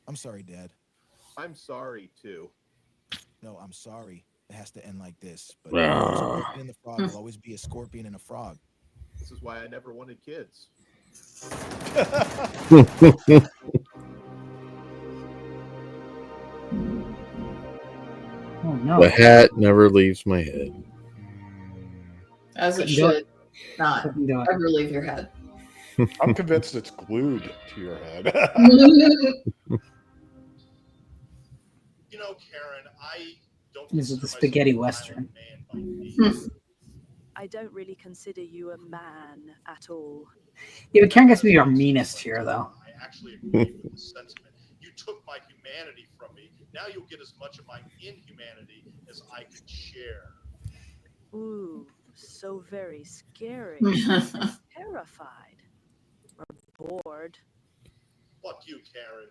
Speaker 8: I'm sorry, Dad.
Speaker 15: I'm sorry, too.
Speaker 8: No, I'm sorry. It has to end like this. But a scorpion and the frog will always be a scorpion and a frog.
Speaker 15: This is why I never wanted kids.
Speaker 2: Oh, no.
Speaker 3: The hat never leaves my head.
Speaker 7: As it
Speaker 2: Couldn't do
Speaker 7: should not
Speaker 2: Couldn't do it.
Speaker 7: ever leave your head.
Speaker 1: I'm convinced it's glued to your head.
Speaker 14: You know, Karen, I don't.
Speaker 2: This is the spaghetti western.
Speaker 9: I don't really consider you a man at all.
Speaker 2: Yeah, but Karen gets to be our meanest here, though.
Speaker 14: I actually agree with the sentiment. You you took my humanity from me. Now you'll get as much of my inhumanity as I can share.
Speaker 9: Ooh, so very scary. Terrified. Or bored.
Speaker 14: Fuck you, Karen.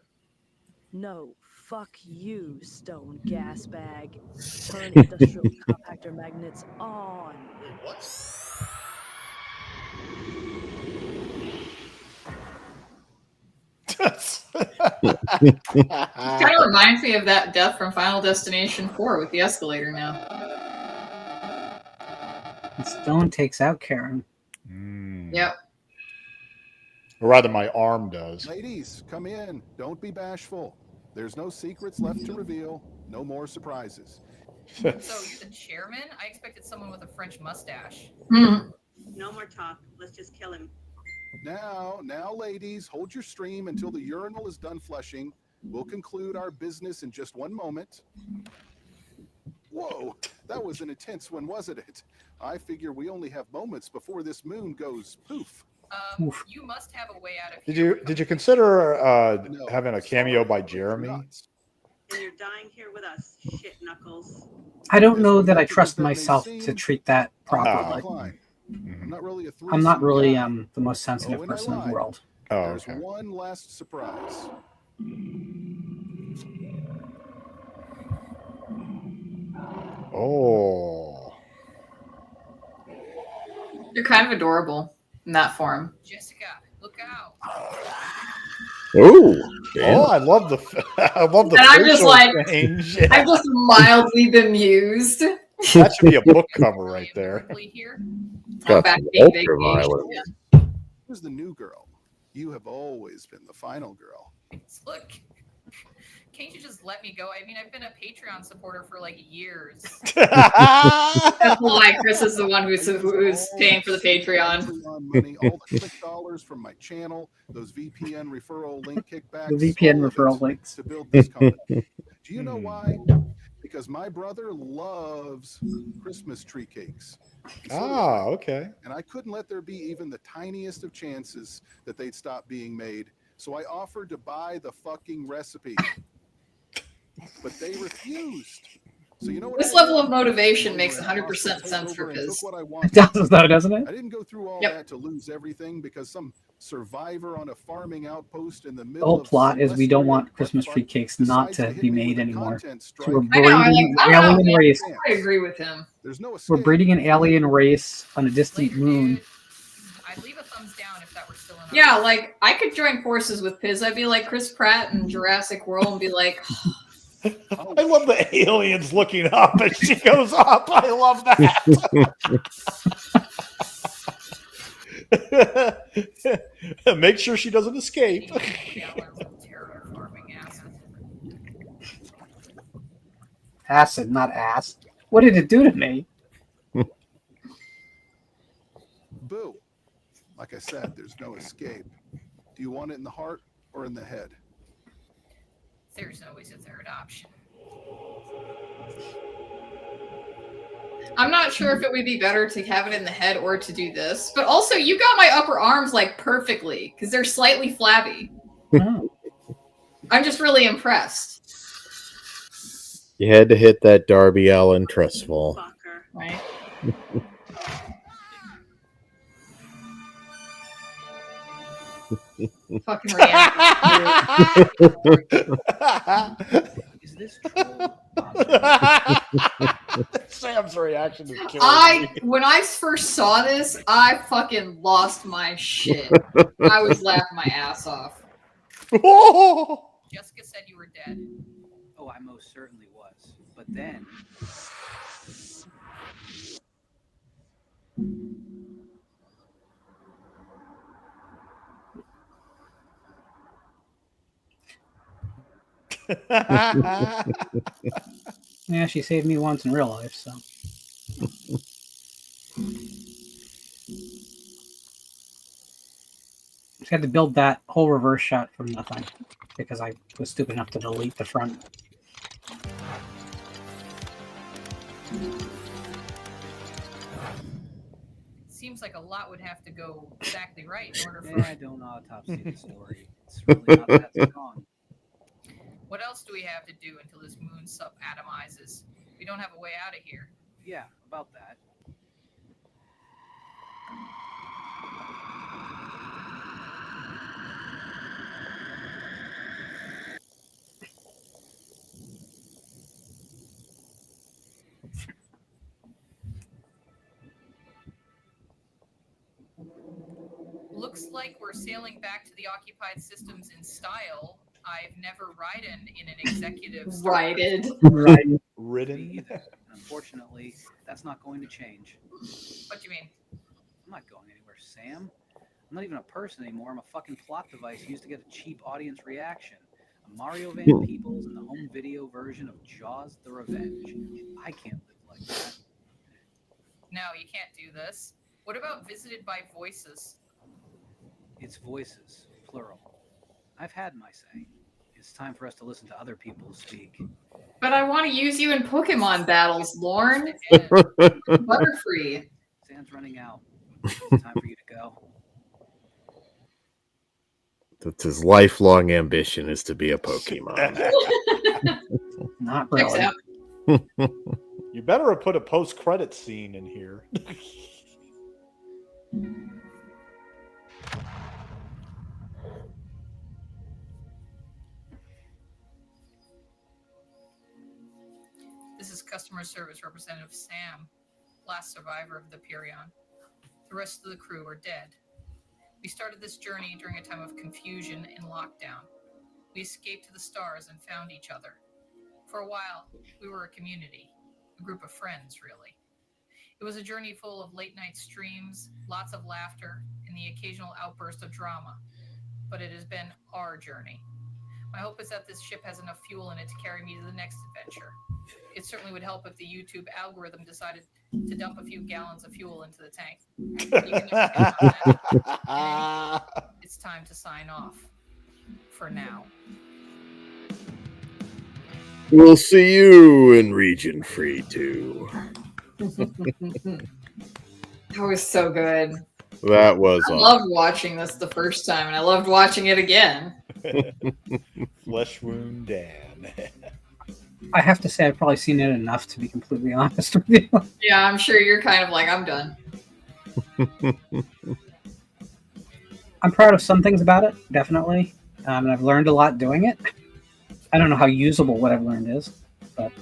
Speaker 9: No, fuck you, stone gas bag. Turn industrial compactor magnets on.
Speaker 14: Wait, what?
Speaker 7: Kind of reminds me of that death from Final Destination 4 with the escalator now.
Speaker 2: And Stone takes out Karen.
Speaker 7: Yep.
Speaker 1: Or rather, my arm does.
Speaker 6: Ladies, come in. Don't be bashful. There's no secrets left to reveal. No more surprises.
Speaker 11: So you're the chairman? I expected someone with a French mustache.
Speaker 17: No more talk. Let's just kill him.
Speaker 6: Now, ladies, hold your stream until the urinal is done flushing. We'll conclude our business in just one moment. Whoa, that was an intense one, wasn't it? I figure we only have moments before this moon goes poof.
Speaker 11: You must have a way out of
Speaker 1: Did you consider having a cameo by Jeremy?
Speaker 17: And you're dying here with us, shit knuckles.
Speaker 2: I don't know that I trust myself to treat that properly. I'm not really the most sensitive person in the world.
Speaker 1: Oh,
Speaker 6: There's
Speaker 1: okay.
Speaker 6: one last surprise.
Speaker 1: Oh.
Speaker 7: You're kind of adorable in that form.
Speaker 11: Jessica, look out.
Speaker 3: Oh,
Speaker 1: I love the
Speaker 7: And I'm just
Speaker 1: facial
Speaker 7: like,
Speaker 1: change.
Speaker 7: I'm just mildly bemused.
Speaker 1: That should be a book cover right there.
Speaker 3: Got
Speaker 7: back
Speaker 3: some
Speaker 7: being
Speaker 3: ultraviolet.
Speaker 7: vacation.
Speaker 6: Here's the new girl. You have always been the final girl.
Speaker 11: Look, can't you just let me go? I mean, I've been a Patreon supporter for like years.
Speaker 7: That's why Chris is the one who's paying for the Patreon.
Speaker 6: Money, all the click dollars from my channel, those VPN referral link kickbacks.
Speaker 2: The VPN
Speaker 6: all of
Speaker 2: referral
Speaker 6: it
Speaker 2: links.
Speaker 6: to build this company. Do you know why? Because my brother loves Christmas tree cakes.
Speaker 1: Okay.
Speaker 6: And I couldn't let there be even the tiniest of chances that they'd stop being made. So I offered to buy the fucking recipe. But they refused. So you know what?
Speaker 7: This level of motivation makes 100% sense for Piz.
Speaker 2: It does, though, doesn't it?
Speaker 6: I didn't go through all that to lose everything because some survivor on a farming outpost in the
Speaker 2: The
Speaker 6: middle
Speaker 2: whole
Speaker 6: of
Speaker 2: plot is we don't want Christmas tree cakes not to be made anymore. So we're
Speaker 7: I know, I'm
Speaker 2: breeding
Speaker 7: like,
Speaker 2: an
Speaker 7: I don't know,
Speaker 2: alien
Speaker 7: man.
Speaker 2: race.
Speaker 7: I agree with him.
Speaker 6: There's no
Speaker 2: We're breeding an alien race on a distant moon.
Speaker 11: I'd leave a thumbs down if that were still in.
Speaker 7: Yeah, like I could join forces with Piz. I'd be like Chris Pratt in Jurassic World and be like,
Speaker 1: I love the aliens looking up as she goes up. I love that. Make sure she doesn't escape.
Speaker 2: Acid, not ass. What did it do to me?
Speaker 6: Boo. Like I said, there's no escape. Do you want it in the heart or in the head?
Speaker 11: There's always a third option.
Speaker 7: I'm not sure if it would be better to have it in the head or to do this. But also, you got my upper arms like perfectly because they're slightly flabby. I'm just really impressed.
Speaker 3: You had to hit that Darby Allin trust fall.
Speaker 7: Right. Fucking
Speaker 10: Is this true?
Speaker 1: Sam's reaction is killing me.
Speaker 7: When I first saw this, I fucking lost my shit. I was laughing my ass off.
Speaker 11: Jessica said you were dead.
Speaker 10: Oh, I most certainly was. But then.
Speaker 2: Yeah, she saved me once in real life, so. She had to build that whole reverse shot from nothing because I was stupid enough to delete the front.
Speaker 11: Seems like a lot would have to go exactly right in order for.
Speaker 10: I don't autopsy the story. It's really not that strong.
Speaker 11: What else do we have to do until this moon subatomizes? We don't have a way out of here.
Speaker 10: Yeah, about that.
Speaker 11: Looks like we're sailing back to the occupied systems in style. I've never ridden in an executive
Speaker 2: Ridden.
Speaker 10: Unfortunately, that's not going to change.
Speaker 11: What do you mean?
Speaker 10: I'm not going anywhere, Sam. I'm not even a person anymore. I'm a fucking plot device used to get a cheap audience reaction. A Mario Van Peebles and the home video version of Jaws the Revenge. I can't live like that.
Speaker 11: No, you can't do this. What about Visited by Voices?
Speaker 10: It's voices, plural. I've had my say. It's time for us to listen to other people speak.
Speaker 7: But I want to use you in Pokemon battles, Lorne. Butterfree.
Speaker 10: Sand's running out. It's time for you to go.
Speaker 3: That's his lifelong ambition, is to be a Pokemon.
Speaker 2: Not really.
Speaker 1: You better have put a post-credit scene in here.
Speaker 11: This is customer service representative Sam, last survivor of the Pyrrhion. The rest of the crew are dead. We started this journey during a time of confusion and lockdown. We escaped to the stars and found each other. For a while, we were a community, a group of friends, really. It was a journey full of late-night streams, lots of laughter, and the occasional outburst of drama. But it has been our journey. My hope is that this ship has enough fuel in it to carry me to the next adventure. It certainly would help if the YouTube algorithm decided to dump a few gallons of fuel into the tank. You can never count on that. It's time to sign off. For now.
Speaker 3: We'll see you in Region Free 2.
Speaker 7: That was so good.
Speaker 3: That was
Speaker 7: I loved watching this the first time, and I loved watching it again.
Speaker 1: Flesh Wound Dan.
Speaker 2: I have to say, I've probably seen it enough to be completely honest with you.
Speaker 7: Yeah, I'm sure you're kind of like, I'm done.
Speaker 2: I'm proud of some things about it, definitely. And I've learned a lot doing it. I don't know how usable what I've learned is, but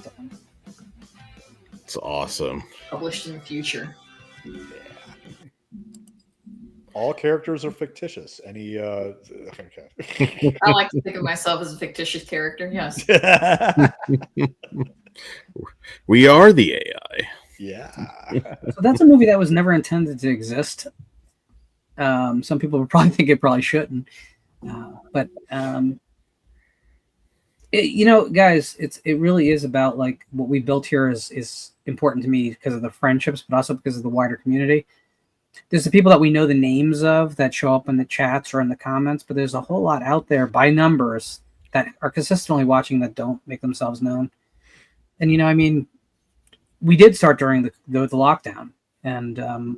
Speaker 3: it's awesome.
Speaker 7: Published in the future.
Speaker 1: All characters are fictitious. Any okay.
Speaker 7: I like to think of myself as a fictitious character, yes.
Speaker 3: We are the AI.
Speaker 1: Yeah.
Speaker 2: So that's a movie that was never intended to exist. Some people would probably think it probably shouldn't. But you know, guys, it really is about like what we built here is important to me because of the friendships, but also because of the wider community. There's the people that we know the names of that show up in the chats or in the comments, but there's a whole lot out there by numbers that are consistently watching that don't make themselves known. And, you know, I mean, we did start during the lockdown, and a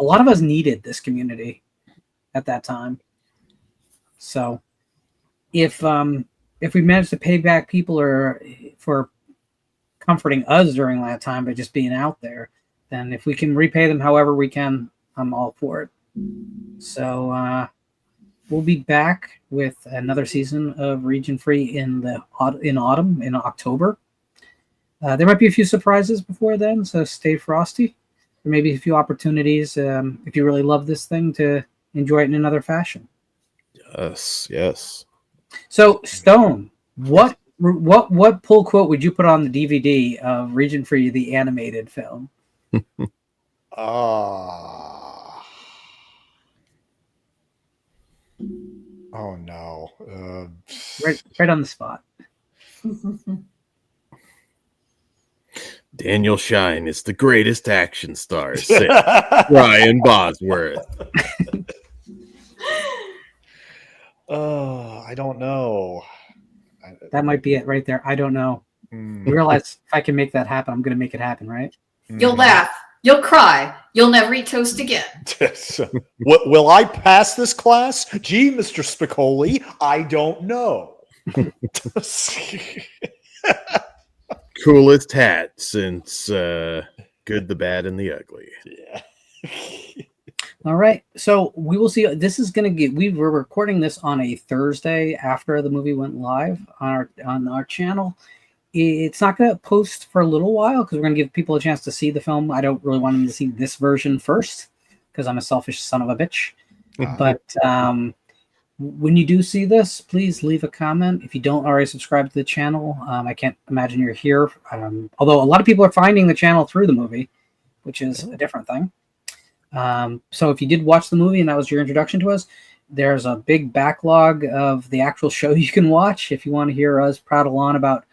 Speaker 2: lot of us needed this community at that time. So if we managed to pay back people for comforting us during that time by just being out there, then if we can repay them however we can, I'm all for it. So we'll be back with another season of Region Free in autumn, in October. There might be a few surprises before then, so stay frosty. There may be a few opportunities, if you really love this thing, to enjoy it in another fashion.
Speaker 3: Yes.
Speaker 2: So, Stone, what pull quote would you put on the DVD of Region Free, the animated film?
Speaker 1: Oh no!
Speaker 2: Right on the spot.
Speaker 3: Daniel Shine is the greatest action star. Ryan Bosworth.
Speaker 1: I don't know.
Speaker 2: That might be it right there. I don't know. You realize if I can make that happen, I'm going to make it happen, right?
Speaker 7: You'll laugh. You'll cry. You'll never eat toast again.
Speaker 1: What will I pass this class? Gee, Mr. Spicoli, I don't know.
Speaker 3: Coolest hat since Good, the Bad, and the Ugly.
Speaker 1: Yeah.
Speaker 2: All right. So we will see. This is going to get. We were recording this on a Thursday after the movie went live on our channel. It's not going to post for a little while because we're going to give people a chance to see the film. I don't really want them to see this version first because I'm a selfish son of a bitch. But when you do see this, please leave a comment. If you don't already subscribe to the channel, I can't imagine you're here. Although a lot of people are finding the channel through the movie, which is a different thing. So if you did watch the movie and that was your introduction to us, there's a big backlog of the actual show you can watch if you want to hear us prattle on about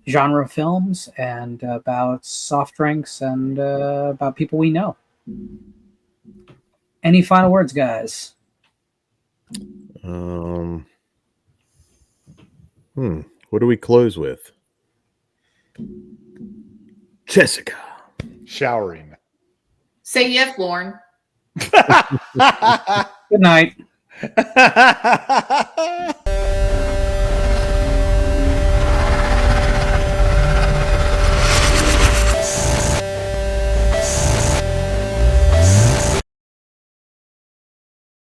Speaker 2: genre films and about soft drinks and about people we know. Any final words, guys?
Speaker 3: What do we close with? Jessica.
Speaker 1: Showering.
Speaker 7: Say yes, Lauren.
Speaker 2: Good night.